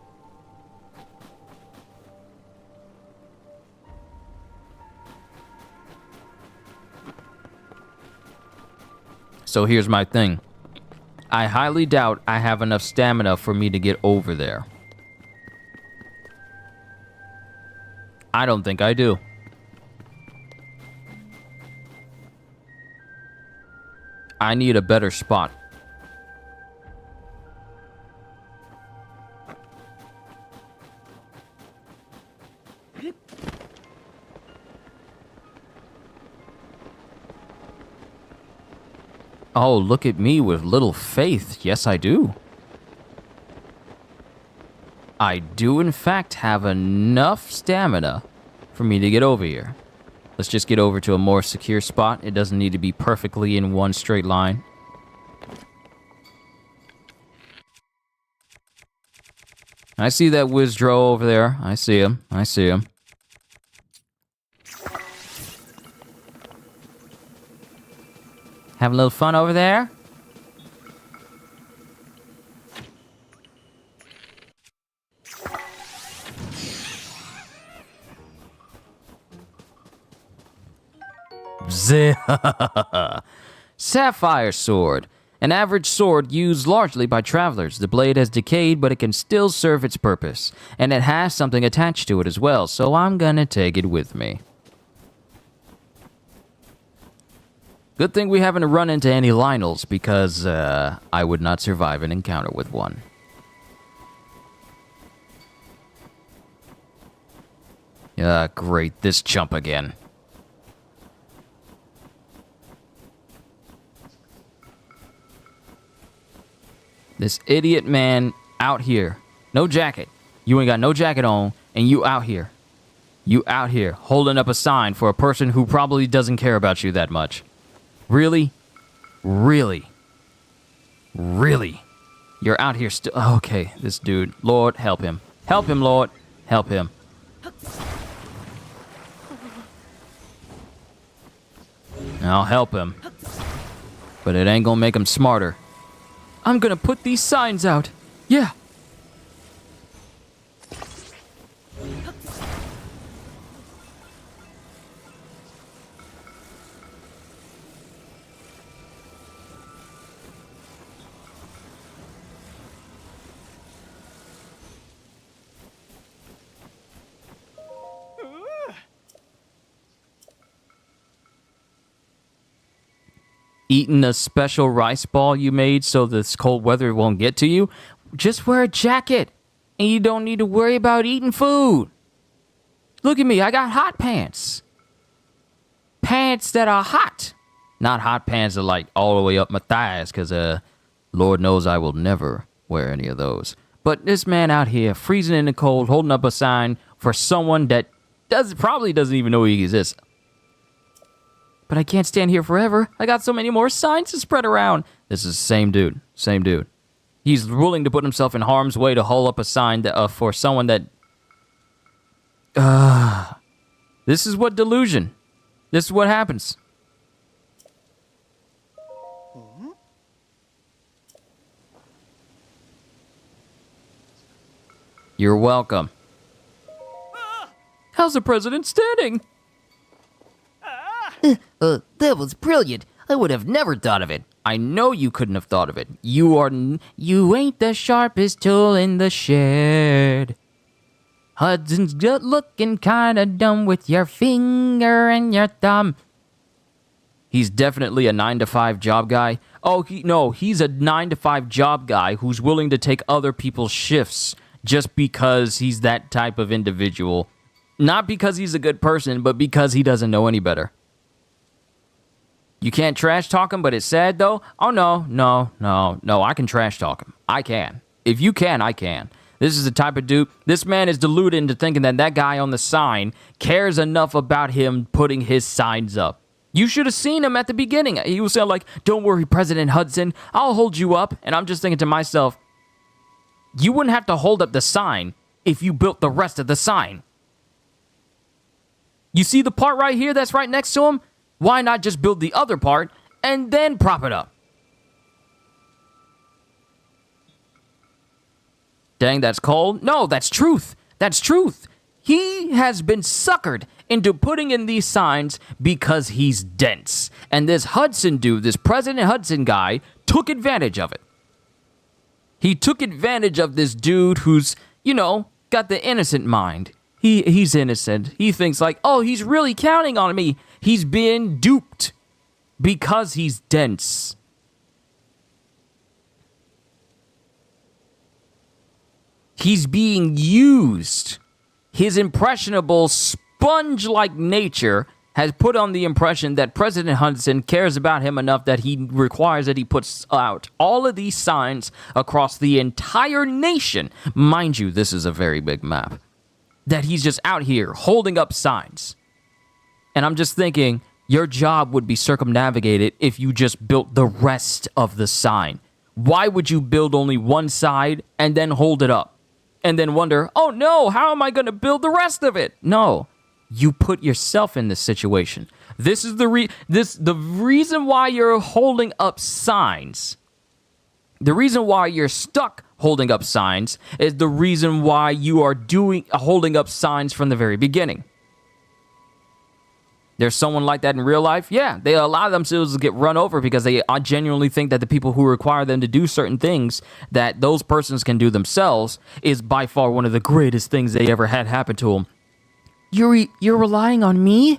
So here's my thing. I highly doubt I have enough stamina for me to get over there. I don't think I do. I need a better spot. Oh, look at me with little faith. Yes, I do. I do, in fact, have enough stamina for me to get over here. Let's just get over to a more secure spot. It doesn't need to be perfectly in one straight line. I see that Wizdro over there. I see him. I see him. Having a little fun over there? Sapphire Sword. An average sword used largely by travelers. The blade has decayed, but it can still serve its purpose. And it has something attached to it as well, so I'm gonna take it with me. Good thing we haven't run into any Lionels, because I would not survive an encounter with one. Great, this chump again. This idiot man out here. No jacket. You ain't got no jacket on, and you out here. You out here holding up a sign for a person who probably doesn't care about you that much. Really? Really? Really? You're out here still. Okay, this dude. Lord, help him. Help him, Lord. Help him. I'll help him. But it ain't gonna make him smarter. I'm gonna put these signs out. Yeah. Eating a special rice ball you made so this cold weather won't get to you? Just wear a jacket, and you don't need to worry about eating food. Look at me, I got hot pants. Pants that are hot. Not hot pants that are like all the way up my thighs, because Lord knows I will never wear any of those. But this man out here, freezing in the cold, holding up a sign for someone that probably doesn't even know he exists. But I can't stand here forever. I got so many more signs to spread around. This is the same dude. Same dude. He's willing to put himself in harm's way to hold up a sign that, for someone that... This is what delusion. This is what happens. You're welcome. How's the president standing? That was brilliant. I would have never thought of it. I know you couldn't have thought of it. You ain't the sharpest tool in the shed. Hudson's good looking kinda dumb with your finger and your thumb. He's definitely a 9-to-5 job guy. Oh, he's a 9-to-5 job guy who's willing to take other people's shifts just because he's that type of individual. Not because he's a good person, but because he doesn't know any better. You can't trash talk him, but it's sad, though? Oh, no, I can trash talk him. I can. If you can, I can. This is the type of dude... This man is deluded into thinking that that guy on the sign cares enough about him putting his signs up. You should have seen him at the beginning. He was saying, like, don't worry, President Hudson, I'll hold you up. And I'm just thinking to myself, you wouldn't have to hold up the sign if you built the rest of the sign. You see the part right here that's right next to him? Why not just build the other part and then prop it up. Dang, that's cold. No, that's truth. That's truth. He has been suckered into putting in these signs because he's dense. And this Hudson dude, this President Hudson guy, took advantage of it. He took advantage of this dude who's, you know, got the innocent mind. He's innocent. He thinks like, oh, he's really counting on me. He's being duped because he's dense. He's being used. His impressionable, sponge-like nature has put on the impression that President Hudson cares about him enough that he requires that he puts out all of these signs across the entire nation. Mind you, this is a very big map. That he's just out here holding up signs. And I'm just thinking, your job would be circumnavigated if you just built the rest of the sign. Why would you build only one side and then hold it up? And then wonder, oh no, how am I going to build the rest of it? No, you put yourself in this situation. This is the reason why you're holding up signs. The reason why you're stuck holding up signs is the reason why you are holding up signs from the very beginning. There's someone like that in real life? Yeah, they allow themselves to get run over because they genuinely think that the people who require them to do certain things that those persons can do themselves is by far one of the greatest things they ever had happen to them. You're relying on me?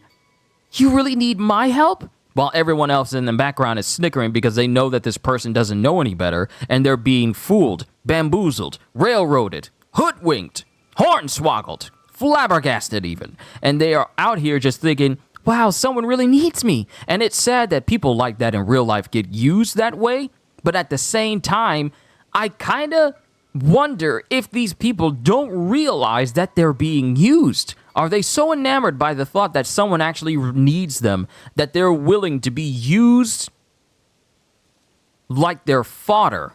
You really need my help? While everyone else in the background is snickering because they know that this person doesn't know any better and they're being fooled, bamboozled, railroaded, hoodwinked, hornswoggled, flabbergasted even. And they are out here just thinking, wow, someone really needs me. And it's sad that people like that in real life get used that way. But at the same time, I kind of wonder if these people don't realize that they're being used. Are they so enamored by the thought that someone actually needs them that they're willing to be used like their fodder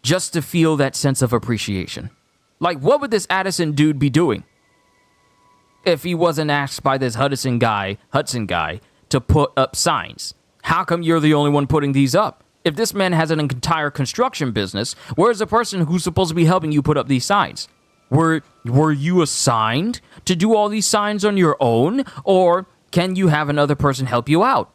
just to feel that sense of appreciation? Like, what would this Addison dude be doing if he wasn't asked by this Hudson guy to put up signs? How come you're the only one putting these up? If this man has an entire construction business, where's the person who's supposed to be helping you put up these signs? Were you assigned to do all these signs on your own, or can you have another person help you out?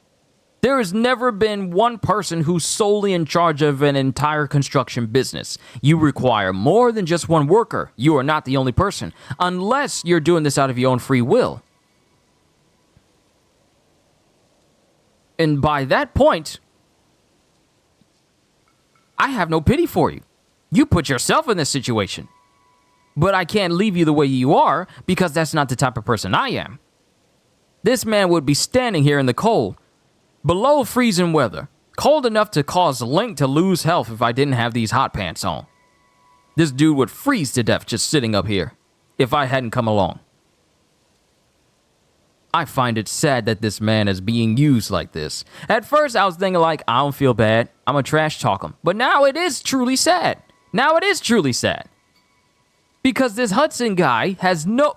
There has never been one person who's solely in charge of an entire construction business. You require more than just one worker. You are not the only person, unless you're doing this out of your own free will. And by that point, I have no pity for you. You put yourself in this situation. But I can't leave you the way you are because that's not the type of person I am. This man would be standing here in the cold, below freezing weather, cold enough to cause Link to lose health if I didn't have these hot pants on. This dude would freeze to death just sitting up here if I hadn't come along. I find it sad that this man is being used like this. At first, I was thinking like, I don't feel bad. I'm gonna trash talk him. But now it is truly sad. Because this Hudson guy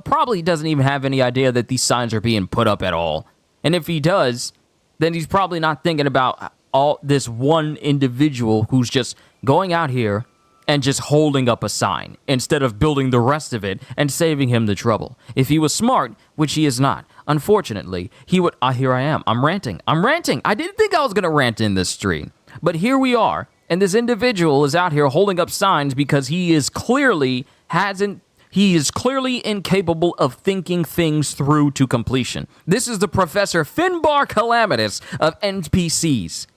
probably doesn't even have any idea that these signs are being put up at all. And if he does, then he's probably not thinking about all this one individual who's just going out here and just holding up a sign instead of building the rest of it and saving him the trouble. If he was smart, which he is not, unfortunately, he would... here I am. I'm ranting. I didn't think I was going to rant in this stream. But here we are. And this individual is out here holding up signs because he is clearly incapable of thinking things through to completion. This is the Professor Finbar Calamitous of NPCs.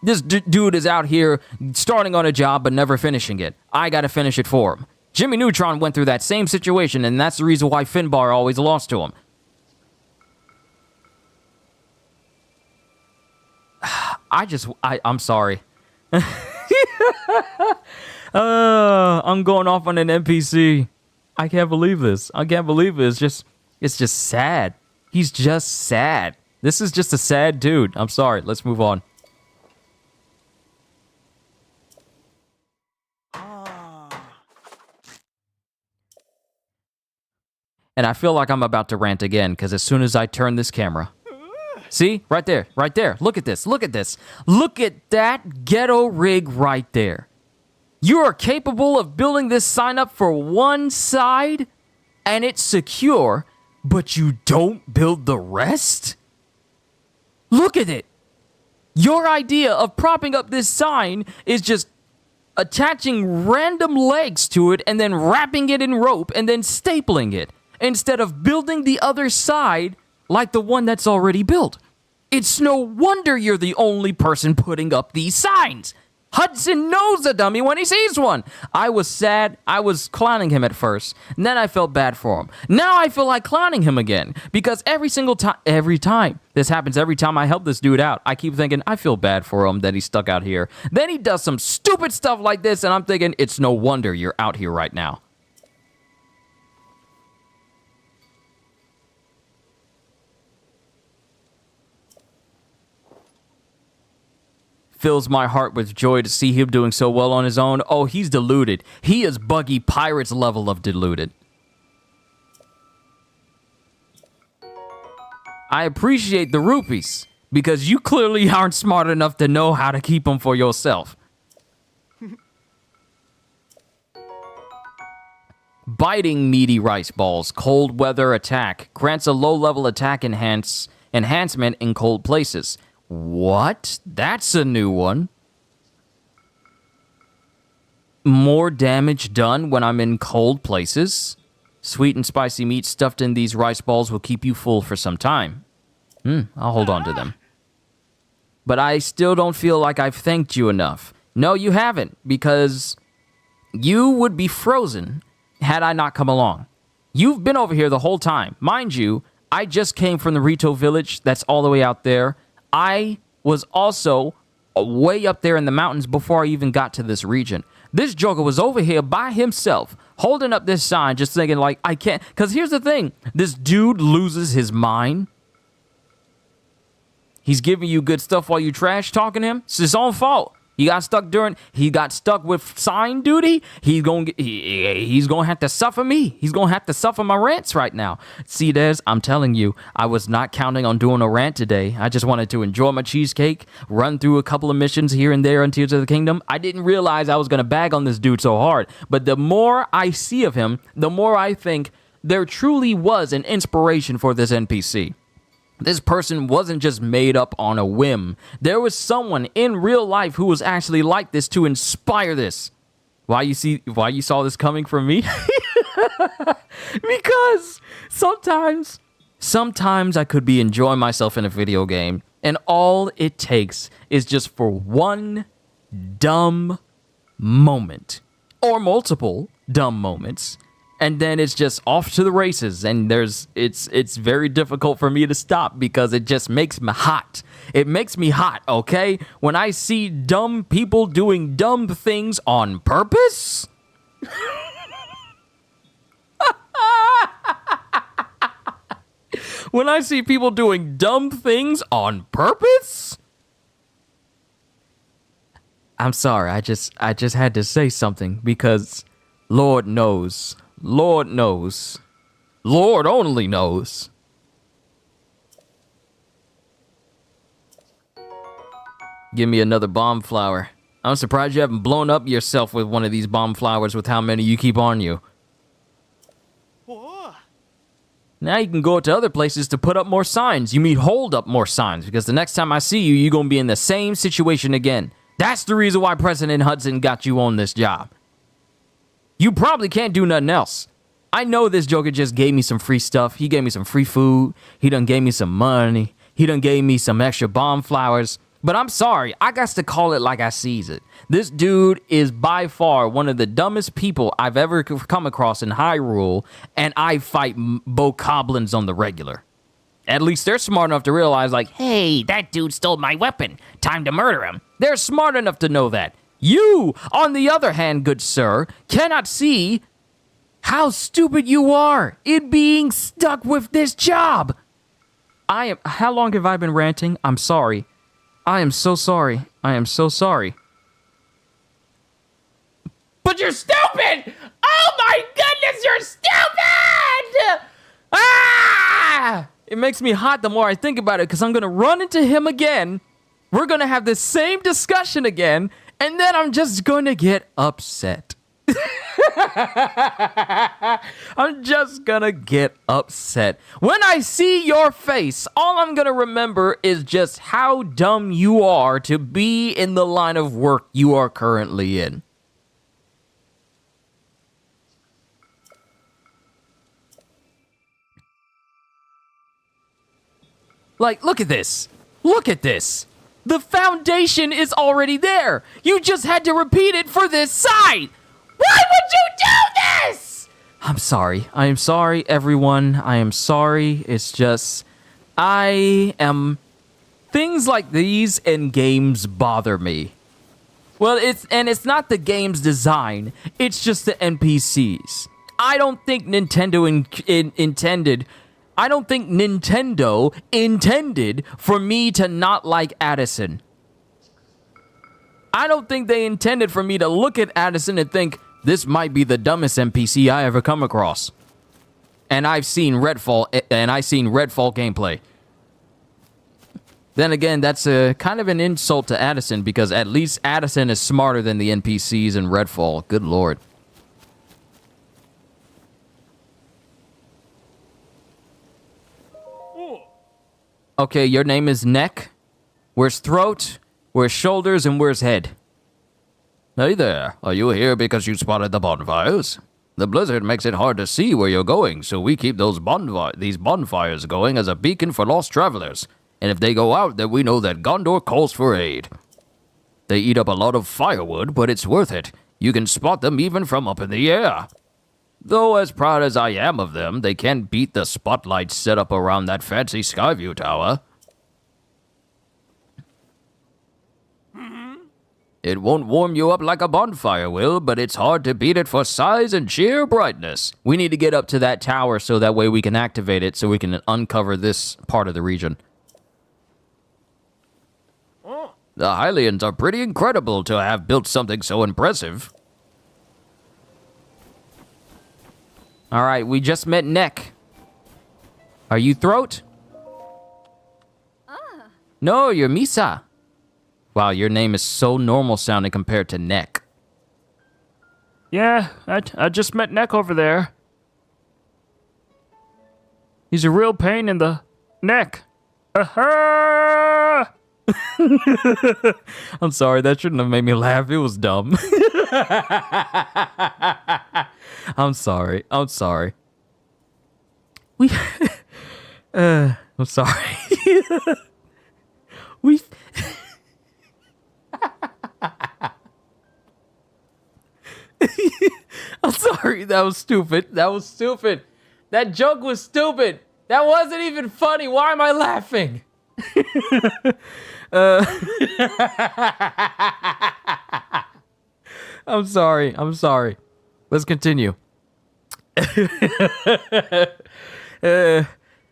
This dude is out here starting on a job but never finishing it. I gotta finish it for him. Jimmy Neutron went through that same situation, and that's the reason why Finbar always lost to him. I'm sorry. I'm going off on an NPC. I can't believe this. It's just sad. He's just sad. This is just a sad dude. I'm sorry. Let's move on. And I feel like I'm about to rant again, because as soon as I turn this camera, See? Right there. Right there. Look at this. Look at this. Look at that ghetto rig right there. You are capable of building this sign up for one side and it's secure, but you don't build the rest? Look at it. Your idea of propping up this sign is just attaching random legs to it and then wrapping it in rope and then stapling it instead of building the other side like the one that's already built. It's no wonder you're the only person putting up these signs. Hudson knows a dummy when he sees one. I was sad. I was clowning him at first. And then I felt bad for him. Now I feel like clowning him again. Because every time, this happens every time I help this dude out. I keep thinking, I feel bad for him that he's stuck out here. Then he does some stupid stuff like this, and I'm thinking, it's no wonder you're out here right now. Fills my heart with joy to see him doing so well on his own. Oh, he's deluded. He is Buggy Pirate's level of deluded. I appreciate the rupees, because you clearly aren't smart enough to know how to keep them for yourself. Biting meaty rice balls. Cold weather attack. Grants a low-level attack enhancement in cold places. What? That's a new one. More damage done when I'm in cold places. Sweet and spicy meat stuffed in these rice balls will keep you full for some time. I'll hold on to them. But I still don't feel like I've thanked you enough. No, you haven't, because you would be frozen had I not come along. You've been over here the whole time. Mind you, I just came from the Rito village that's all the way out there. I was also way up there in the mountains before I even got to this region. This joker was over here by himself, holding up this sign, just thinking like, I can't. Because here's the thing. This dude loses his mind. He's giving you good stuff while you trash talking him. It's his own fault. He got stuck with sign duty. He's gonna have to suffer me. He's gonna have to suffer my rants right now. See, I'm telling you, I was not counting on doing a rant today. I just wanted to enjoy my cheesecake, run through a couple of missions here and there on Tears of the Kingdom. I didn't realize I was gonna bag on this dude so hard. But the more I see of him, the more I think there truly was an inspiration for this NPC. This person wasn't just made up on a whim. There was someone in real life who was actually like this to inspire this. Why you saw this coming from me? Because sometimes I could be enjoying myself in a video game, and all it takes is just for one dumb moment, or multiple dumb moments, and then it's just off to the races, and it's very difficult for me to stop because it just makes me hot. It makes me hot, okay? When I see dumb people doing dumb things on purpose. When I see people doing dumb things on purpose. I'm sorry, I just had to say something because Lord knows. Lord knows. Lord only knows. Give me another bomb flower. I'm surprised you haven't blown up yourself with one of these bomb flowers with how many you keep on you. Whoa. Now you can go to other places to put up more signs. You mean hold up more signs, because the next time I see you, you're going to be in the same situation again. That's the reason why President Hudson got you on this job. You probably can't do nothing else. I know this joker just gave me some free stuff. He gave me some free food. He done gave me some money. He done gave me some extra bomb flowers. But I'm sorry, I got to call it like I sees it. This dude is by far one of the dumbest people I've ever come across in Hyrule, and I fight bokoblins on the regular. At least they're smart enough to realize, like, Hey, that dude stole my weapon. Time to murder him. they're smart enough to know that. You, on the other hand, good sir, cannot see how stupid you are in being stuck with this job. How long have I been ranting? I'm sorry. I am so sorry. I am so sorry. But you're stupid! Oh my goodness, you're stupid! Ah! it makes me hot the more I think about it because I'm going to run into him again. We're going to have the same discussion again, and then I'm just going to get upset. I'm just gonna get upset. When I see your face, all I'm gonna remember is just how dumb you are to be in the line of work you are currently in. Like, look at this. Look at this. The foundation is already there. You just had to repeat it for this side. Why would you do this? I'm sorry. I am sorry, everyone. I am sorry. It's just, things like these in games bother me. Well, it's not the game's design. It's just the NPCs. I don't think Nintendo intended for me to not like Addison. I don't think they intended for me to look at Addison and think, this might be the dumbest NPC I ever come across. And I've seen Redfall gameplay. Then again, that's a kind of an insult to Addison because at least Addison is smarter than the NPCs in Redfall. Good lord. Okay, your name is Neck. Where's throat? Where's shoulders? And where's head? Hey there, are you here because you spotted the bonfires? The blizzard makes it hard to see where you're going, so we keep these bonfires going as a beacon for lost travelers. And if they go out, then we know that Gondor calls for aid. They eat up a lot of firewood, but it's worth it. You can spot them even from up in the air. Though as proud as I am of them, they can't beat the spotlights set up around that fancy Skyview tower. It won't warm you up like a bonfire will, but it's hard to beat it for size and sheer brightness. We need to get up to that tower so that way we can activate it so we can uncover this part of the region. The Hylians are pretty incredible to have built something so impressive. Alright, we just met Neck. Are you throat? No, you're Misa. Wow, your name is so normal sounding compared to Neck. Yeah, I just met Neck over there. He's a real pain in the neck. Aha! I'm sorry, that shouldn't have made me laugh. It was dumb. I'm sorry. I'm sorry. I'm sorry. I'm sorry. That was stupid. That was stupid. That joke was stupid. That wasn't even funny. Why am I laughing? I'm sorry. I'm sorry. Let's continue.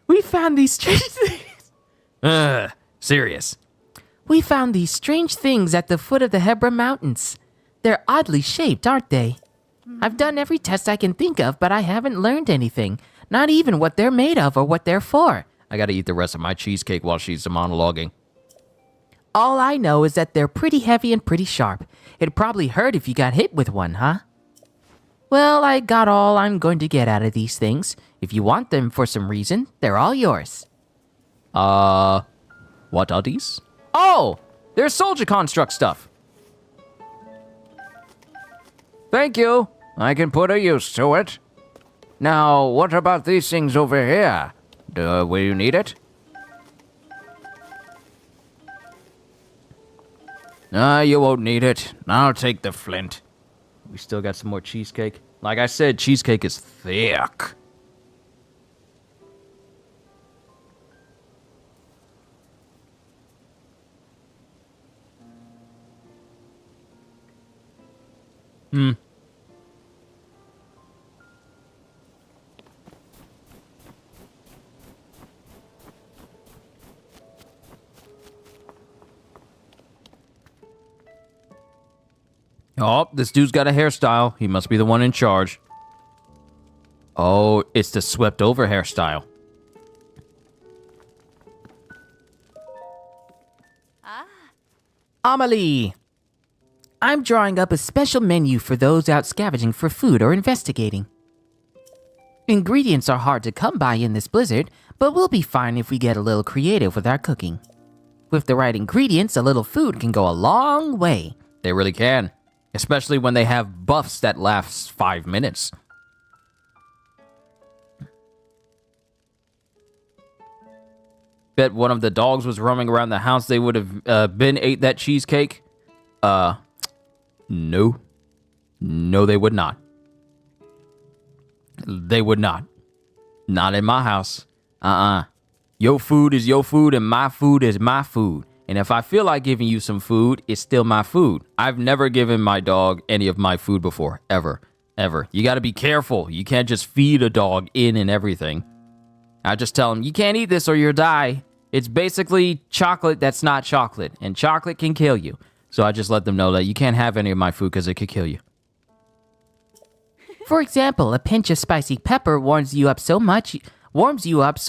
We found these strange things. Serious. We found these strange things at the foot of the Hebra Mountains. They're oddly shaped, aren't they? I've done every test I can think of, but I haven't learned anything. Not even what they're made of or what they're for. I gotta eat the rest of my cheesecake while she's monologuing. All I know is that they're pretty heavy and pretty sharp. It'd probably hurt if you got hit with one, huh? Well, I got all I'm going to get out of these things. If you want them for some reason, they're all yours. What are these? Oh, they're soldier construct stuff. Thank you. I can put a use to it. Now, what about these things over here? Will you need it? You won't need it. I'll take the flint. We still got some more cheesecake. Like I said, cheesecake is thick. Oh, this dude's got a hairstyle. He must be the one in charge. Oh, it's the swept over hairstyle. Amelie! I'm drawing up a special menu for those out scavenging for food or investigating. Ingredients are hard to come by in this blizzard, but we'll be fine if we get a little creative with our cooking. With the right ingredients, a little food can go a long way. They really can. Especially when they have buffs that last 5 minutes. Bet one of the dogs was roaming around the house, they would have ate that cheesecake. No. No, they would not. They would not. Not in my house. Your food is your food and my food is my food. And if I feel like giving you some food, it's still my food. I've never given my dog any of my food before. Ever. Ever. You gotta be careful. You can't just feed a dog in and everything. I just tell him, you can't eat this or you'll die. It's basically chocolate that's not chocolate. And chocolate can kill you. So I just let them know that you can't have any of my food because it could kill you. For example, a pinch of spicy pepper warms you up so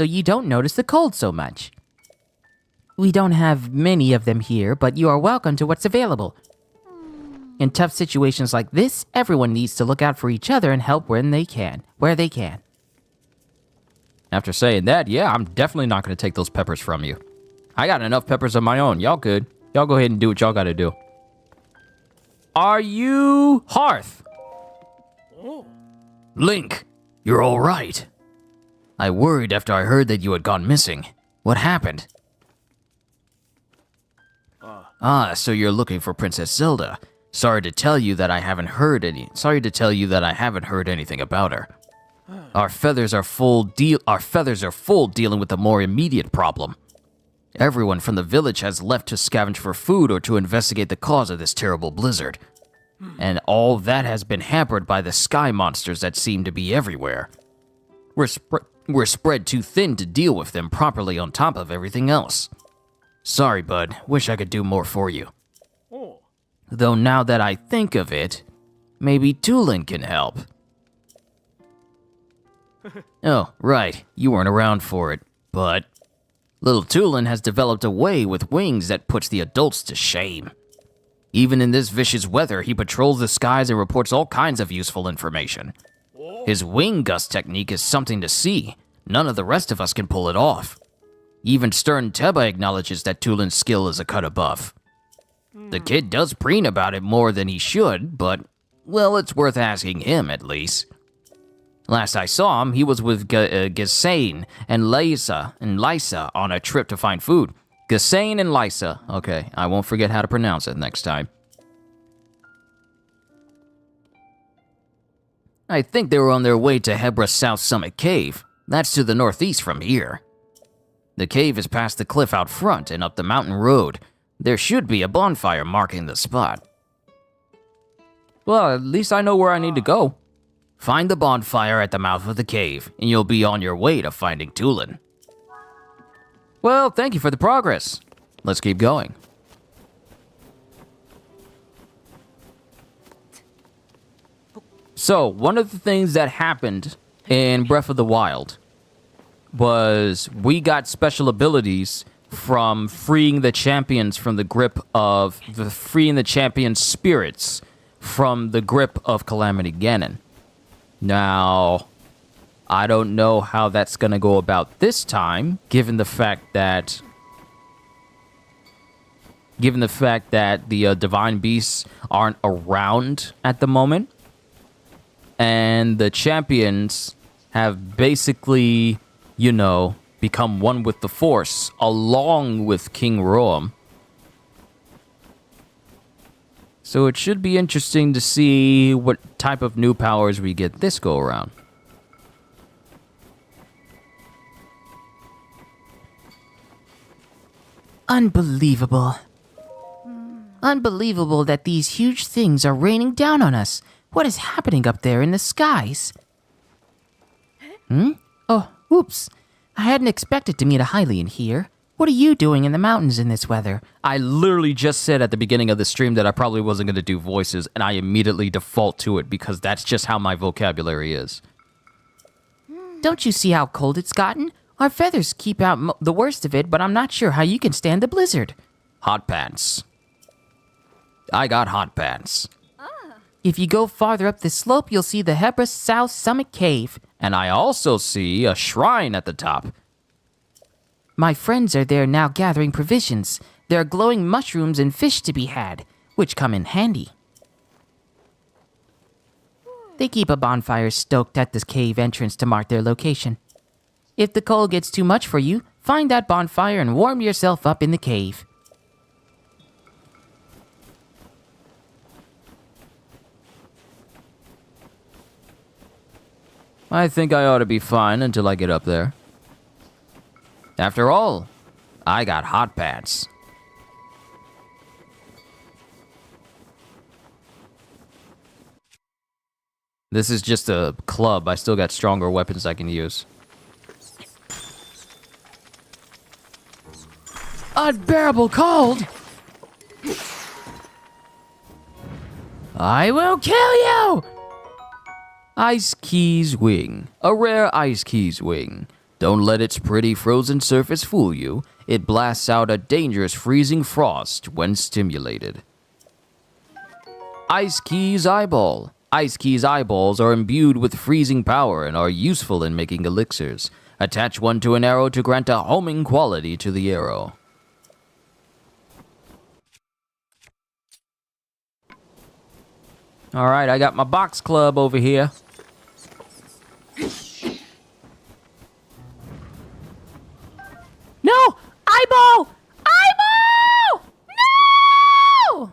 you don't notice the cold so much. We don't have many of them here, but you are welcome to what's available. In tough situations like this, everyone needs to look out for each other and help when they can, where they can. After saying that, yeah, I'm definitely not going to take those peppers from you. I got enough peppers of my own. Y'all good. Y'all go ahead and do what y'all got to do. Are you Hearth? Link, you're all right. I worried after I heard that you had gone missing. What happened? So you're looking for Princess Zelda. Sorry to tell you that I haven't heard anything about her. Our feathers are full dealing with a more immediate problem. Everyone from the village has left to scavenge for food or to investigate the cause of this terrible blizzard. And all that has been hampered by the sky monsters that seem to be everywhere. We're spread too thin to deal with them properly on top of everything else. Sorry, bud. Wish I could do more for you. Though now that I think of it, maybe Tulin can help. Oh, right. You weren't around for it, but little Tulin has developed a way with wings that puts the adults to shame. Even in this vicious weather, he patrols the skies and reports all kinds of useful information. His wing gust technique is something to see. None of the rest of us can pull it off. Even Stern Teba acknowledges that Tulin's skill is a cut above. The kid does preen about it more than he should, but, well, it's worth asking him at least. Last I saw him, he was with Gasain and Lysa on a trip to find food. Gasain and Lysa. Okay, I won't forget how to pronounce it next time. I think they were on their way to Hebra's South Summit Cave. That's to the northeast from here. The cave is past the cliff out front and up the mountain road. There should be a bonfire marking the spot. Well, at least I know where I need to go. Find the bonfire at the mouth of the cave, and you'll be on your way to finding Tulin. Well, thank you for the progress. Let's keep going. So, one of the things that happened in Breath of the Wild was we got special abilities from freeing the champions from the grip of freeing the champions' spirits from the grip of Calamity Ganon. Now, I don't know how that's going to go about this time, given the fact that the divine beasts aren't around at the moment, and the champions have basically, become one with the Force, along with King Roam. So it should be interesting to see what type of new powers we get this go around. Unbelievable. Unbelievable that these huge things are raining down on us. What is happening up there in the skies? Oh, oops. I hadn't expected to meet a Hylian here. What are you doing in the mountains in this weather? I literally just said at the beginning of the stream that I probably wasn't going to do voices, and I immediately default to it because that's just how my vocabulary is. Don't you see how cold it's gotten? Our feathers keep out the worst of it, but I'm not sure how you can stand the blizzard. Hot pants. I got hot pants. If you go farther up this slope, you'll see the Hebra South Summit Cave. And I also see a shrine at the top. My friends are there now gathering provisions. There are glowing mushrooms and fish to be had, which come in handy. They keep a bonfire stoked at this cave entrance to mark their location. If the cold gets too much for you, find that bonfire and warm yourself up in the cave. I think I ought to be fine until I get up there. After all, I got hot pants. This is just a club. I still got stronger weapons I can use. Unbearable cold! I will kill you! Ice Keys Wing. A rare Ice Keys Wing. Don't let its pretty frozen surface fool you. It blasts out a dangerous freezing frost when stimulated. Ice Keys Eyeball. Ice Keys eyeballs are imbued with freezing power and are useful in making elixirs. Attach one to an arrow to grant a homing quality to the arrow. Alright, I got my box club over here. No! Eyeball! Eyeball! No!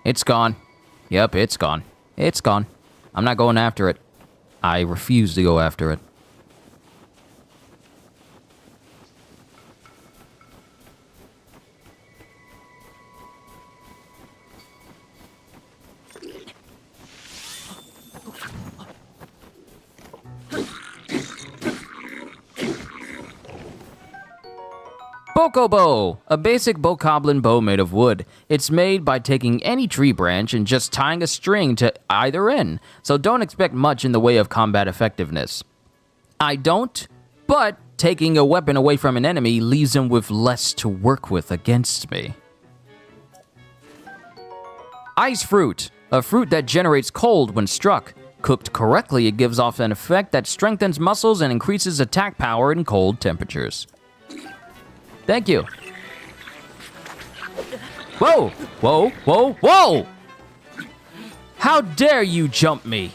It's gone. Yep, it's gone. It's gone. I'm not going after it. I refuse to go after it. Boko bow, a basic bokoblin bow made of wood. It's made by taking any tree branch and just tying a string to either end, so don't expect much in the way of combat effectiveness. I don't, but taking a weapon away from an enemy leaves them with less to work with against me. Ice fruit, a fruit that generates cold when struck. Cooked correctly, it gives off an effect that strengthens muscles and increases attack power in cold temperatures. Thank you. Whoa! Whoa! Whoa! Whoa! How dare you jump me?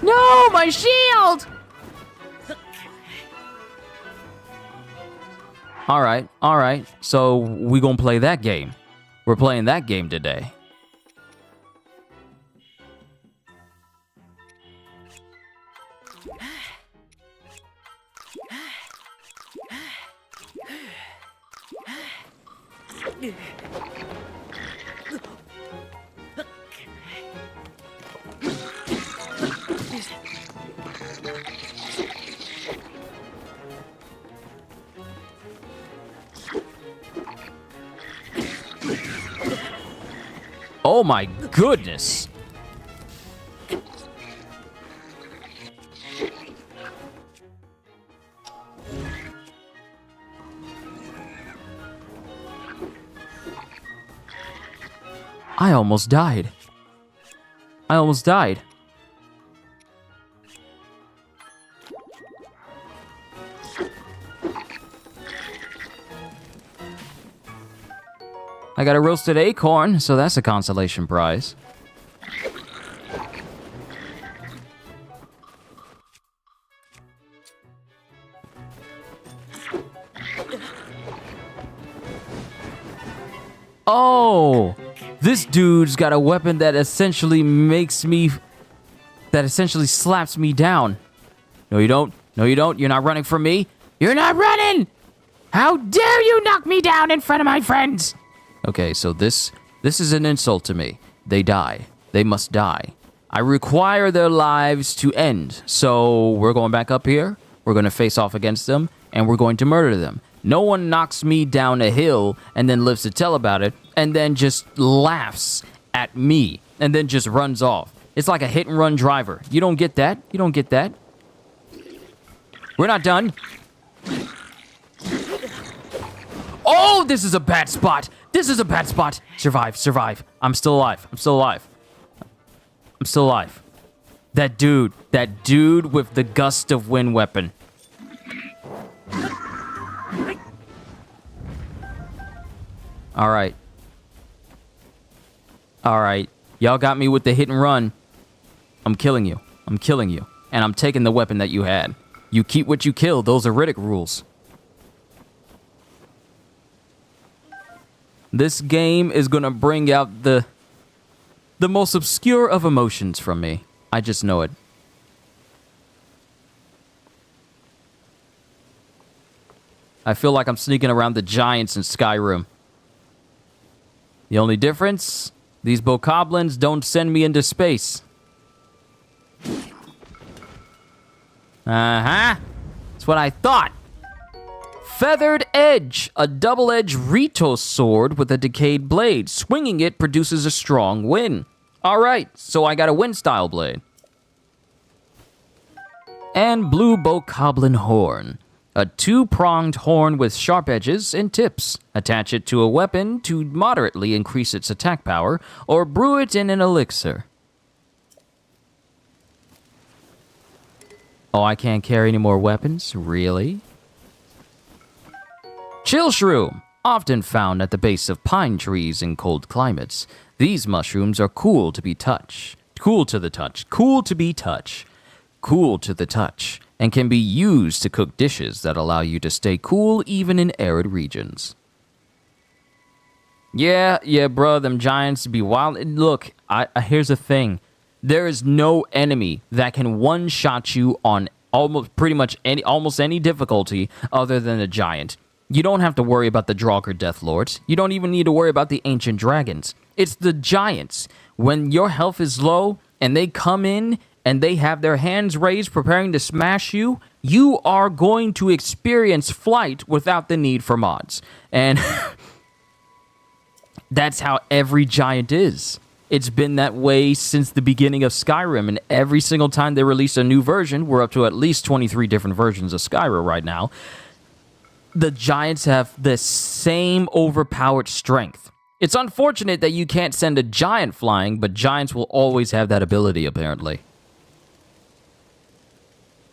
No, my shield! Alright, alright. So, we gonna play that game. We're playing that game today. Oh my goodness! I almost died. I almost died. I got a roasted acorn, so that's a consolation prize. Oh! This dude's got a weapon that essentially slaps me down. No, you don't. No, you don't. You're not running from me. You're not running! How dare you knock me down in front of my friends? Okay, so this is an insult to me. They die. They must die. I require their lives to end. So we're going back up here. We're going to face off against them, and we're going to murder them. No one knocks me down a hill and then lives to tell about it, and then just laughs at me, and then just runs off. It's like a hit-and-run driver. You don't get that. You don't get that. We're not done. Oh, this is a bad spot. This is a bad spot. Survive, survive. I'm still alive. I'm still alive. I'm still alive. That dude with the gust of wind weapon. All right. All right. Y'all got me with the hit and run. I'm killing you. I'm killing you. And I'm taking the weapon that you had. You keep what you kill. Those are Riddick rules. This game is gonna bring out the most obscure of emotions from me. I just know it. I feel like I'm sneaking around the giants in Skyrim. The only difference, these bokoblins don't send me into space. Uh-huh. That's what I thought. Feathered Edge, a double-edged Rito sword with a decayed blade. Swinging it produces a strong wind. All right, so I got a wind-style blade. And Blue Bokoblin Horn, a two-pronged horn with sharp edges and tips. Attach it to a weapon to moderately increase its attack power, or brew it in an elixir. Oh, I can't carry any more weapons? Really? Chill Shroom, often found at the base of pine trees in cold climates. These mushrooms are cool to be touch. Cool to the touch. Cool to be touch. Cool to the touch. And can be used to cook dishes that allow you to stay cool even in arid regions. Yeah, bro, them giants be wild. Look, here's the thing. There is no enemy that can one-shot you on almost any difficulty other than a giant. You don't have to worry about the Draugr Death Lords. You don't even need to worry about the Ancient Dragons. It's the giants. When your health is low and they come in and they have their hands raised preparing to smash you, you are going to experience flight without the need for mods. And that's how every giant is. It's been that way since the beginning of Skyrim, and every single time they release a new version, we're up to at least 23 different versions of Skyrim right now, the giants have the same overpowered strength. It's unfortunate that you can't send a giant flying, but giants will always have that ability, apparently.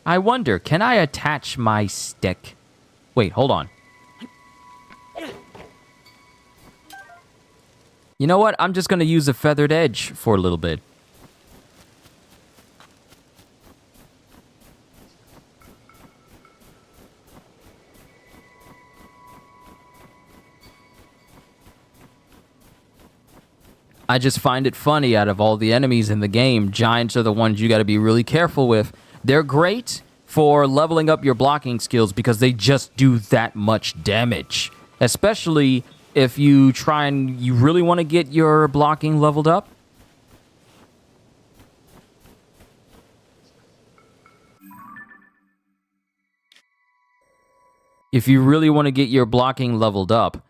I wonder, can I attach my stick? Wait, hold on. You know what? I'm just going to use a feathered edge for a little bit. I just find it funny, out of all the enemies in the game, giants are the ones you got to be really careful with. They're great for leveling up your blocking skills because they just do that much damage. Especially if you really want to get your blocking leveled up. If you really want to get your blocking leveled up,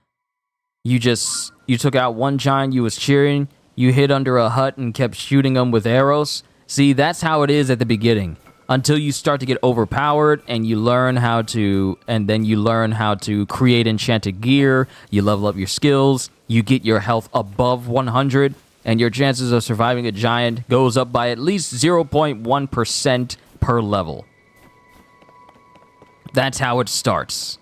you took out one giant you was cheering, you hid under a hut and kept shooting them with arrows. See, that's how it is at the beginning. Until you start to get overpowered and you learn how to create enchanted gear, you level up your skills, you get your health above 100, and your chances of surviving a giant goes up by at least 0.1% per level. That's how it starts.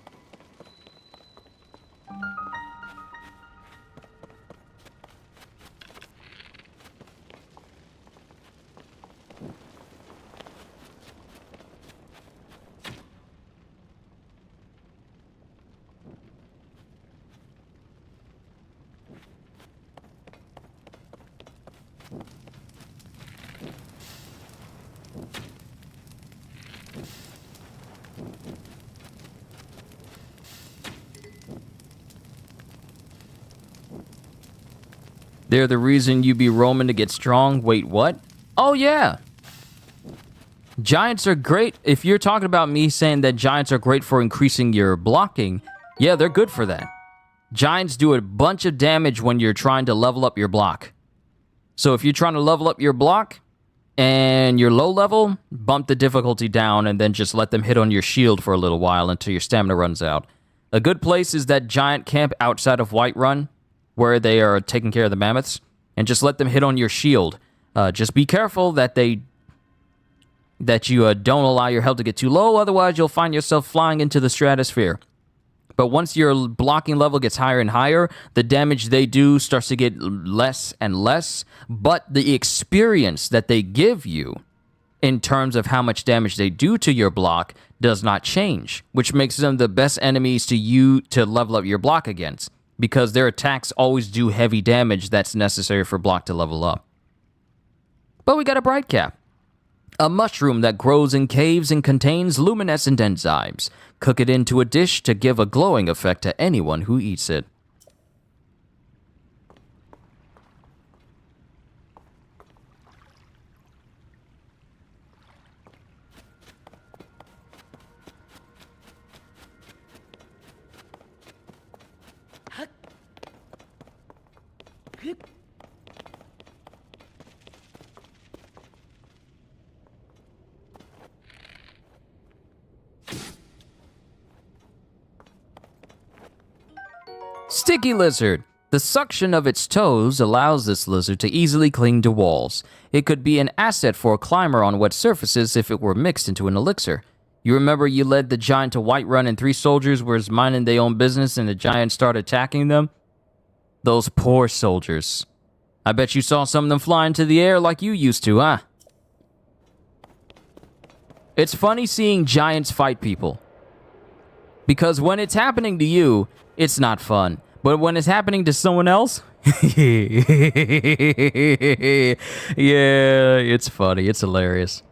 They're the reason you be roaming to get strong? Wait, what? Oh, yeah. Giants are great. If you're talking about me saying that giants are great for increasing your blocking, yeah, they're good for that. Giants do a bunch of damage when you're trying to level up your block. So if you're trying to level up your block, and you're low level, bump the difficulty down and then just let them hit on your shield for a little while until your stamina runs out. A good place is that giant camp outside of Whiterun, where they are taking care of the mammoths, and just let them hit on your shield. Just be careful that you don't allow your health to get too low, otherwise you'll find yourself flying into the stratosphere. But once your blocking level gets higher and higher, the damage they do starts to get less and less, but the experience that they give you in terms of how much damage they do to your block does not change, which makes them the best enemies to level up your block against, because their attacks always do heavy damage that's necessary for block to level up. But we got a bright cap. A mushroom that grows in caves and contains luminescent enzymes. Cook it into a dish to give a glowing effect to anyone who eats it. Sticky lizard. The suction of its toes allows this lizard to easily cling to walls. It could be an asset for a climber on wet surfaces if it were mixed into an elixir. You remember you led the giant to Whiterun and 3 soldiers were minding their own business and the giant started attacking them? Those poor soldiers. I bet you saw some of them fly into the air like you used to, huh? It's funny seeing giants fight people. Because when it's happening to you, it's not fun. But when it's happening to someone else, yeah, it's funny. It's hilarious.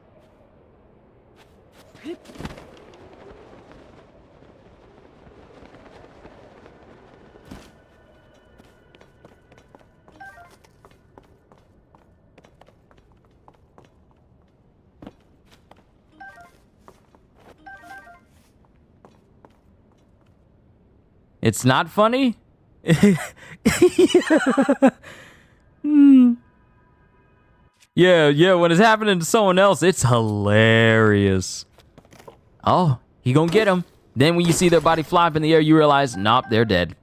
It's not funny? Yeah, when it's happening to someone else, it's hilarious. Oh, he gonna get him. Then when you see their body fly up in the air, you realize, nope, they're dead.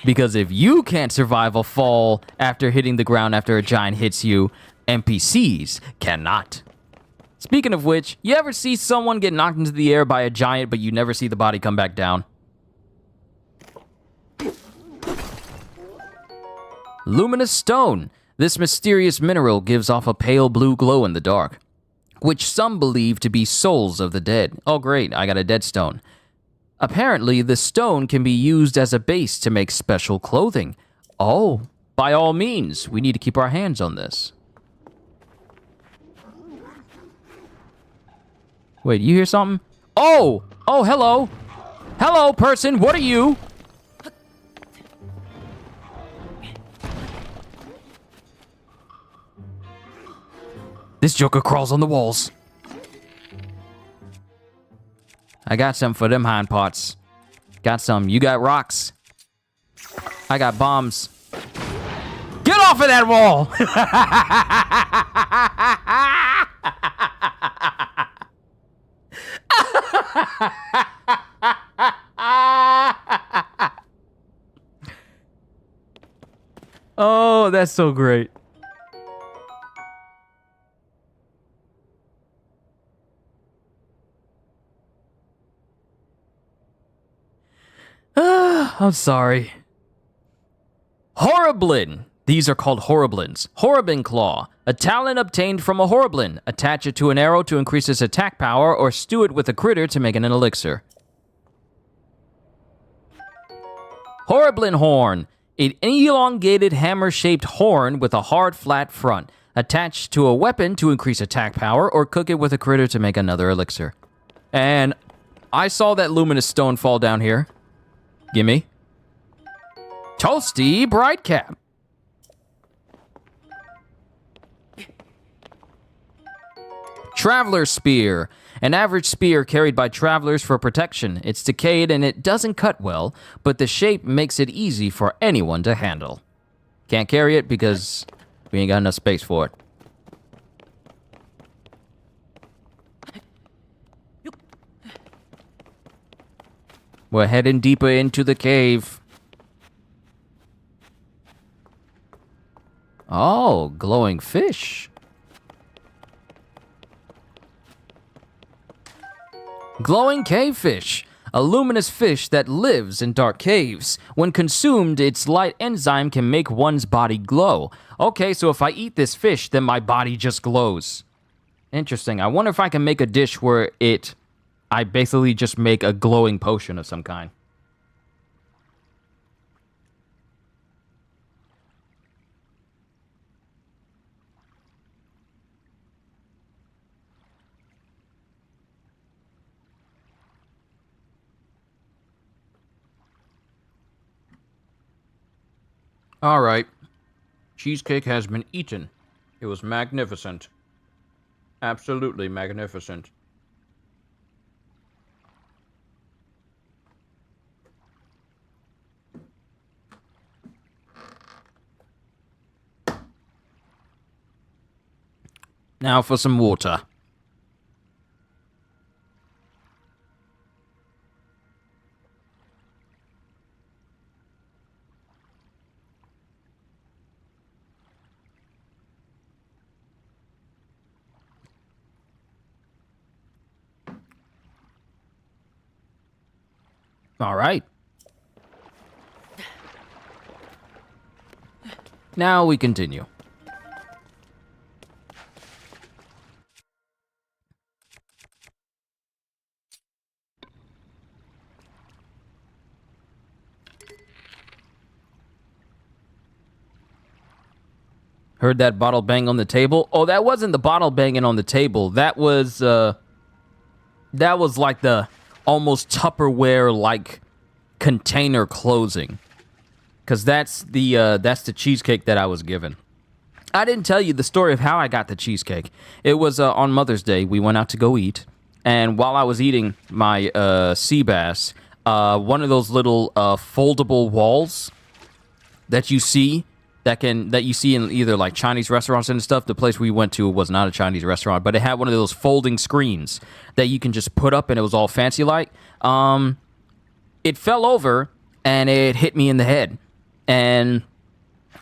Because if you can't survive a fall after hitting the ground after a giant hits you, NPCs cannot. Speaking of which, you ever see someone get knocked into the air by a giant, but you never see the body come back down? Luminous stone. This mysterious mineral gives off a pale blue glow in the dark, which some believe to be souls of the dead. Oh great, I got a dead stone. Apparently, the stone can be used as a base to make special clothing. Oh, by all means, we need to keep our hands on this. Wait, you hear something? Oh, hello. Hello, person, what are you? This joker crawls on the walls. I got some for them hind parts. Got some. You got rocks. I got bombs. Get off of that wall! Oh, that's so great. I'm sorry. Horriblin. These are called Horriblins. Horriblin Claw. A talent obtained from a Horriblin. Attach it to an arrow to increase its attack power, or stew it with a critter to make an elixir. Horriblin Horn. An elongated hammer-shaped horn with a hard, flat front. Attached to a weapon to increase attack power, or cook it with a critter to make another elixir. And I saw that luminous stone fall down here. Gimme. Toasty bright cap. Traveler Spear. An average spear carried by travelers for protection. It's decayed and it doesn't cut well, but the shape makes it easy for anyone to handle. Can't carry it because we ain't got enough space for it. We're heading deeper into the cave. Oh, glowing fish. Glowing cave fish. A luminous fish that lives in dark caves. When consumed, its light enzyme can make one's body glow. Okay, so if I eat this fish, then my body just glows. Interesting. I wonder if I can make a dish where I basically just make a glowing potion of some kind. All right. Cheesecake has been eaten. It was magnificent. Absolutely magnificent. Now for some water. All right. Now we continue. Heard that bottle bang on the table? Oh, that wasn't the bottle banging on the table. That was like the almost Tupperware like container closing. Cause that's the cheesecake that I was given. I didn't tell you the story of how I got the cheesecake. It was on Mother's Day. We went out to go eat, and while I was eating my sea bass, one of those little foldable walls that you see that you see in either like Chinese restaurants and stuff. The place we went to was not a Chinese restaurant, but it had one of those folding screens that you can just put up, and it was all fancy like. It fell over and it hit me in the head. And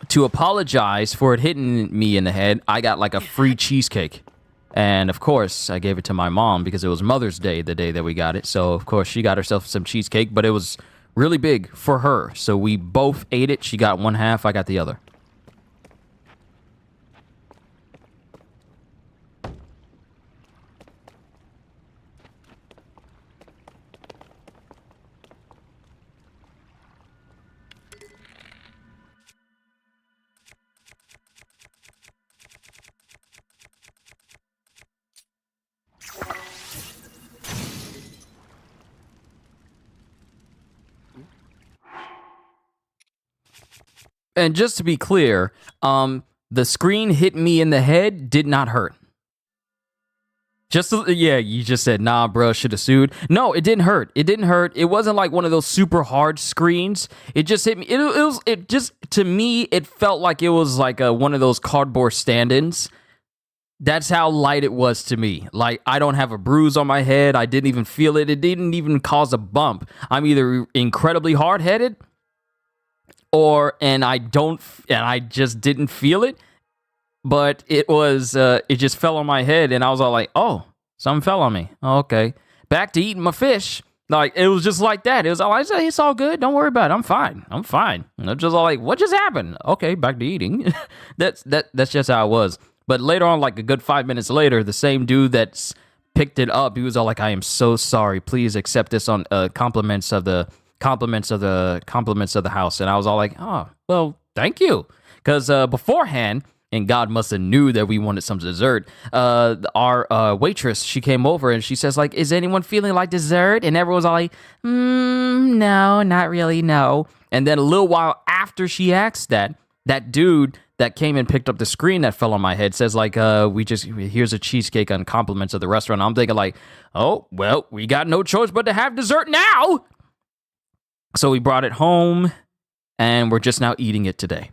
to apologize for it hitting me in the head, I got like a free cheesecake. And of course, I gave it to my mom because it was Mother's Day the day that we got it. So of course, she got herself some cheesecake, but it was really big for her. So we both ate it. She got one half, I got the other. And just to be clear, the screen hit me in the head, did not hurt. Yeah, you just said, nah, bro, should have sued. No, it didn't hurt. It didn't hurt. It wasn't like one of those super hard screens. It just hit me. To me, it felt like it was like one of those cardboard stand-ins. That's how light it was to me. Like, I don't have a bruise on my head. I didn't even feel it. It didn't even cause a bump. I'm either incredibly hard-headed and I just didn't feel it. But it just fell on my head, and I was all like, oh, something fell on me. Oh, okay. Back to eating my fish. Like, it was just like that. It was all, I said, it's all good. Don't worry about it. I'm fine. And I'm just all like, what just happened? Okay, back to eating. That's just how it was. But later on, like a good 5 minutes later, the same dude that's picked it up, he was all like, I am so sorry. Please accept this on compliments of the house. And I was all like, oh, well, thank you. Because beforehand, and God must have knew that we wanted some dessert, our waitress, she came over and she says, like, is anyone feeling like dessert? And everyone's all like, no, not really, no. And then a little while after she asked that dude that came and picked up the screen that fell on my head says, like, here's a cheesecake on compliments of the restaurant. I'm thinking like, oh, well, we got no choice but to have dessert now. So we brought it home, and we're just now eating it today.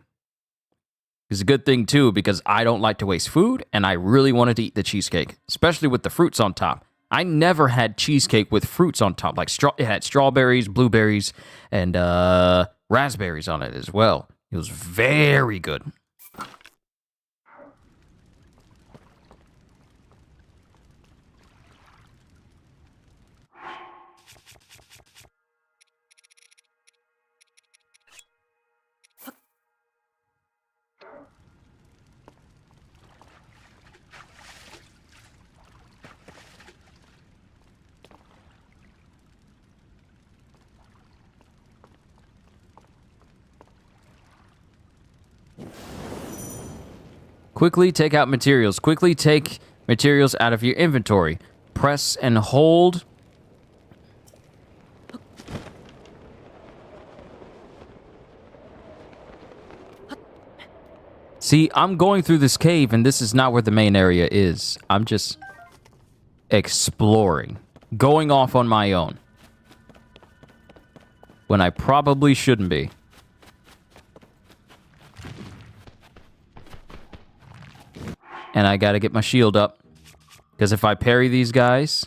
It's a good thing, too, because I don't like to waste food, and I really wanted to eat the cheesecake, especially with the fruits on top. I never had cheesecake with fruits on top. Like, it had strawberries, blueberries, and raspberries on it as well. It was very good. Quickly take out materials. Quickly take materials out of your inventory. Press and hold. See, I'm going through this cave, and this is not where the main area is. I'm just exploring. Going off on my own. When I probably shouldn't be. And I gotta get my shield up. Because if I parry these guys...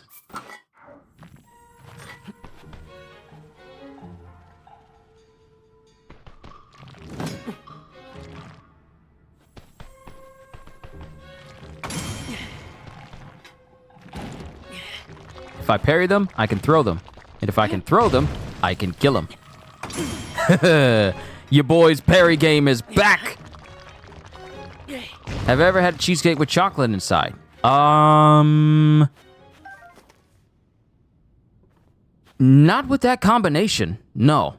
If I parry them, I can throw them. And if I can throw them, I can kill them. Your boy's parry game is back! Have I ever had cheesecake with chocolate inside? Not with that combination, no.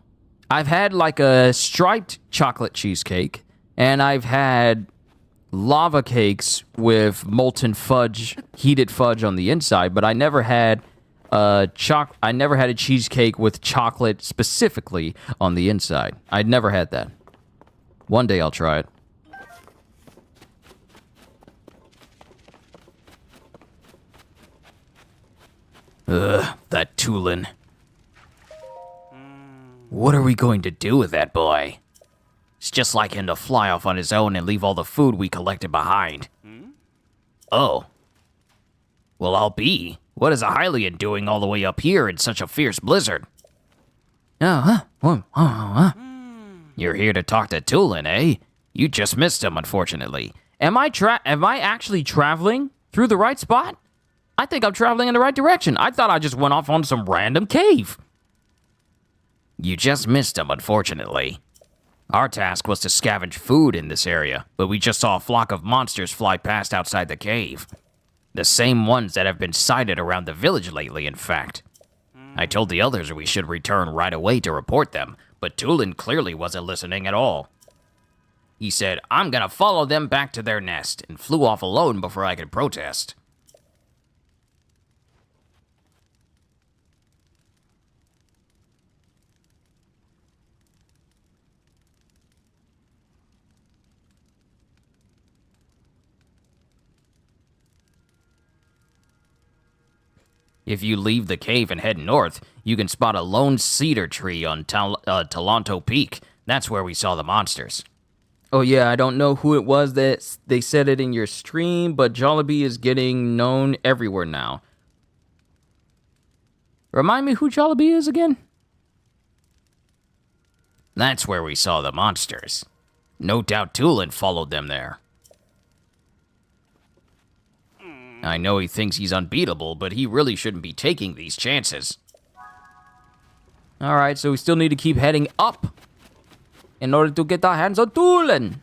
I've had like a striped chocolate cheesecake, and I've had lava cakes with molten fudge, heated fudge on the inside, but I never had a cheesecake with chocolate specifically on the inside. I'd never had that. One day I'll try it. Ugh, that Tulin. What are we going to do with that boy? It's just like him to fly off on his own and leave all the food we collected behind. Oh. Well, I'll be. What is a Hylian doing all the way up here in such a fierce blizzard? You're here to talk to Tulin, eh? You just missed him, unfortunately. Am I actually traveling through the right spot? I think I'm traveling in the right direction. I thought I just went off on some random cave. You just missed him, unfortunately. Our task was to scavenge food in this area, but we just saw a flock of monsters fly past outside the cave. The same ones that have been sighted around the village lately, in fact. I told the others we should return right away to report them, but Tulin clearly wasn't listening at all. He said, "I'm gonna follow them back to their nest," and flew off alone before I could protest. If you leave the cave and head north, you can spot a lone cedar tree on Talanto Peak. That's where we saw the monsters. Oh yeah, I don't know who it was that they said it in your stream, but Jollibee is getting known everywhere now. Remind me who Jollibee is again? That's where we saw the monsters. No doubt Tulin followed them there. I know he thinks he's unbeatable, but he really shouldn't be taking these chances. Alright, so we still need to keep heading up in order to get our hands on Tulin.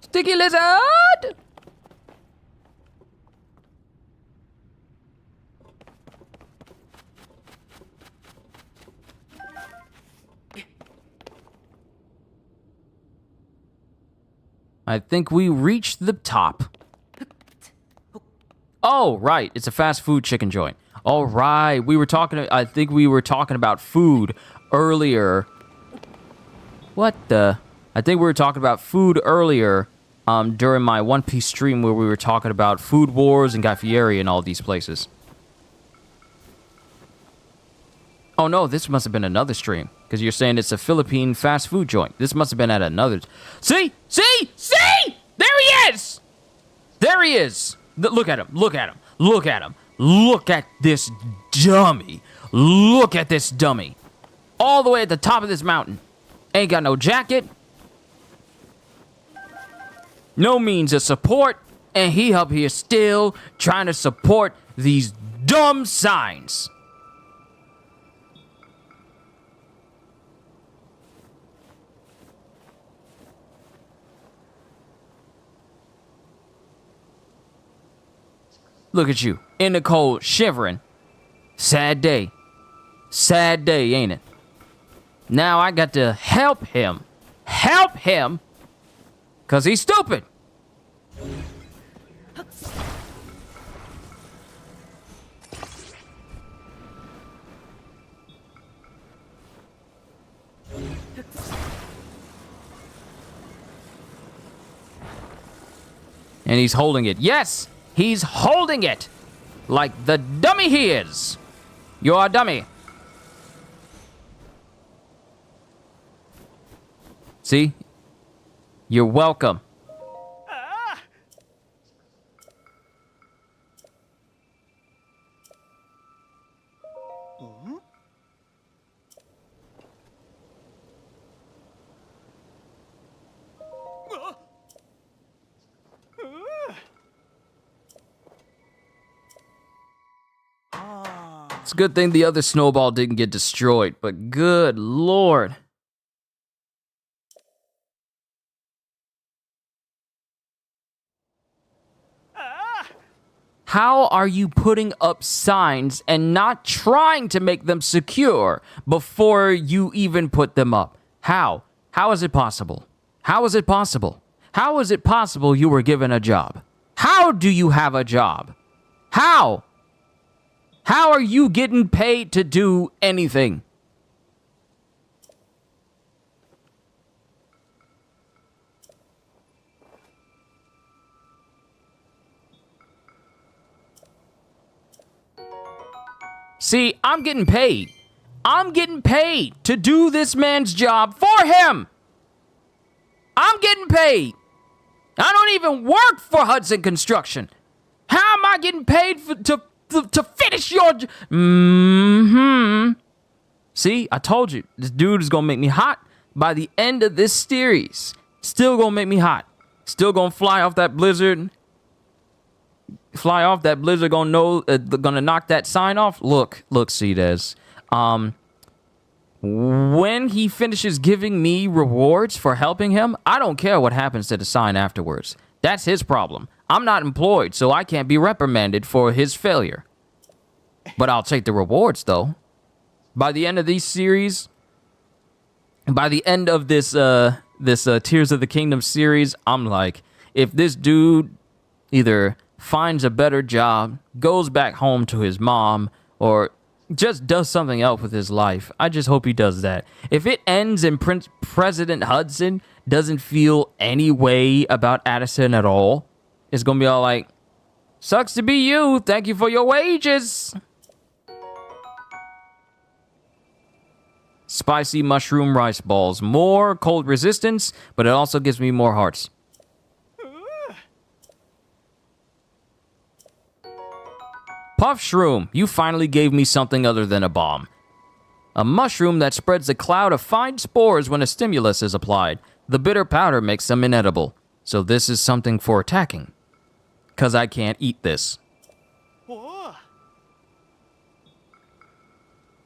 Sticky lizard! I think we reached the top. Oh, right. It's a fast food chicken joint. All right. I think we were talking about food earlier. What the? I think we were talking about food earlier during my One Piece stream where we were talking about Food Wars and Guy Fieri and all these places. Oh no, this must have been another stream. Because you're saying it's a Philippine fast food joint. This must have been at another... See? See? See? There he is! There he is! Look at him. Look at him. Look at him. Look at this dummy. Look at this dummy. All the way at the top of this mountain. Ain't got no jacket. No means of support. And he up here still trying to support these dumb signs. Look at you, in the cold, shivering. Sad day. Sad day, ain't it? Now I got to help him. Help him! Because he's stupid. And he's holding it. Yes! He's holding it! Like the dummy he is! You're a dummy. See? You're welcome. It's a good thing the other snowball didn't get destroyed, but good lord. How are you putting up signs and not trying to make them secure before you even put them up? How? How is it possible? How is it possible? How is it possible you were given a job? How do you have a job? How? How are you getting paid to do anything? See, I'm getting paid. I'm getting paid to do this man's job for him. I'm getting paid. I don't even work for Hudson Construction. How am I getting paid to finish your See, I told you, this dude is gonna make me hot by the end of this series. Still gonna make me hot. Still gonna fly off that blizzard. Gonna know, gonna knock that sign off. Look, Cedez. When he finishes giving me rewards for helping him, I don't care what happens to the sign afterwards. That's his problem. I'm not employed, so I can't be reprimanded for his failure. But I'll take the rewards, though. By the end of these series, by the end of this Tears of the Kingdom series, I'm like, if this dude either finds a better job, goes back home to his mom, or just does something else with his life, I just hope he does that. If it ends in President Hudson doesn't feel any way about Addison at all, it's gonna be all like, sucks to be you, thank you for your wages. Spicy mushroom rice balls. More cold resistance, but it also gives me more hearts. Puff Shroom, you finally gave me something other than a bomb. A mushroom that spreads a cloud of fine spores when a stimulus is applied. The bitter powder makes them inedible. So this is something for attacking. 'Cause I can't eat this.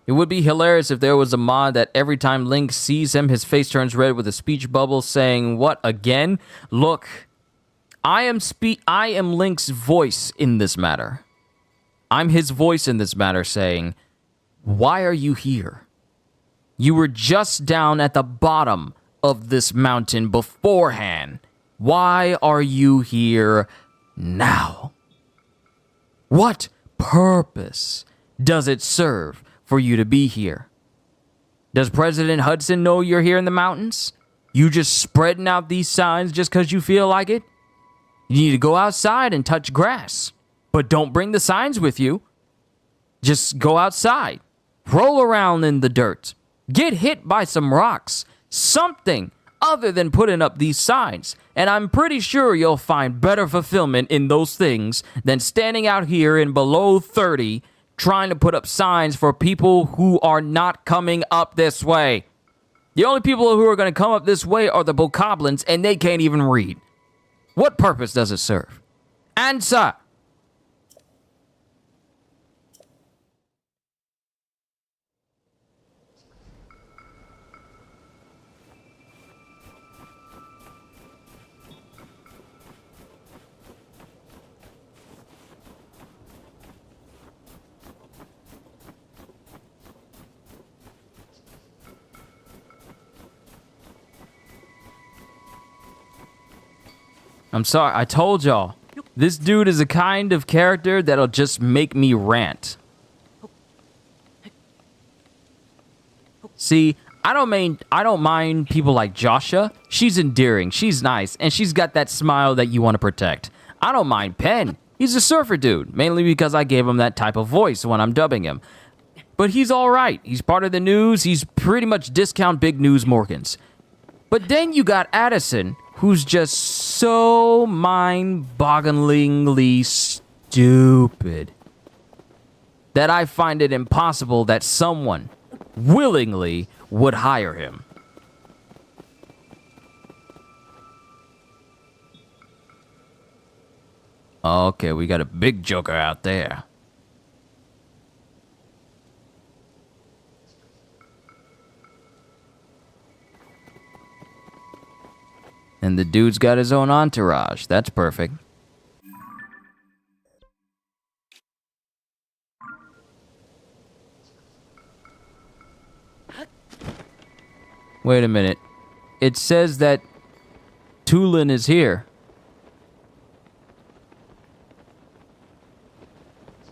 It would be hilarious if there was a mod that every time Link sees him, his face turns red with a speech bubble saying, "What, again?" Look, I am Link's voice in this matter. I'm his voice in this matter saying, why are you here? You were just down at the bottom of this mountain beforehand. Why are you here now? What purpose does it serve for you to be here? Does President Hudson know you're here in the mountains? You just spreading out these signs just because you feel like it? You need to go outside and touch grass. But don't bring the signs with you. Just go outside. Roll around in the dirt. Get hit by some rocks. Something other than putting up these signs. And I'm pretty sure you'll find better fulfillment in those things than standing out here in below 30 trying to put up signs for people who are not coming up this way. The only people who are going to come up this way are the bokoblins, and they can't even read. What purpose does it serve? Answer! I'm sorry, I told y'all. This dude is a kind of character that'll just make me rant. See, I don't mind people like Joshua. She's endearing, she's nice, and she's got that smile that you want to protect. I don't mind Penn. He's a surfer dude, mainly because I gave him that type of voice when I'm dubbing him. But he's all right. He's part of the news. He's pretty much discount big news Morgans. But then you got Addison, who's just so mind-bogglingly stupid that I find it impossible that someone willingly would hire him. Okay, we got a big joker out there. And the dude's got his own entourage. That's perfect. Wait a minute. It says that Tulin is here.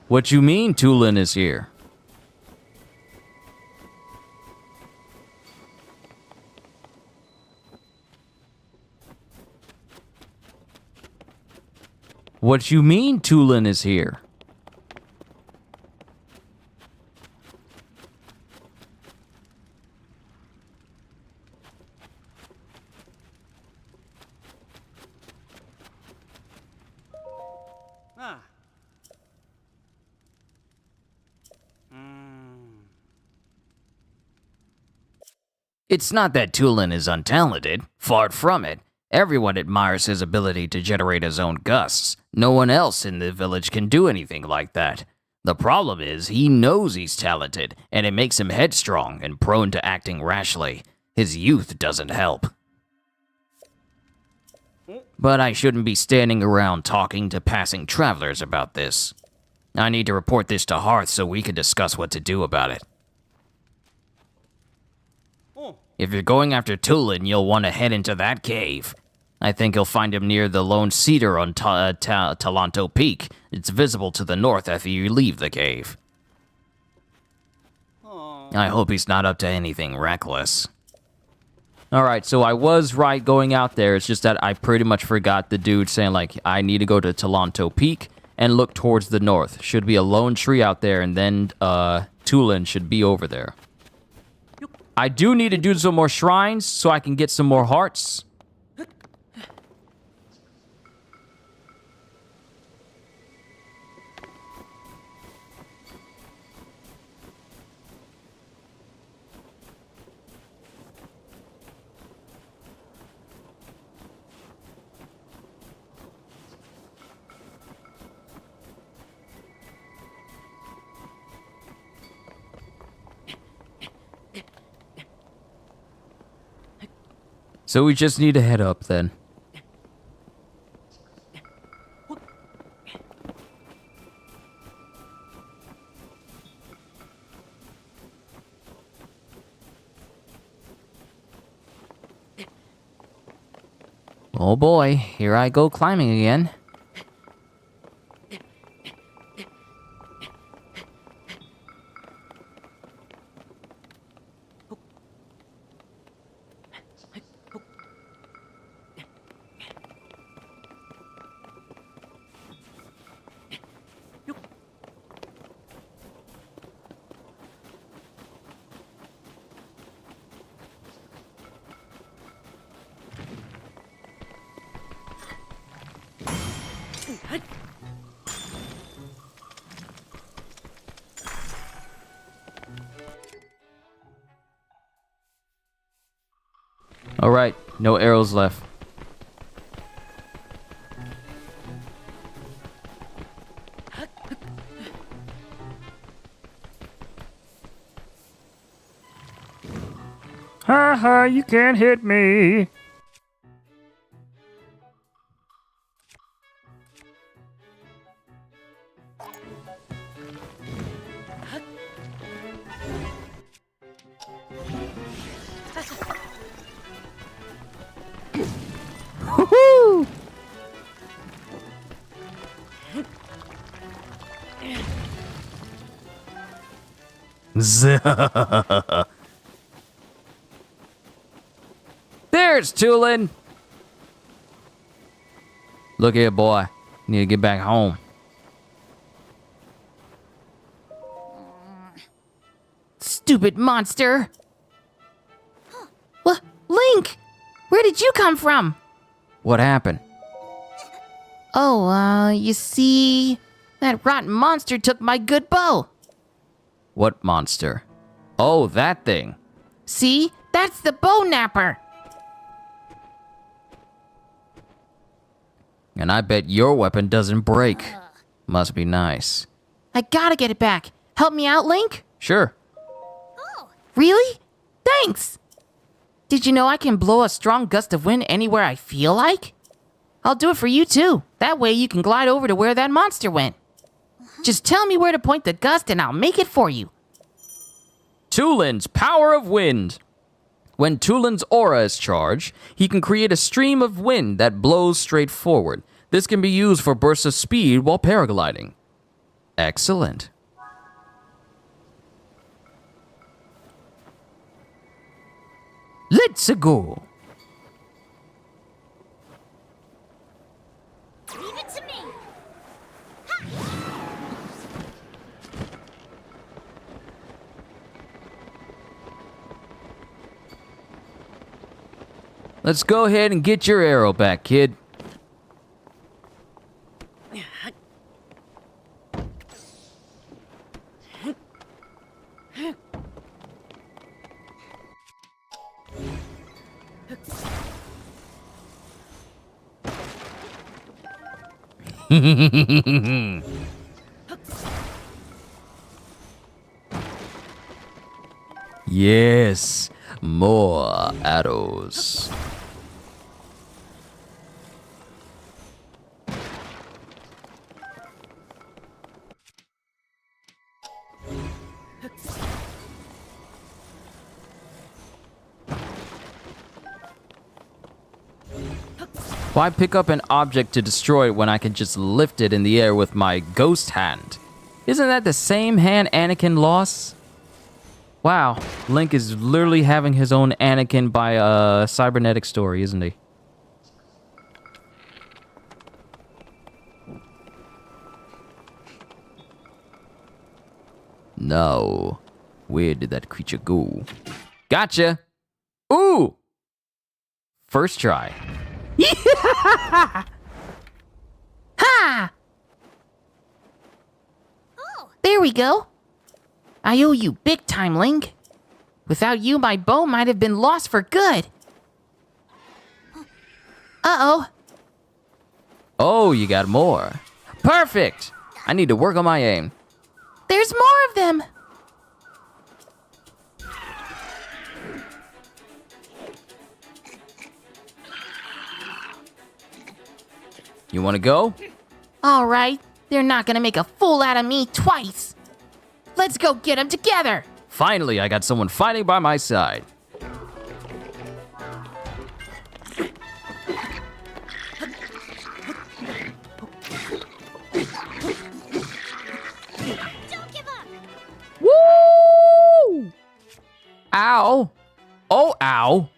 What you mean Tulin is here? What you mean Tulin is here? Ah. It's not that Tulin is untalented. Far from it. Everyone admires his ability to generate his own gusts. No one else in the village can do anything like that. The problem is, he knows he's talented, and it makes him headstrong and prone to acting rashly. His youth doesn't help. But I shouldn't be standing around talking to passing travelers about this. I need to report this to Hearth so we can discuss what to do about it. If you're going after Tulin, you'll want to head into that cave. I think you'll find him near the lone cedar on Talanto Peak. It's visible to the north after you leave the cave. I hope he's not up to anything reckless. Alright, so I was right going out there. It's just that I pretty much forgot the dude saying, like, I need to go to Talanto Peak and look towards the north. Should be a lone tree out there, and then Tulin should be over there. I do need to do some more shrines so I can get some more hearts. So we just need to head up then. Oh boy, here I go climbing again. All right, no arrows left. Ha ha, you can't hit me. Woohoo! There's Tulin. Look here, boy. You need to get back home. Stupid monster. What? Link! Where did you come from? What happened? Oh, you see, that rotten monster took my good bow. What monster? Oh, that thing. See? That's the bow napper. And I bet your weapon doesn't break. Must be nice. I gotta get it back. Help me out, Link? Sure. Really? Thanks! Did you know I can blow a strong gust of wind anywhere I feel like? I'll do it for you too. That way you can glide over to where that monster went. Just tell me where to point the gust and I'll make it for you. Tulin's Power of Wind. When Tulin's aura is charged, he can create a stream of wind that blows straight forward. This can be used for bursts of speed while paragliding. Excellent. Let's go. Leave it to me. Let's go ahead and get your arrow back, kid. Yes, more arrows. Why pick up an object to destroy it when I can just lift it in the air with my ghost hand? Isn't that the same hand Anakin lost? Wow, Link is literally having his own Anakin by a cybernetic story, isn't he? No. Where did that creature go? Gotcha! Ooh! First try. Ha! There we go. I owe you big time, Link. Without you, my bow might have been lost for good. Uh-oh. Oh, you got more. Perfect! I need to work on my aim. There's more of them. You want to go? All right. They're not gonna make a fool out of me twice. Let's go get them together. Finally, I got someone fighting by my side. Don't give up. Woo! Ow! Oh, ow!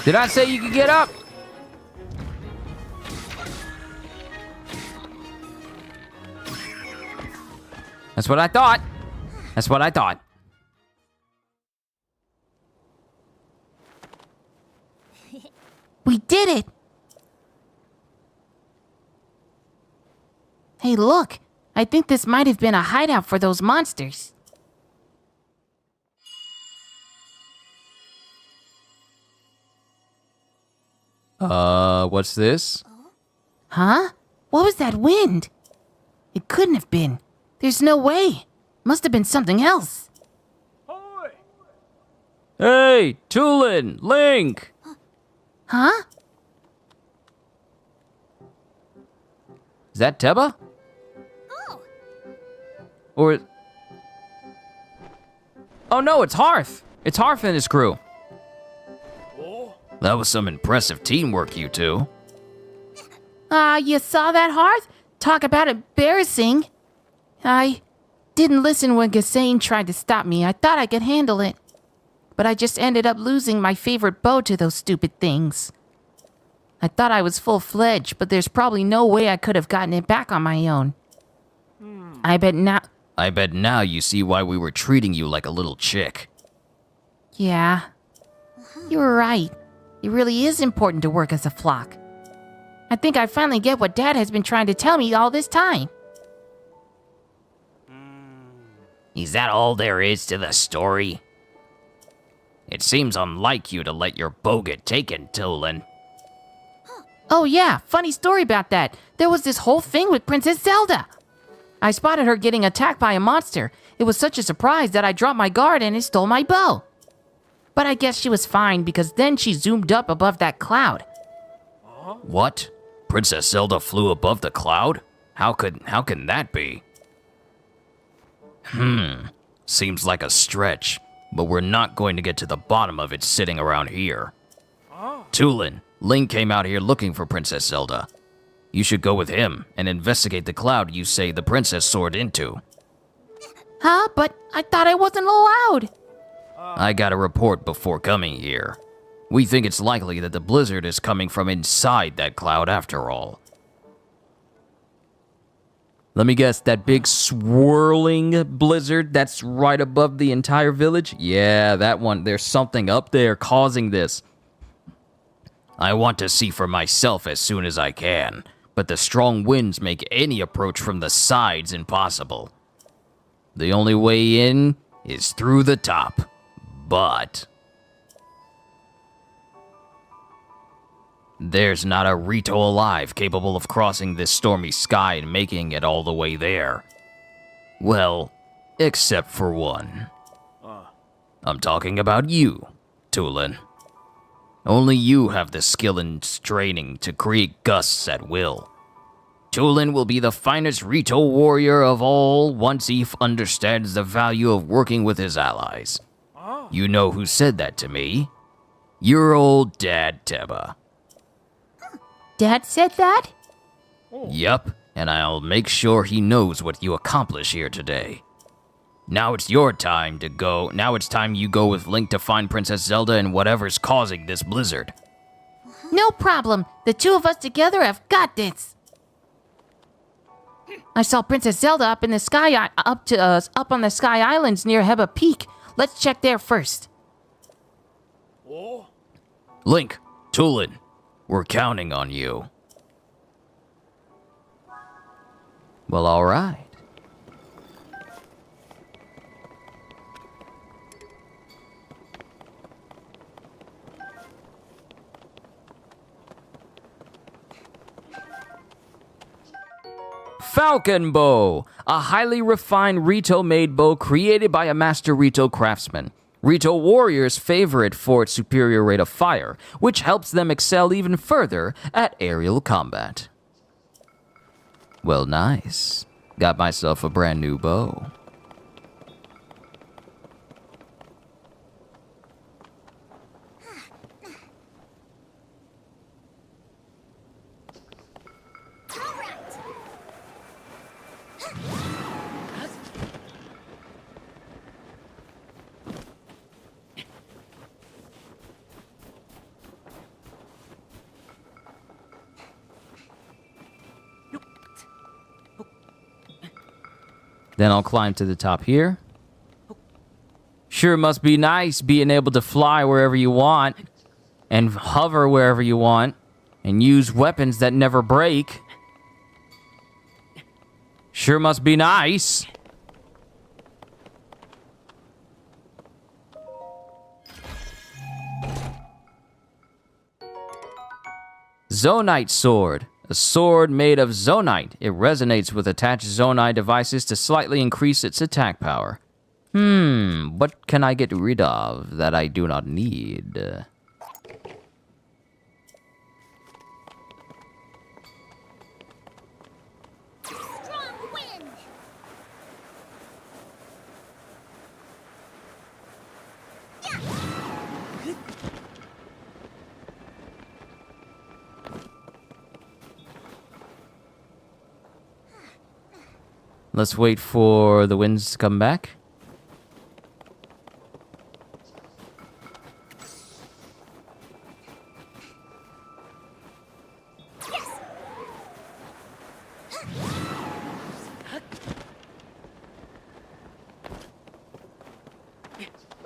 Did I say you could get up? That's what I thought. That's what I thought. We did it! Hey, look! I think this might have been a hideout for those monsters. What's this? Huh? What was that wind? It couldn't have been. There's no way. Must have been something else. Hey, Tulin, Link! Huh? Is that Teba? Oh, Or... Oh no, it's Hearth! It's Hearth and his crew. That was some impressive teamwork, you two. You saw that, Hearth? Talk about embarrassing. I didn't listen when Gassane tried to stop me. I thought I could handle it. But I just ended up losing my favorite bow to those stupid things. I thought I was full-fledged, but there's probably no way I could have gotten it back on my own. I bet now you see why we were treating you like a little chick. Yeah. You were right. It really is important to work as a flock. I think I finally get what Dad has been trying to tell me all this time. Is that all there is to the story? It seems unlike you to let your bow get taken, Tulin. Oh yeah, funny story about that. There was this whole thing with Princess Zelda. I spotted her getting attacked by a monster. It was such a surprise that I dropped my guard and it stole my bow. But I guess she was fine because then she zoomed up above that cloud. What? Princess Zelda flew above the cloud? How can that be? Seems like a stretch, but we're not going to get to the bottom of it sitting around here. Tulin, Link came out here looking for Princess Zelda. You should go with him and investigate the cloud you say the princess soared into. Huh? But I thought I wasn't allowed. I got a report before coming here. We think it's likely that the blizzard is coming from inside that cloud after all. Let me guess, that big swirling blizzard that's right above the entire village? Yeah, that one. There's something up there causing this. I want to see for myself as soon as I can, but the strong winds make any approach from the sides impossible. The only way in is through the top, but there's not a Rito alive capable of crossing this stormy sky and making it all the way there. Well, except for one. I'm talking about you, Tulin. Only you have the skill and straining to create gusts at will. Tulin will be the finest Rito warrior of all once he understands the value of working with his allies. You know who said that to me? Your old dad, Teba. Dad said that? Yup, and I'll make sure he knows what you accomplish here today. Now it's your time to go. Now it's time you go with Link to find Princess Zelda and whatever's causing this blizzard. No problem. The two of us together have got this. I saw Princess Zelda up in the sky, up on the Sky Islands near Hebra Peak. Let's check there first. Link, Tulin, we're counting on you. Well, all right. Falcon Bow, a highly refined Rito-made bow created by a master Rito craftsman. Rito warriors favor it for its superior rate of fire, which helps them excel even further at aerial combat. Well, nice. Got myself a brand new bow. Then I'll climb to the top here. Sure must be nice being able to fly wherever you want, and hover wherever you want, and use weapons that never break. Sure must be nice. Zonite Sword. A sword made of zonite. It resonates with attached zonite devices to slightly increase its attack power. What can I get rid of that I do not need? Strong wind! Let's wait for the winds to come back.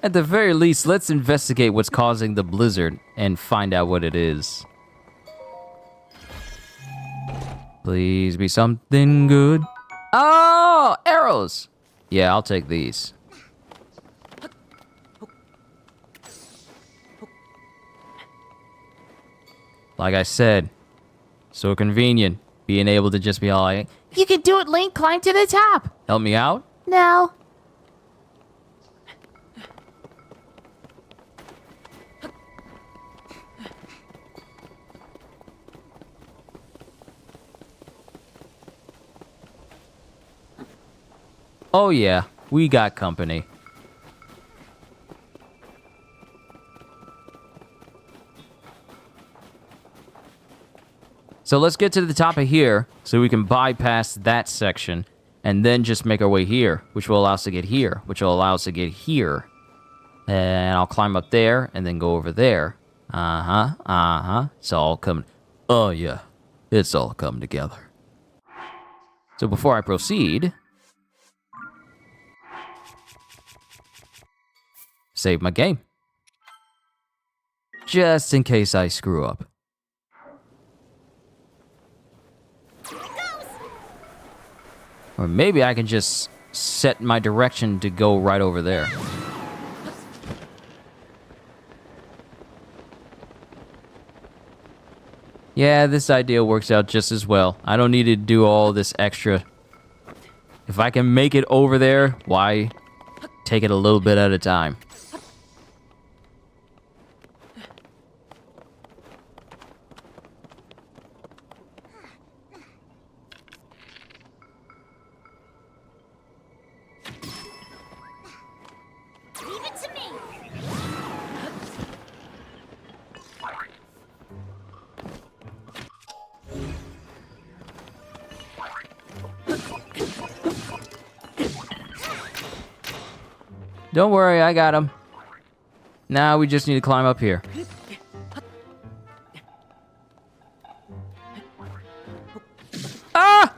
At the very least, let's investigate what's causing the blizzard and find out what it is. Please be something good. Oh, arrows! Yeah, I'll take these. Like I said, so convenient being able to just be all like, You can do it, Link. Climb to the top. help me out? No. Oh yeah, we got company. So let's get to the top of here so we can bypass that section and then just make our way here, which will allow us to get here, which will allow us to get here. And I'll climb up there and then go over there. It's all coming. Oh yeah, it's all come together. So before I proceed, save my game. Just in case I screw up. Or maybe I can just set my direction to go right over there. Yeah, this idea works out just as well. I don't need to do all this extra. If I can make it over there, why take it a little bit at a time? Leave it to me! Don't worry, I got him. Now we just need to climb up here. Ah!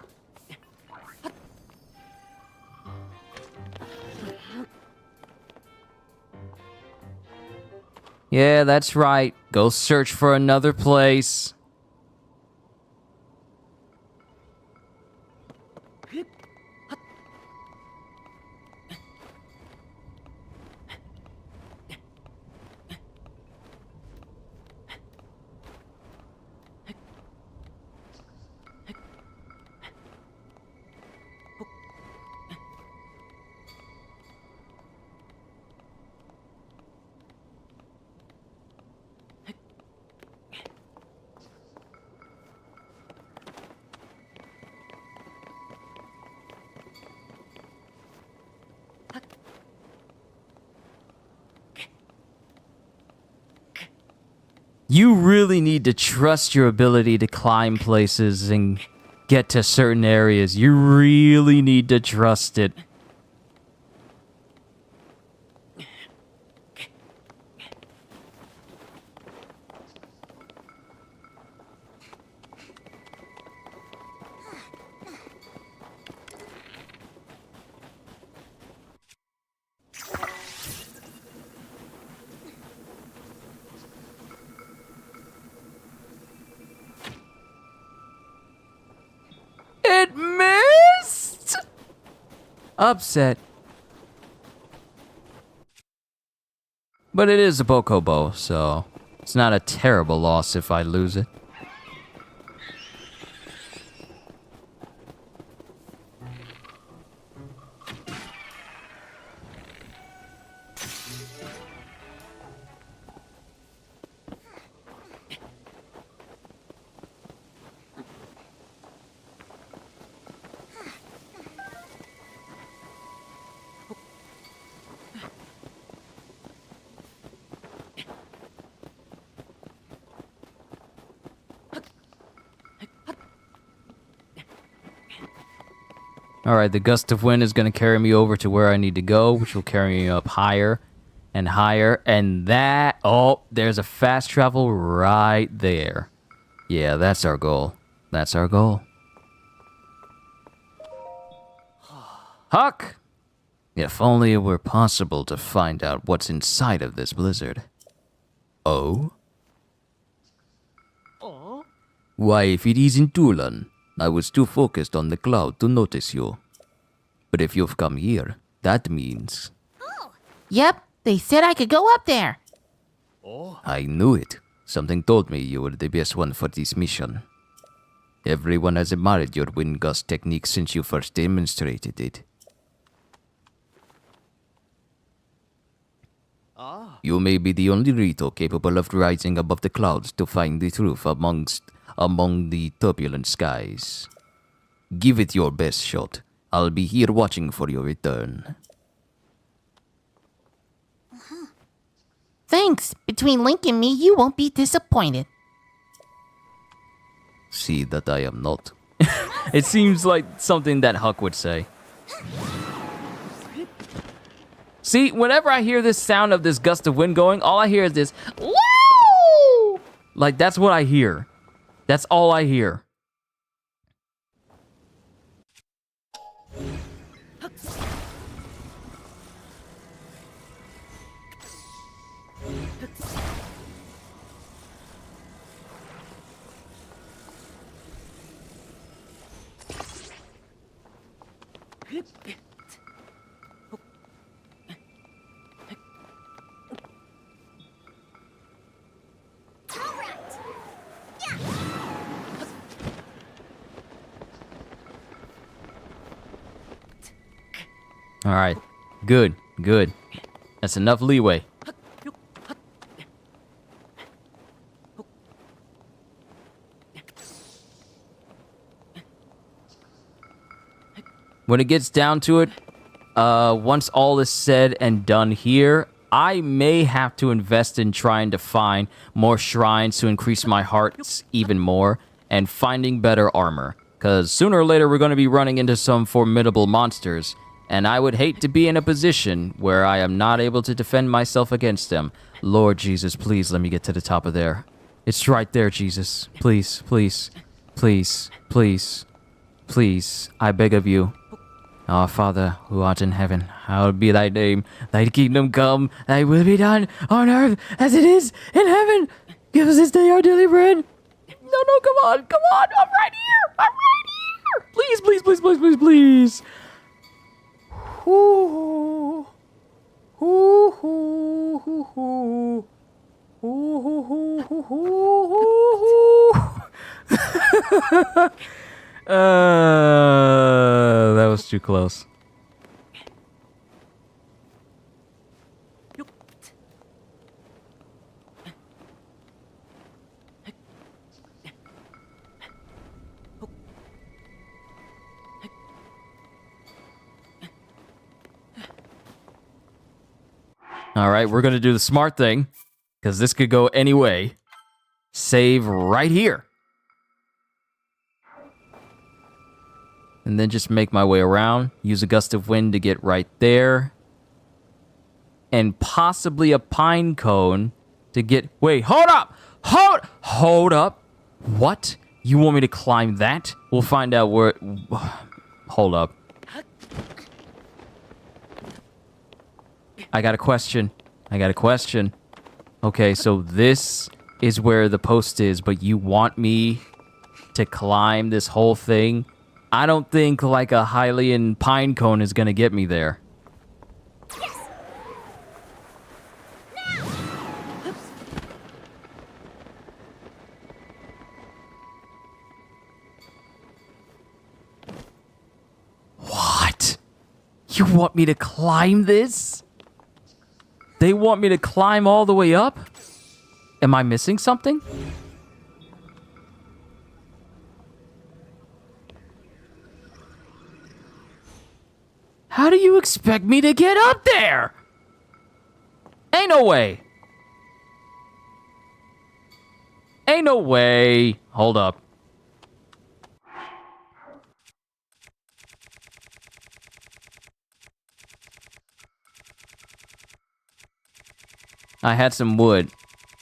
Yeah, that's right. Go search for another place. You really need to trust your ability to climb places and get to certain areas. You really need to trust it. It missed! Upset. But it is a Bokobo, so it's not a terrible loss if I lose it. Alright, the gust of wind is going to carry me over to where I need to go, which will carry me up higher and higher. And that... Oh, there's a fast travel right there. Yeah, that's our goal. That's our goal. Huck! If only it were possible to find out what's inside of this blizzard. Oh? Why, if it isn't Tulan, I was too focused on the cloud to notice you. But if you've come here, that means... Yep, they said I could go up there. I knew it. Something told me you were the best one for this mission. Everyone has admired your wind gust technique since you first demonstrated it. You may be the only Rito capable of rising above the clouds to find the truth among the turbulent skies. Give it your best shot. I'll be here watching for your return. Thanks. Between Link and me, you won't be disappointed. See that I am not. It seems like something that Huck would say. See, whenever I hear this sound of this gust of wind going, all I hear is this, woo! Like, that's what I hear. That's all I hear. All right, good, good. That's enough leeway. When it gets down to it, once all is said and done here, I may have to invest in trying to find more shrines to increase my hearts even more and finding better armor. Because sooner or later we're going to be running into some formidable monsters. And I would hate to be in a position where I am not able to defend myself against them. Lord Jesus, please let me get to the top of there. It's right there, Jesus. Please, please, please, please, please, I beg of you. Our Father, who art in heaven, hallowed be thy name. Thy kingdom come, thy will be done on earth as it is in heaven. Give us this day our daily bread. No, come on. I'm right here. Please, please, please, please, please, please. Ooh. Ooh. That was too close. All right, we're going to do the smart thing, because this could go any way. save right here. And then just make my way around. Use a gust of wind to get right there. And possibly a pine cone to get... Wait, hold up! Hold up! What? You want me to climb that? We'll find out where... Hold up. I got a question. Okay, so this is where the post is, but you want me to climb this whole thing? I don't think like a Hylian pine cone is gonna get me there. What? You want me to climb this? They want me to climb all the way up? Am I missing something? How do you expect me to get up there? Ain't no way. Ain't no way. Hold up. I had some wood.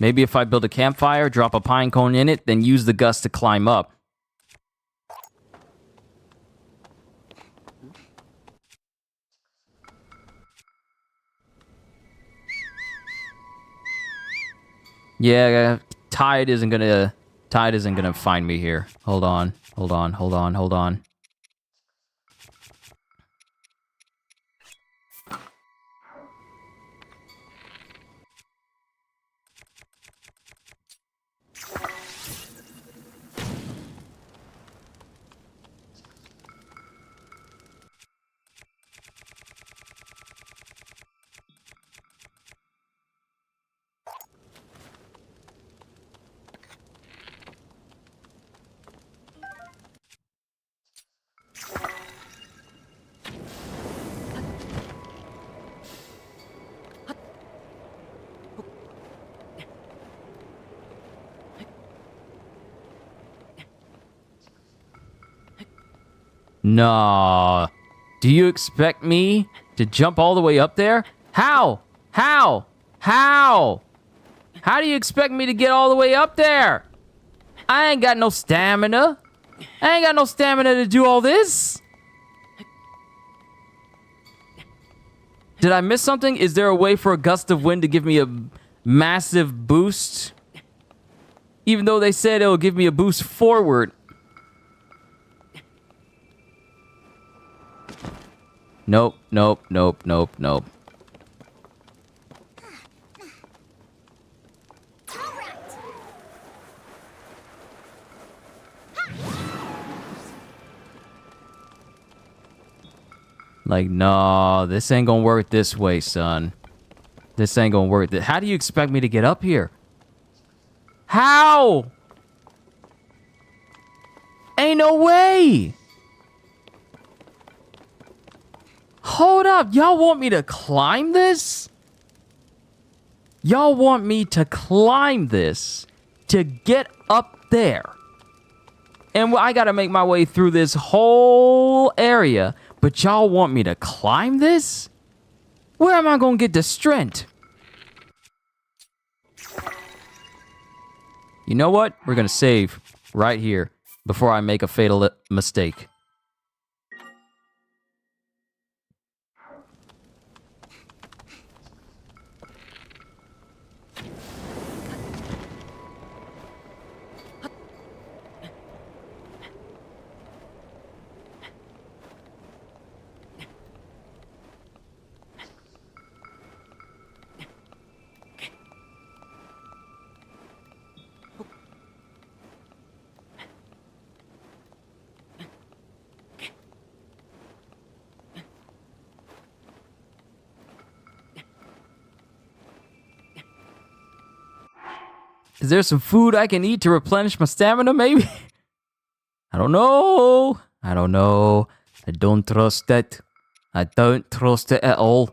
Maybe if I build a campfire, drop a pine cone in it, then use the gust to climb up. Yeah, tide isn't gonna find me here. Hold on. No. Do you expect me to jump all the way up there? How? How do you expect me to get all the way up there? I ain't got no stamina. To do all this. Did I miss something? Is there a way for a gust of wind to give me a massive boost? Even though they said it'll give me a boost forward. Nope. Like, no, this ain't gonna work this way, son. This ain't gonna work. How do you expect me to get up here? How? Ain't no way. Hold up, y'all want me to climb this? Y'all want me to climb this to get up there. And I gotta make my way through this whole area, but y'all want me to climb this? Where am I gonna get the strength? You know what? We're gonna save right here before I make a fatal mistake. Is there some food I can eat to replenish my stamina, maybe? I don't know. I don't trust it. I don't trust it at all.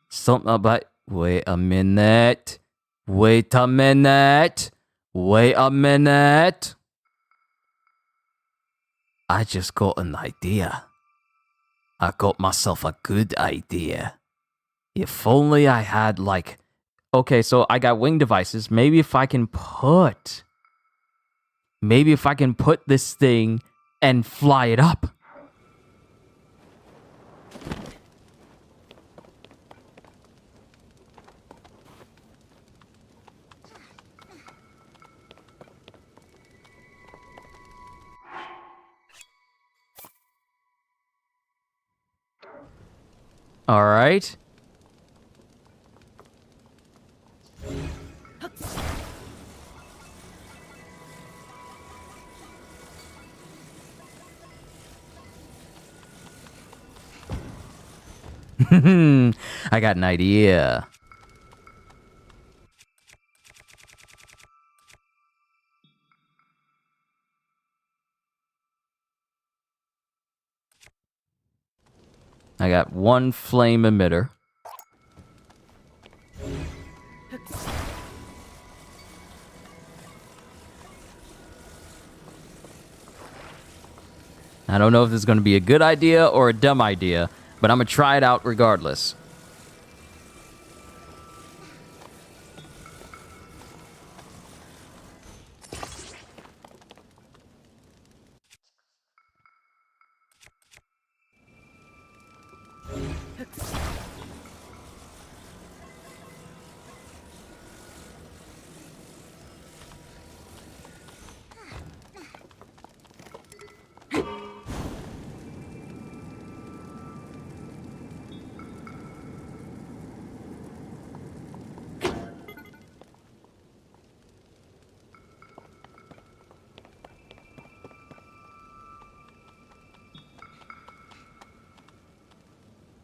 Something about... Wait a minute. Wait a minute. Wait a minute. I just got an idea. I got myself a good idea. If only I had, like... Okay, so I got wing devices. Maybe if I can put this thing and fly it up. All right. I got an idea. I got one flame emitter. I don't know if this is going to be a good idea or a dumb idea, but I'm going to try it out regardless.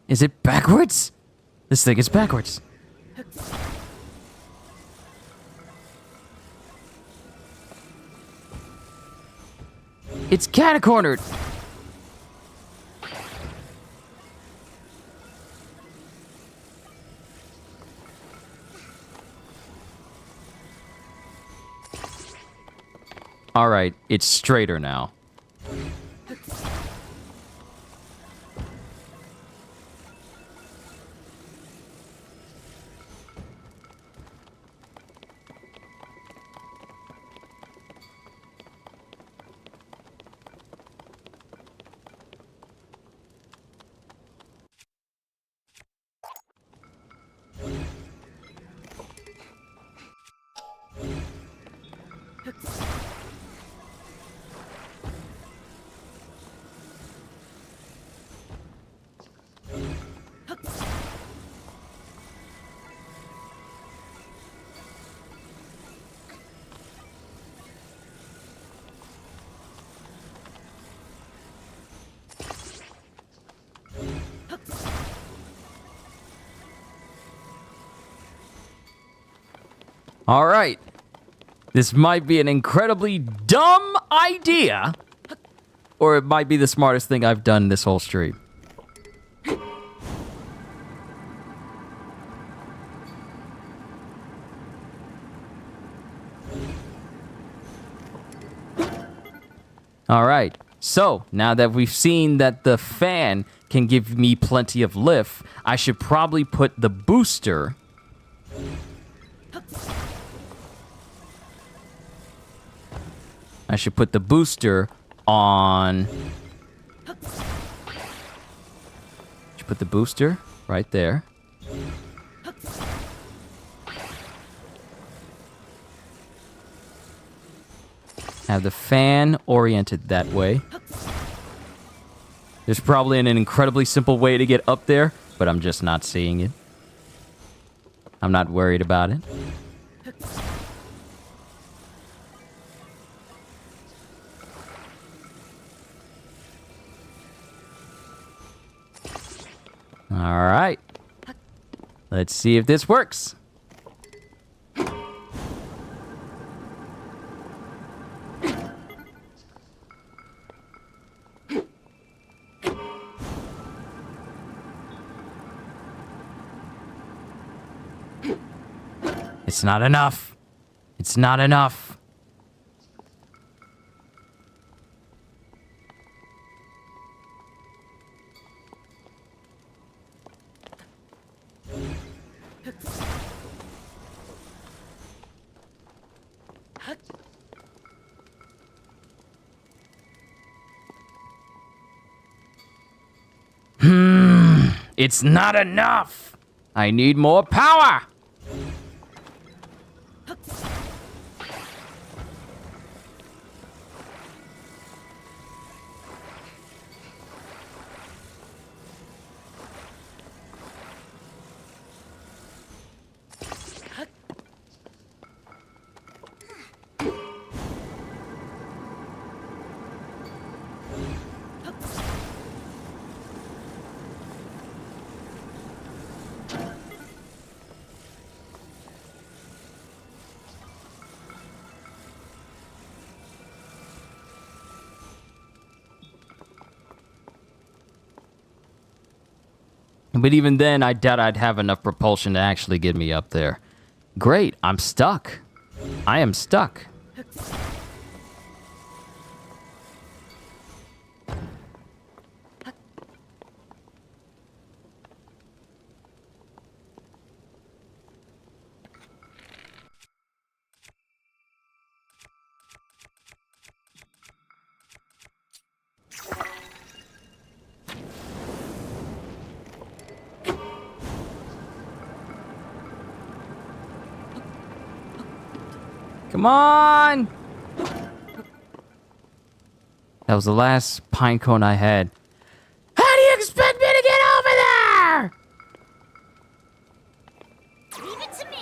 Is it backwards? This thing is backwards. It's catacornered. All right, it's straighter now. All right. This might be an incredibly dumb idea, or it might be the smartest thing I've done this whole stream. All right. So, now that we've seen that the fan can give me plenty of lift, I should probably put the booster... I should put the booster on... Should put the booster right there. Have the fan oriented that way. There's probably an incredibly simple way to get up there, but I'm just not seeing it. I'm not worried about it. All right. Let's see if this works. It It's not enough. It's not enough. It's not enough. I need more power. But even then, I doubt I'd have enough propulsion to actually get me up there. Great, I'm stuck. I am stuck. Come on! That was the last pine cone I had. How do you expect me to get over there? Leave it to me.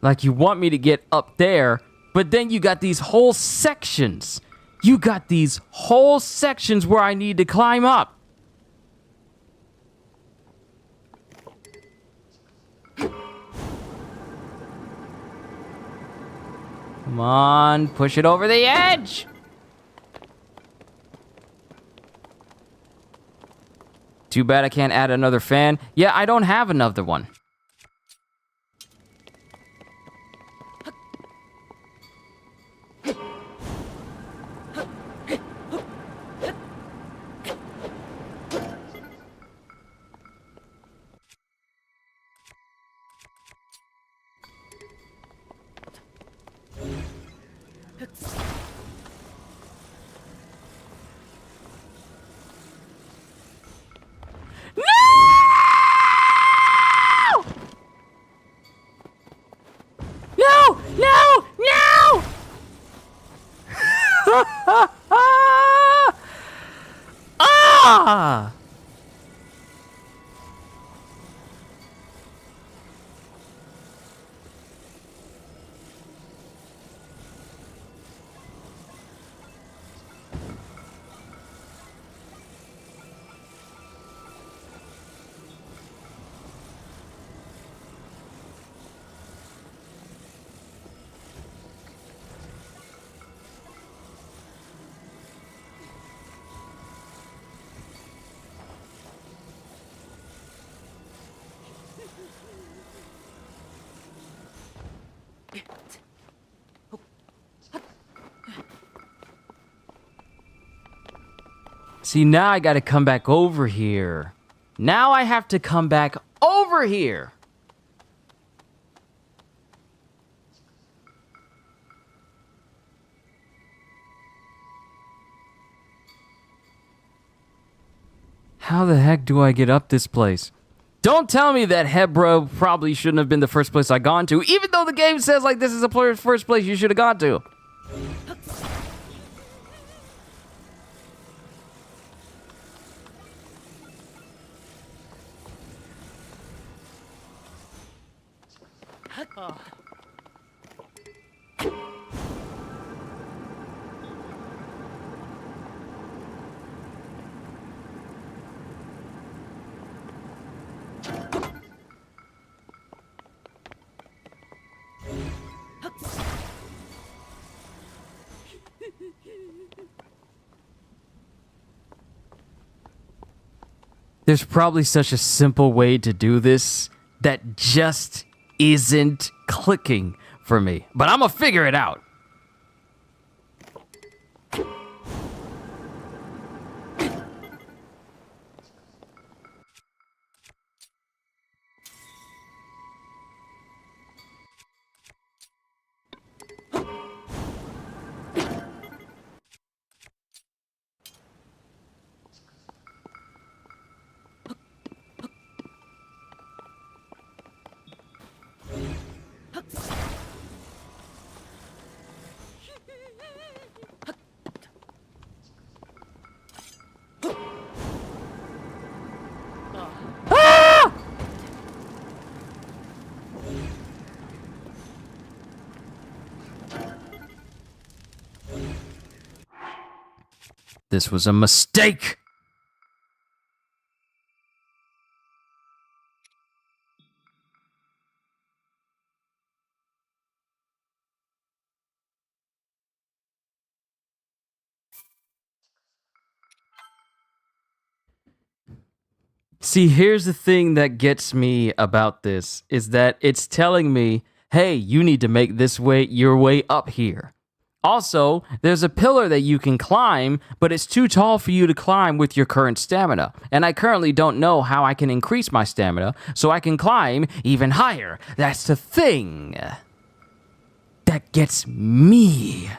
Like you want me to get up there, but then you got these whole sections. You got these whole sections where I need to climb up. Come on, push it over the edge. Too bad I can't add another fan. Yeah, I don't have another one. No! No! No! Ah! See, now I gotta come back over here. Now I have to come back over here. How the heck do I get up this place? Don't tell me that Hebra probably shouldn't have been the first place I gone to, even though the game says like this is the first place you should have gone to. There's probably such a simple way to do this that just isn't clicking for me. But I'm gonna figure it out. This was a mistake! See, here's the thing that gets me about this, is that it's telling me, hey, you need to make this way your way up here. Also, there's a pillar that you can climb, but it's too tall for you to climb with your current stamina. And I currently don't know how I can increase my stamina so I can climb even higher. That's the thing that gets me.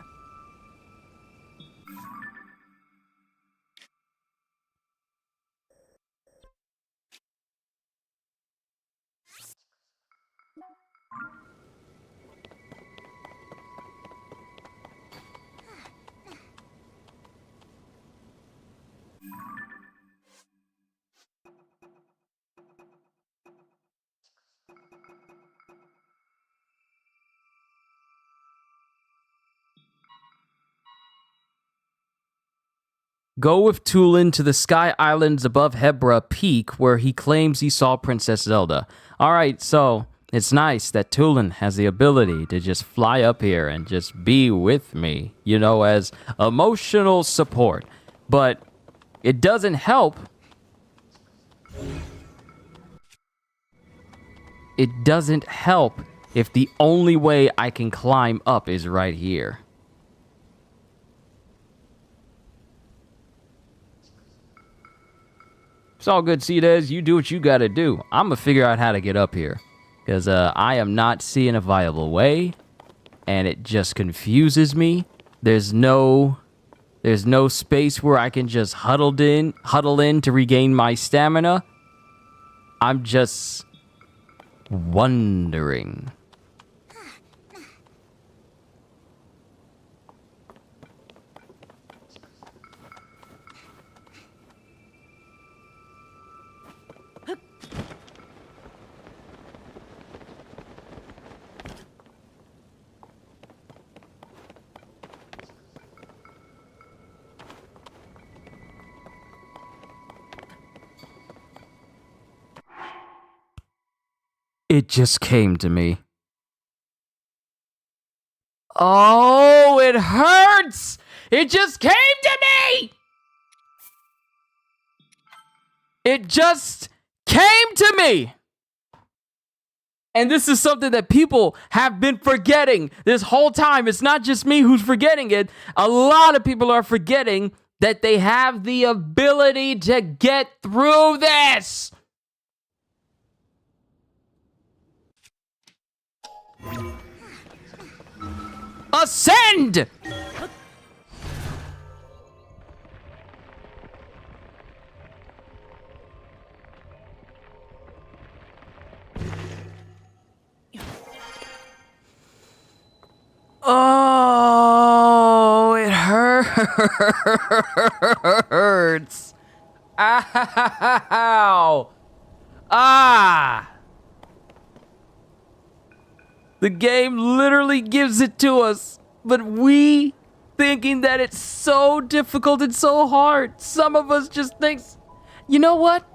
Go with Tulin to the Sky Islands above Hebra Peak, where he claims he saw Princess Zelda. Alright, so it's nice that Tulin has the ability to just fly up here and just be with me, you know, as emotional support. But it doesn't help. It doesn't help if the only way I can climb up is right here. It's all good, Cedez. You do what you gotta do. I'm gonna figure out how to get up here. Because I am not seeing a viable way. And it just confuses me. There's no space where I can just huddle in to regain my stamina. I'm just wondering. It just came to me. Oh, it hurts! It just came to me! It just came to me! And this is something that people have been forgetting this whole time. It's not just me who's forgetting it. A lot of people are forgetting that they have the ability to get through this. Ascend! Oh, it hurts. Ow. Ah. The game literally gives it to us, but we thinking that it's so difficult and so hard. Some of us just thinks, you know what?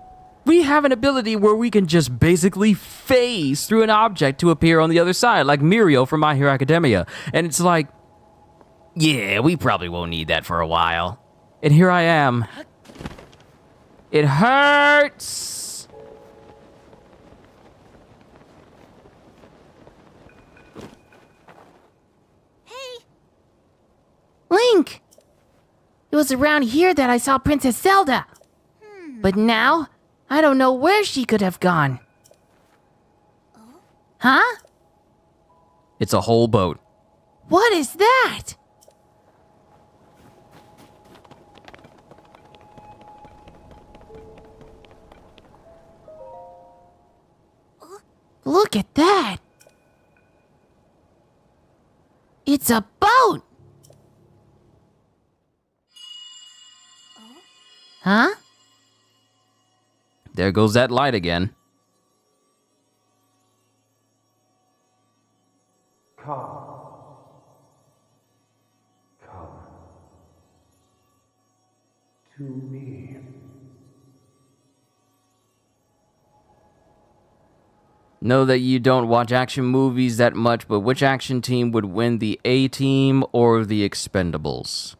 We have an ability where we can just basically phase through an object to appear on the other side, like Mirio from My Hero Academia. And it's like, yeah, we probably won't need that for a while. And here I am, It hurts. Link! It was around here that I saw Princess Zelda. But now, I don't know where she could have gone. Huh? It's a whole boat. What is that? Look at that. It's a boat. Huh? There goes that light again. To me. Know that you don't watch action movies that much, but which action team would win, the A-Team or the Expendables?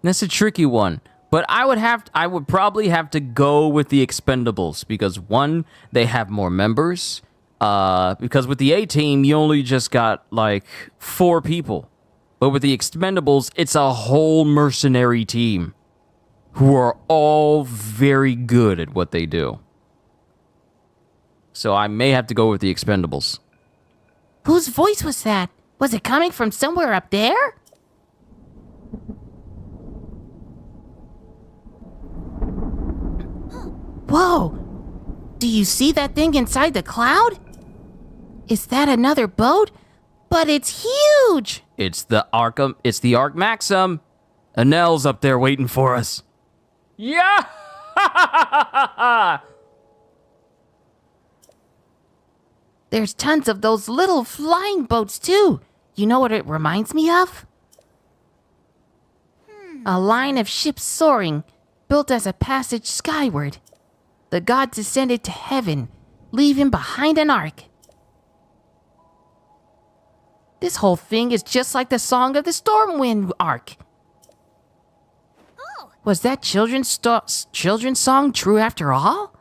That's a tricky one. But I would probably have to go with the Expendables because one, they have more members. Because with the A-Team, you only just got like 4 people. But with the Expendables, it's a whole mercenary team who are all very good at what they do. So I may have to go with the Expendables. Whose voice was that? Was it coming from somewhere up there? Whoa! Do you see that thing inside the cloud? Is that another boat? But it's huge! It's the Arc Maxim. Anel's up there waiting for us. Yeah! There's tons of those little flying boats too. You know what it reminds me of? A line of ships soaring, built as a passage skyward. The gods descended to heaven, leaving behind an ark. This whole thing is just like the Song of the Stormwind arc. Was that children's song true after all?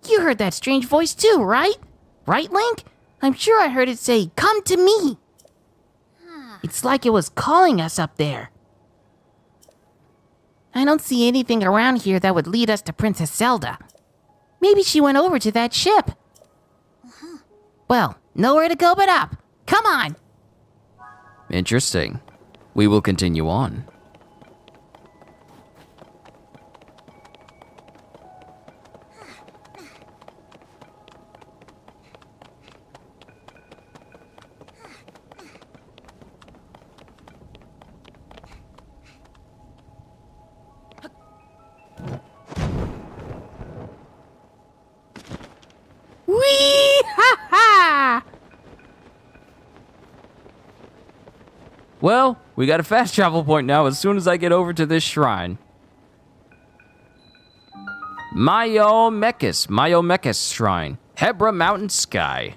You heard that strange voice too, right? Right, Link? I'm sure I heard it say, "Come to me." It's like it was calling us up there. I don't see anything around here that would lead us to Princess Zelda. Maybe she went over to that ship. Well, nowhere to go but up. Come on. Interesting. We will continue on. Whee ha ha! Well, we got a fast travel point now as soon as I get over to this shrine. Myomechus Shrine. Hebra Mountain Sky.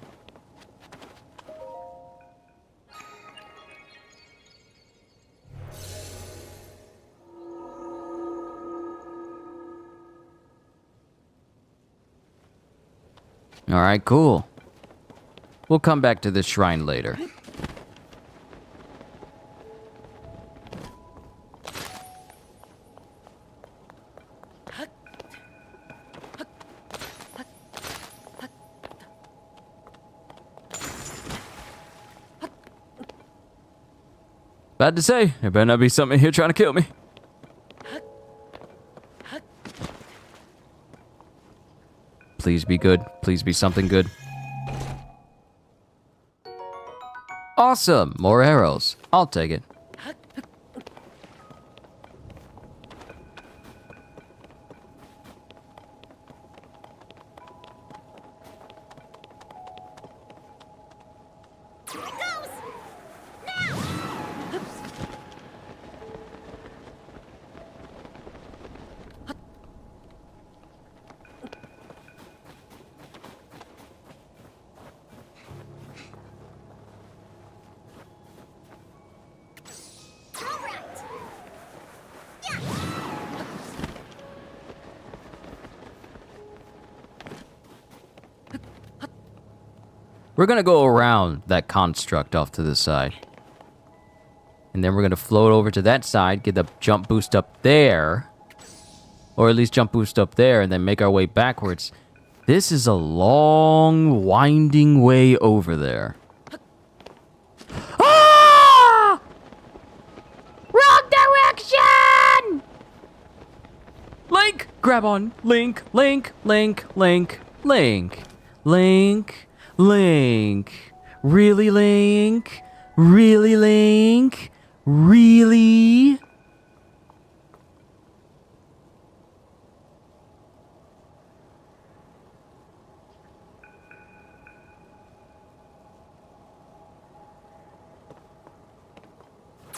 Alright, cool. We'll come back to this shrine later. Bad to say, there better not be something here trying to kill me. Please be good. Please be something good. Awesome! More arrows. I'll take it. We're gonna go around that construct off to the side. And then we're gonna float over to that side, get the jump boost up there. Or at least jump boost up there, and then make our way backwards. This is a long, winding way over there. Ah! Wrong direction! Link! Grab on. Link, Link, Link, Link, Link, Link, Link. Really, Link? Really, Link? Really?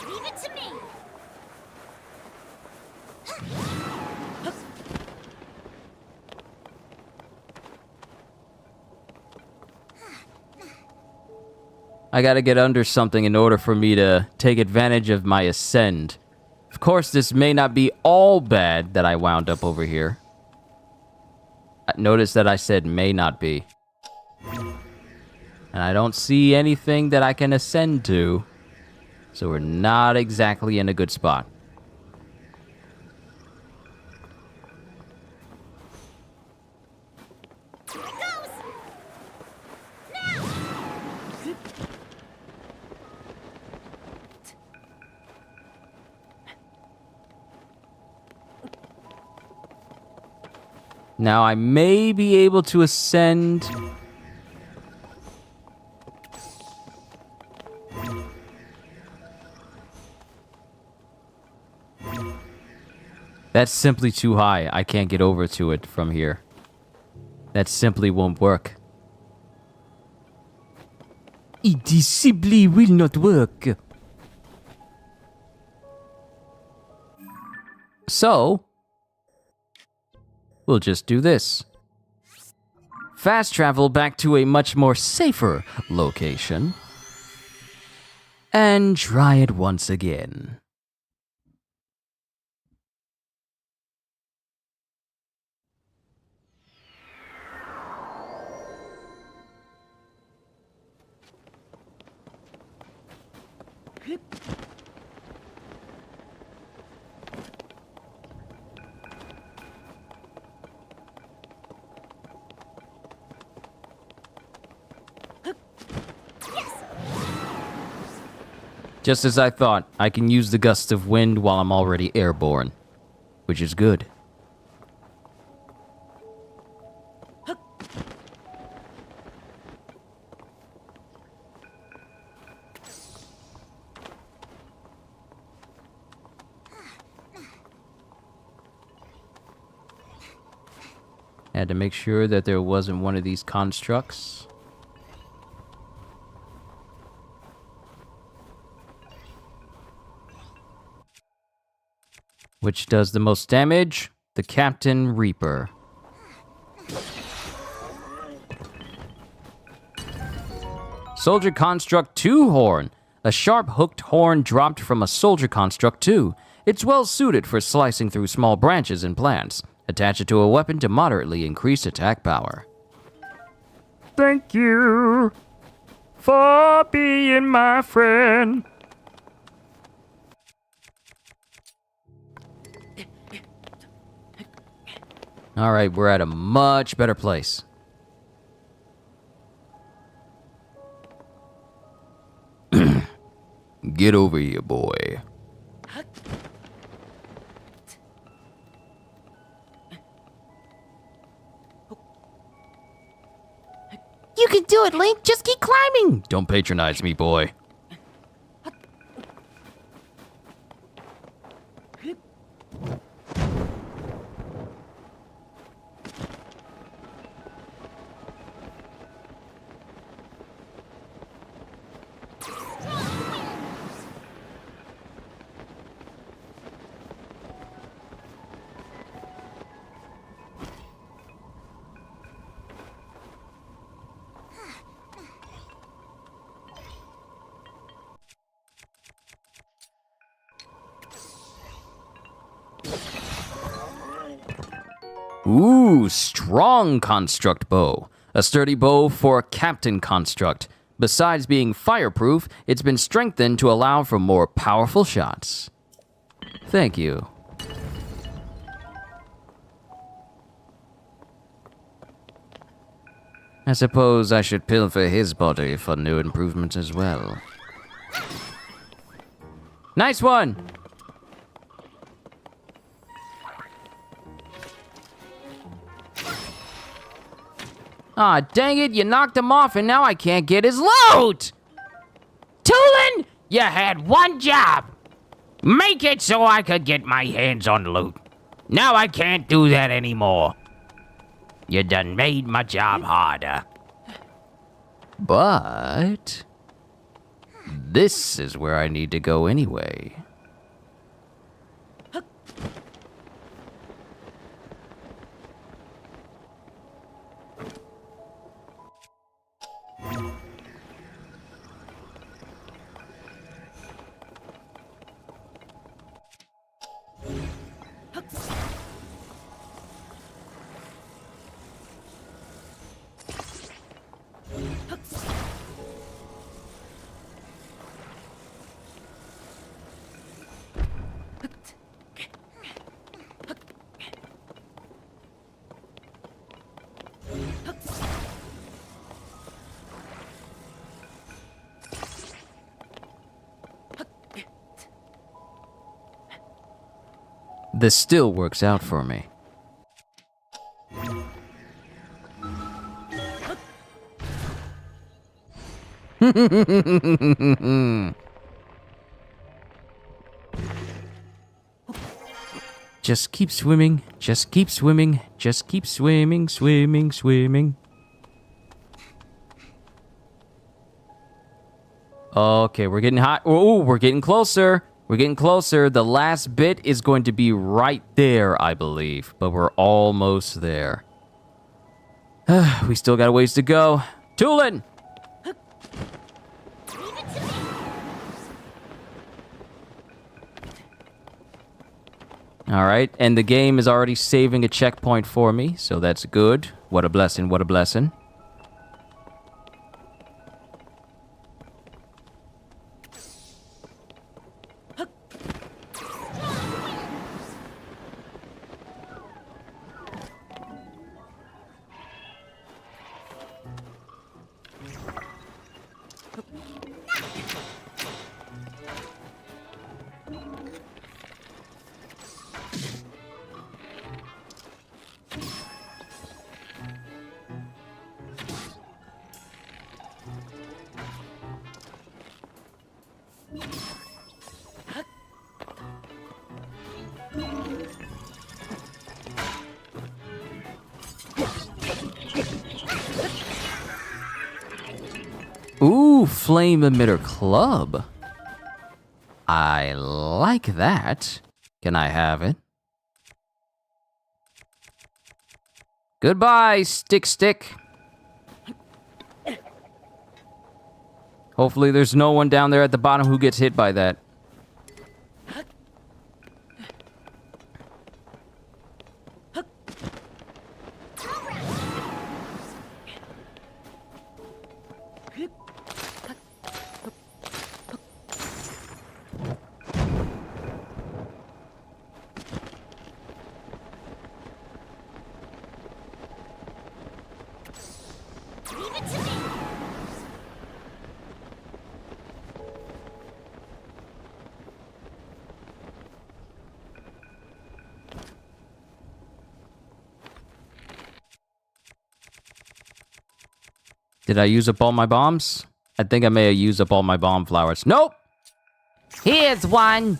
Leave it to me. I gotta get under something in order for me to take advantage of my ascend. Of course, this may not be all bad that I wound up over here. Notice that I said may not be. And I don't see anything that I can ascend to. So we're not exactly in a good spot. Here it goes. Now I may be able to ascend. That's simply too high. I can't get over to it from here. That simply won't work. It simply will not work. So, we'll just do this. Fast travel back to a much more safer location. And try it once again. Just as I thought, I can use the gust of wind while I'm already airborne, which is good. Had to make sure that there wasn't one of these constructs. Which does the most damage? The Captain Reaper. Soldier Construct 2 horn. A sharp hooked horn dropped from a Soldier Construct 2. It's well suited for slicing through small branches and plants. Attach it to a weapon to moderately increase attack power. Thank you for being my friend. Alright, we're at a much better place. Get over here, boy. You can do it, Link. Just keep climbing. Don't patronize me, boy. Ooh, strong construct bow. A sturdy bow for a captain construct. Besides being fireproof, it's been strengthened to allow for more powerful shots. Thank you. I suppose I should pilfer his body for new improvements as well. Nice one! Aw, dang it, you knocked him off and now I can't get his loot! Tulin, you had one job. Make it so I could get my hands on loot. Now I can't do that anymore. You done made my job harder. But this is where I need to go anyway. This still works out for me. Just keep swimming, just keep swimming, just keep swimming, swimming, swimming. Okay, we're getting hot. Oh, we're getting closer. We're getting closer. The last bit is going to be right there, I believe. But we're almost there. We still got a ways to go. Tulin! Alright, and the game is already saving a checkpoint for me, so that's good. What a blessing, what a blessing. Ooh, Flame Emitter Club. I like that. Can I have it? Goodbye, stick. Hopefully there's no one down there at the bottom who gets hit by that. Did I use up all my bombs? I think I may have used up all my bomb flowers. Nope! Here's one.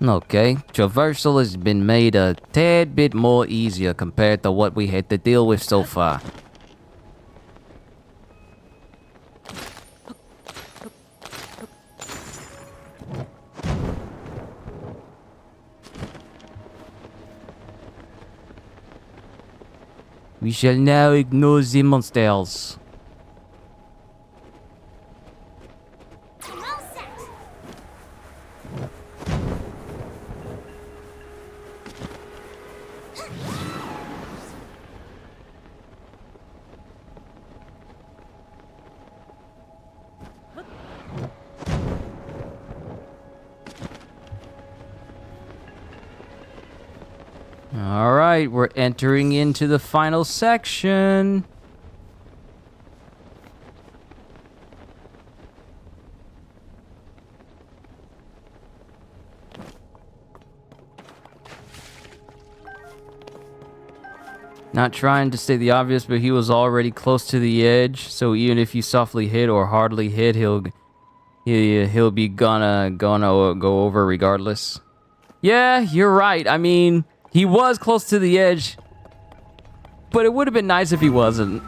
Okay, traversal has been made a tad bit more easier compared to what we had to deal with so far. We shall now ignore the monsters. I'm all set. All right, we're entering into the final section. Not trying to state the obvious, but he was already close to the edge, so even if you softly hit or hardly hit, he'll be gonna go over regardless. Yeah, you're right. I mean, he was close to the edge, but it would have been nice if he wasn't.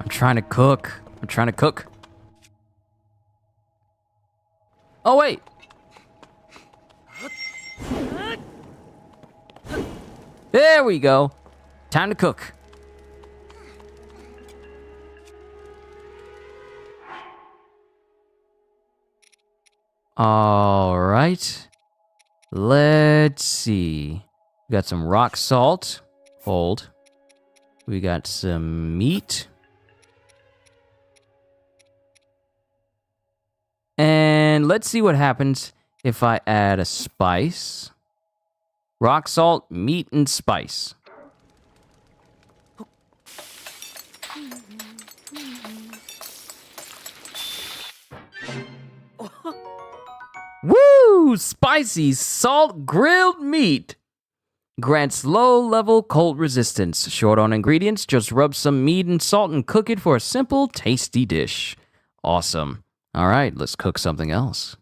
I'm trying to cook. Oh, wait. There we go. Time to cook. All right. Let's see. We got some rock salt. Hold. We got some meat. And let's see what happens if I add a spice. Rock salt, meat, and spice. Woo! Spicy salt grilled meat. Grants low-level cold resistance. Short on ingredients, just rub some meat and salt and cook it for a simple, tasty dish. Awesome. All right, let's cook something else.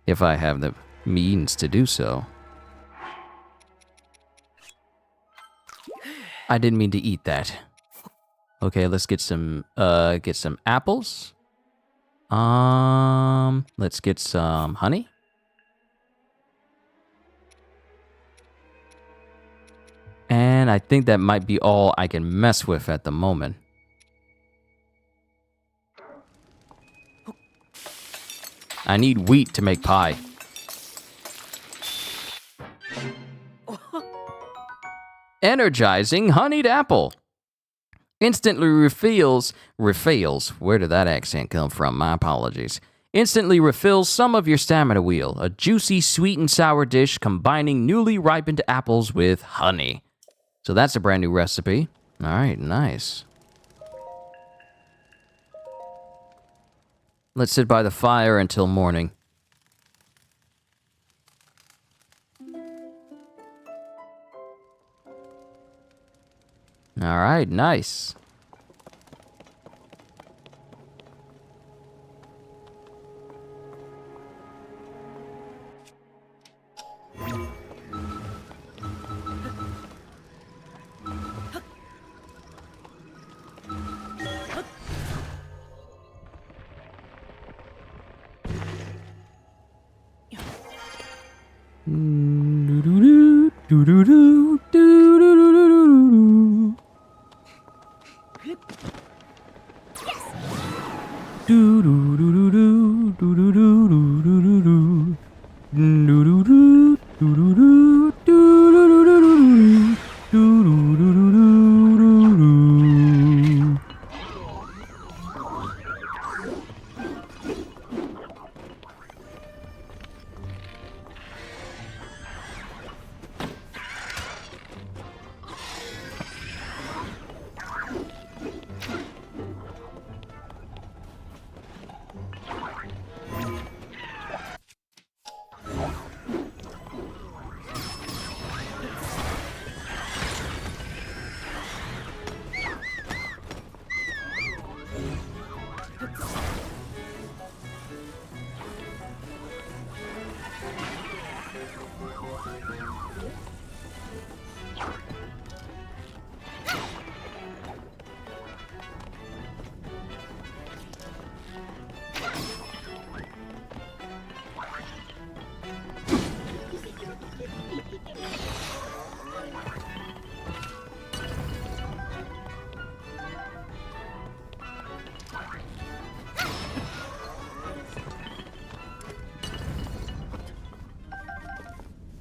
If I have the means to do so. I didn't mean to eat that. Okay, let's get some apples. Let's get some honey. And I think that might be all I can mess with at the moment. I need wheat to make pie. Energizing honeyed apple. Instantly refills, where did that accent come from? My apologies. Instantly refills some of your stamina wheel. A juicy, sweet and sour dish combining newly ripened apples with honey. So that's a brand new recipe. All right, nice. Let's sit by the fire until morning. All right, nice.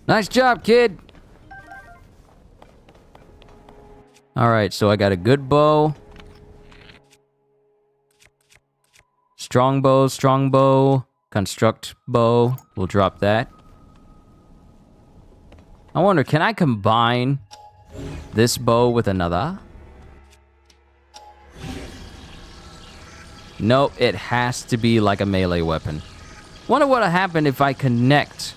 Nice job, kid. All right, so I got a good bow. Strong bow. Construct bow. We'll drop that. I wonder, can I combine this bow with another? Nope, it has to be like a melee weapon. Wonder what'll happen if I connect.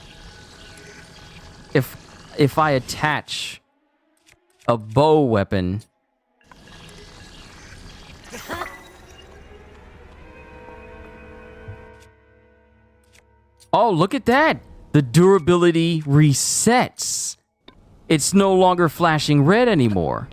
If I attach a bow weapon. Oh, look at that! The durability resets. It's no longer flashing red anymore.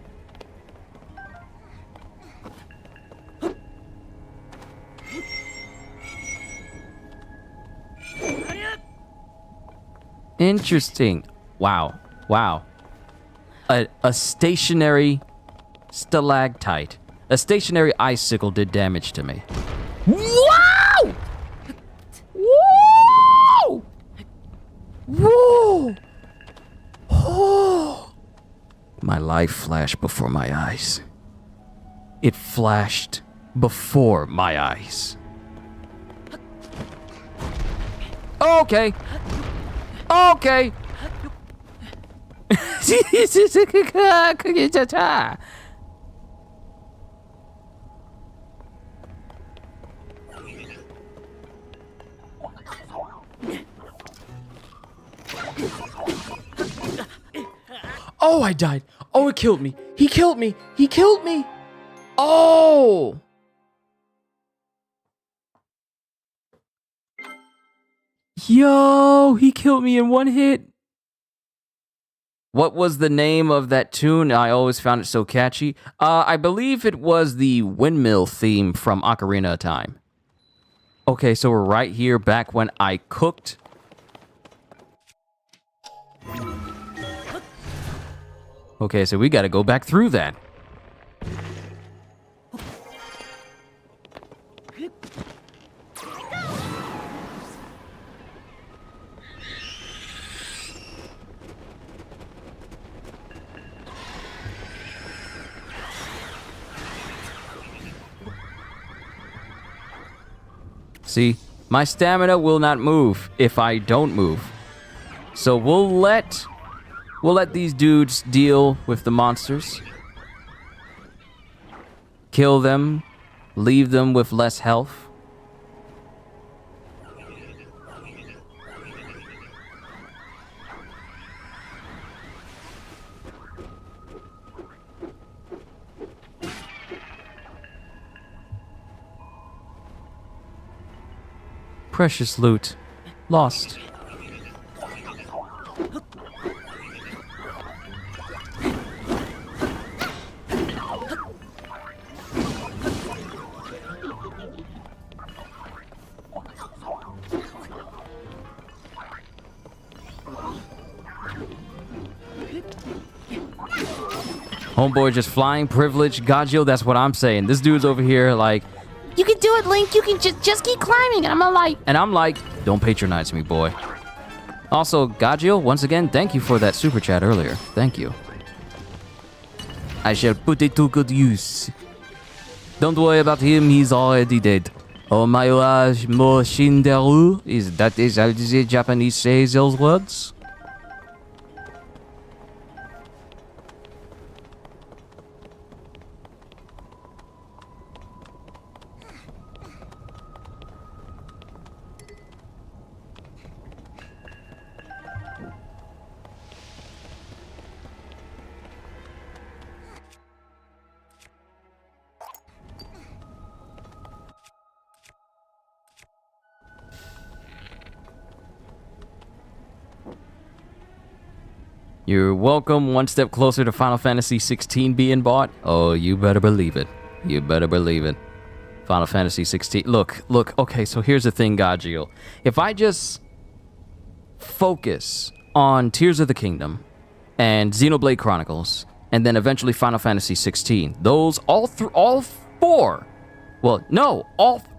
Interesting. Wow. Wow. A stationary stalactite. A stationary icicle did damage to me. Wow! Whoa! Whoa! Oh! My life flashed before my eyes. It flashed before my eyes. Okay. Okay. Oh, I died. Oh, it killed me. He killed me. He killed me. Oh. Yo, he killed me in one hit. What was the name of that tune? I always found it so catchy. I believe it was the windmill theme from Ocarina of Time. Okay, so we're right here back when I cooked. Okay, so we gotta go back through that. See, my stamina will not move if I don't move. So we'll let these dudes deal with the monsters. Kill them, leave them with less health. Precious loot. Lost. Homeboy just flying privilege. Gajio, that's what I'm saying. This dude's over here like, You can do it, Link. You can just keep climbing. And I'm like, don't patronize me, boy. Also, Gajio, once again, thank you for that super chat earlier. Thank you. I shall put it to good use. Don't worry about him, he's already dead. Oh my gosh, mo shinderu? Is that how the Japanese say those words? You're welcome, one step closer to Final Fantasy 16 being bought. Oh, you better believe it. You better believe it. Final Fantasy 16. Look, okay, so here's the thing, Gajio. If I just focus on Tears of the Kingdom and Xenoblade Chronicles, and then eventually Final Fantasy 16, those all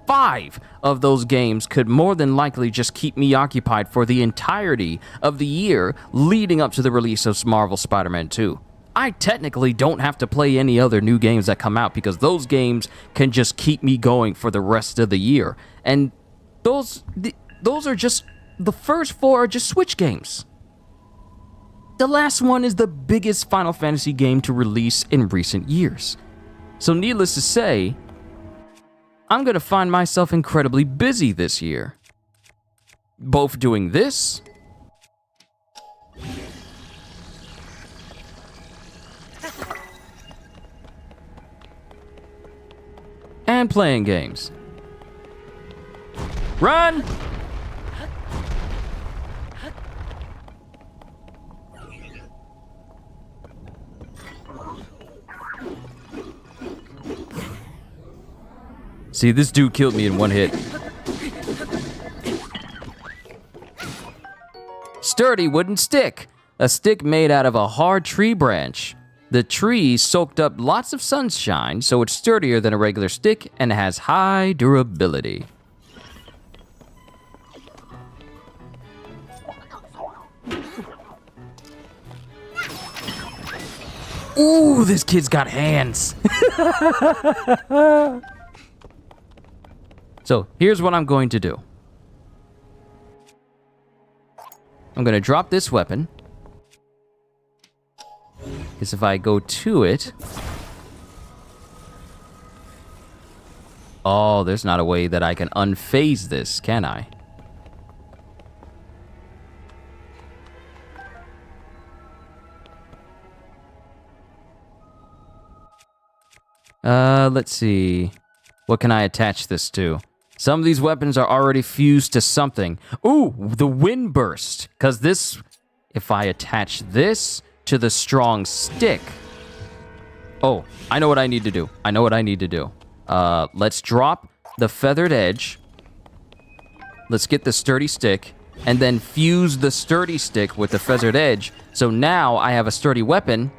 5 of those games could more than likely just keep me occupied for the entirety of the year leading up to the release of Marvel Spider-Man 2. I technically don't have to play any other new games that come out because those games can just keep me going for the rest of the year. And those are just, the first 4 are just Switch games. The last one is the biggest Final Fantasy game to release in recent years. So needless to say, I'm gonna find myself incredibly busy this year. Both doing this and playing games. Run! See, this dude killed me in one hit. Sturdy wooden stick. A stick made out of a hard tree branch. The tree soaked up lots of sunshine, so it's sturdier than a regular stick and has high durability. Ooh, this kid's got hands. So here's what I'm going to do. I'm going to drop this weapon. Because if I go to it... Oh, there's not a way that I can unphase this, can I? Let's see. What can I attach this to? Some of these weapons are already fused to something. Ooh, the wind burst. Because this, if I attach this to the strong stick. Oh, I know what I need to do. Let's drop the feathered edge. Let's get the sturdy stick. And then fuse the sturdy stick with the feathered edge. So now I have a sturdy weapon.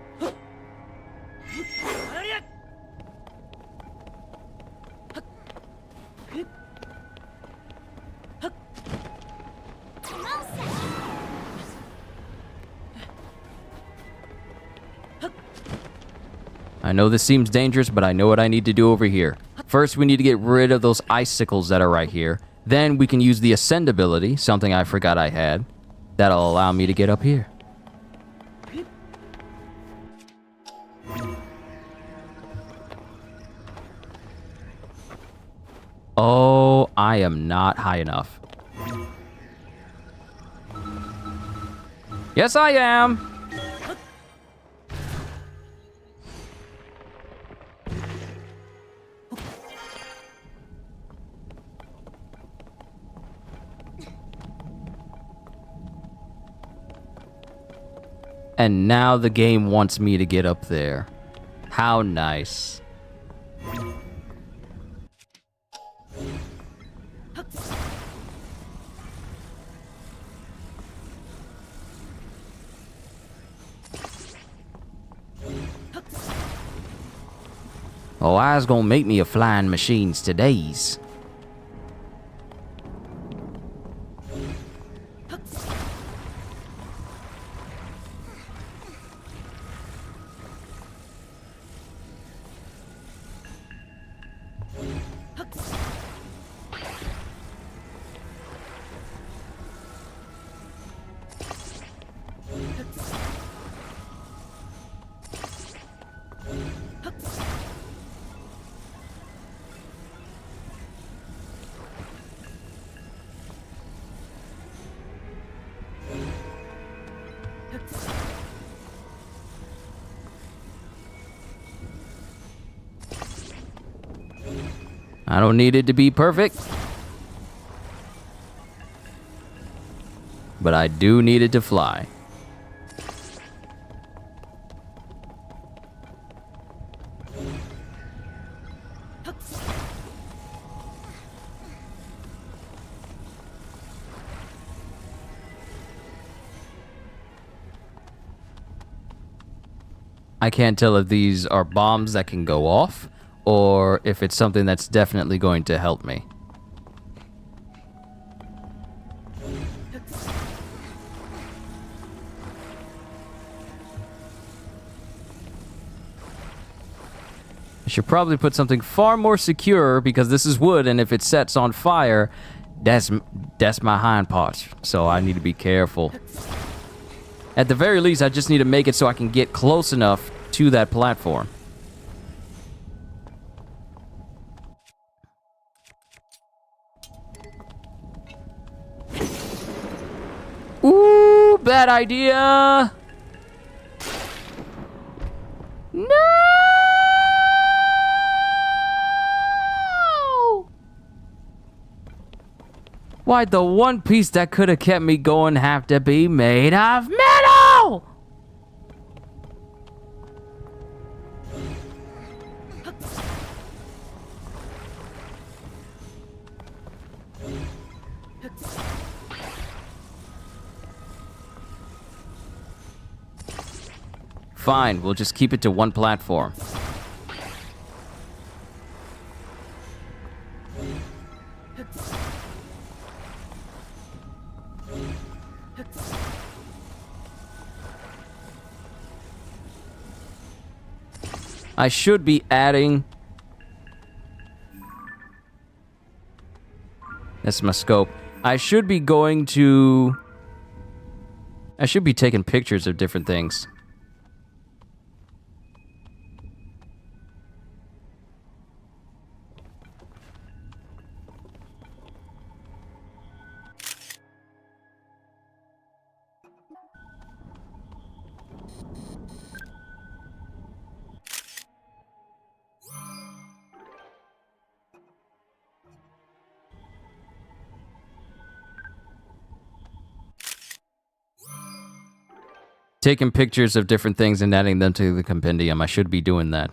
I know this seems dangerous, but I know what I need to do over here. First, we need to get rid of those icicles that are right here. Then we can use the ascend ability, something I forgot I had. That'll allow me to get up here. Oh, I am not high enough. Yes, I am. And now the game wants me to get up there. How nice. Oh, I was gonna make me a flying machines today's. I don't need it to be perfect, but I do need it to fly. I can't tell if these are bombs that can go off, or if it's something that's definitely going to help me. should probably put something far more secure because this is wood, and if it sets on fire, that's my hind parts. So I need to be careful. At the very least, I just need to make it so I can get close enough to that platform. Ooh, bad idea. No! Why'd the one piece that could have kept me going have to be made of metal? Fine, we'll just keep it to one platform. I should be adding... That's my scope. I should be going to... I should be taking pictures of different things. Taking pictures of different things and adding them to the compendium. I should be doing that.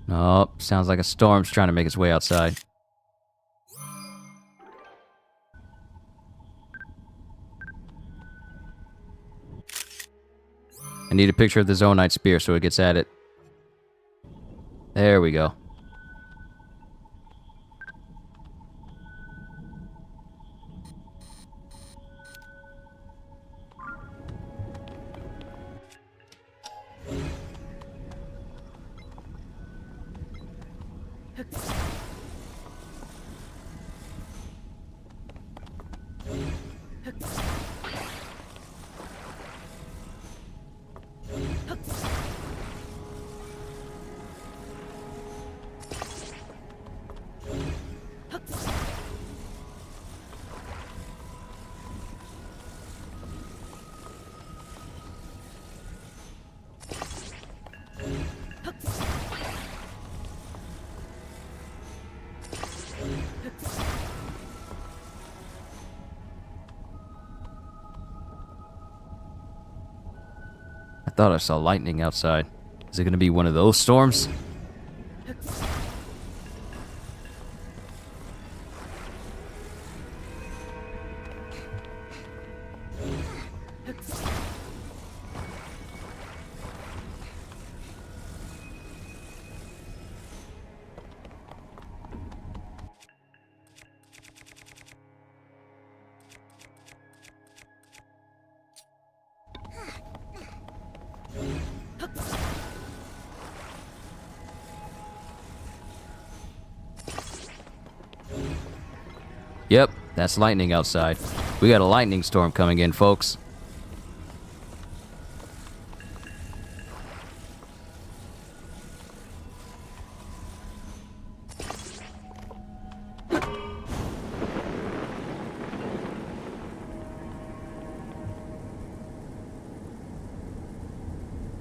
Oh, sounds like a storm's trying to make its way outside. I need a picture of the Zonite spear so it gets at it. There we go. I thought I saw lightning outside. Is it gonna be one of those storms? Yep, that's lightning outside. We got a lightning storm coming in, folks.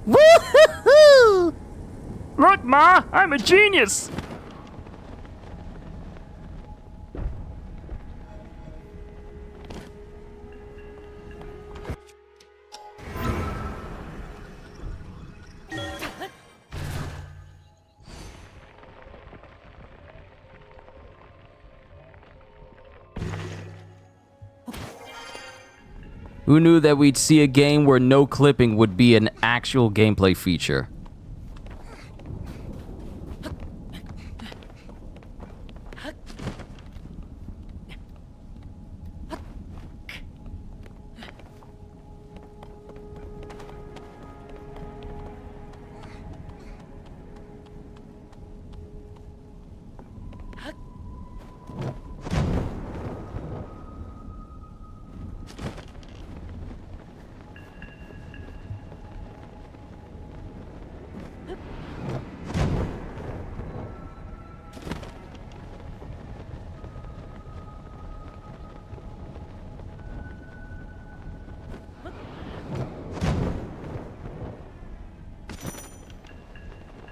Woo-hoo-hoo! Look, Ma, I'm a genius. Who knew that we'd see a game where no clipping would be an actual gameplay feature?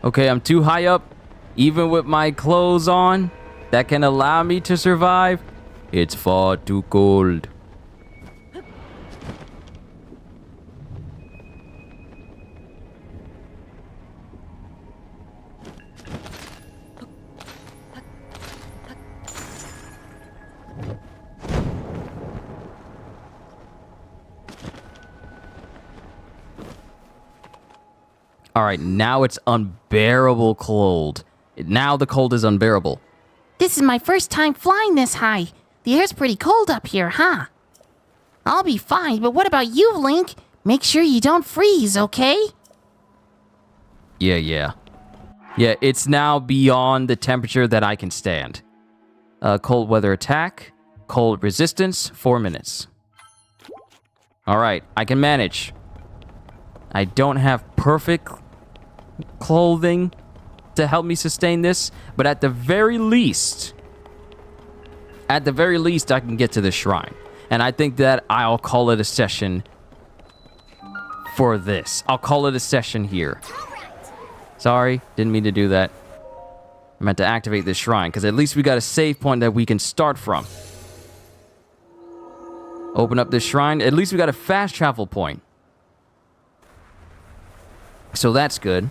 Okay, I'm too high up. Even with my clothes on that can allow me to survive, it's far too cold. All right, now it's unbearable cold. Now the cold is unbearable. This is my first time flying this high. The air's pretty cold up here, huh? I'll be fine, but what about you, Link? Make sure you don't freeze, okay? Yeah, it's now beyond the temperature that I can stand. Cold weather attack, cold resistance, 4 minutes. All right, I can manage. I don't have perfect clothing to help me sustain this, but at the very least, I can get to the shrine. And I think that I'll call it a session for this. I'll call it a session here. Sorry, didn't mean to do that. I meant to activate this shrine, because at least we got a save point that we can start from. Open up this shrine. At least we got a fast travel point. So that's good.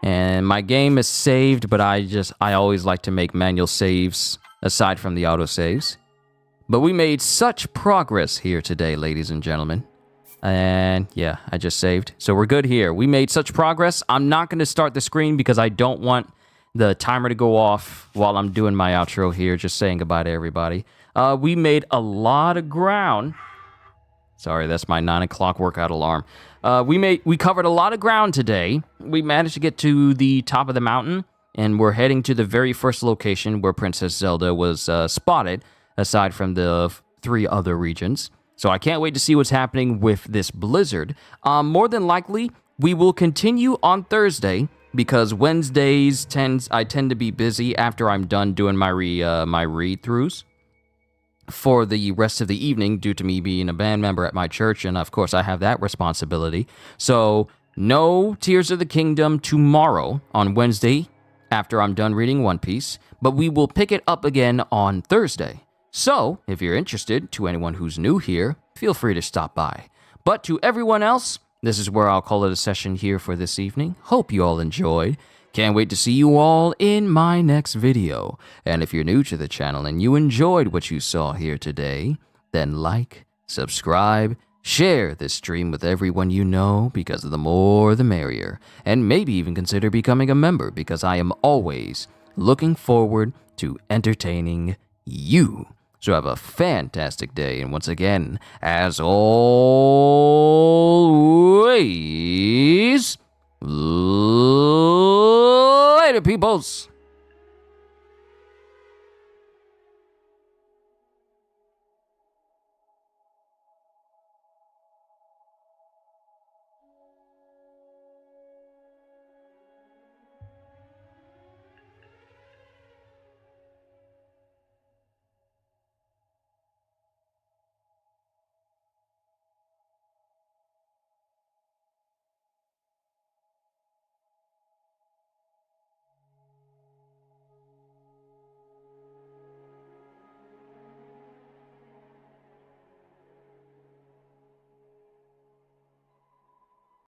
And my game is saved, but I always like to make manual saves aside from the autosaves. But we made such progress here today, ladies and gentlemen. And yeah, I just saved. So we're good here. We made such progress. I'm not going to start the screen because I don't want the timer to go off while I'm doing my outro here, just saying goodbye to everybody. We made a lot of ground. Sorry, that's my 9 o'clock workout alarm. We covered a lot of ground today. We managed to get to the top of the mountain, and we're heading to the very first location where Princess Zelda was spotted, aside from the 3 other regions. So I can't wait to see what's happening with this blizzard. More than likely, we will continue on Thursday, because Wednesdays I tend to be busy after I'm done doing my read-throughs for the rest of the evening, due to me being a band member at my church, and of course I have that responsibility. So no Tears of the Kingdom tomorrow on Wednesday after I'm done reading One Piece, but we will pick it up again on Thursday. So if you're interested, to anyone who's new here, feel free to stop by. But to everyone else, this is where I'll call it a session here for this evening. Hope you all enjoyed. Can't wait to see you all in my next video. And if you're new to the channel and you enjoyed what you saw here today, then like, subscribe, share this stream with everyone you know, because the more the merrier. And maybe even consider becoming a member, because I am always looking forward to entertaining you. So have a fantastic day, and once again, as always, later, peoples!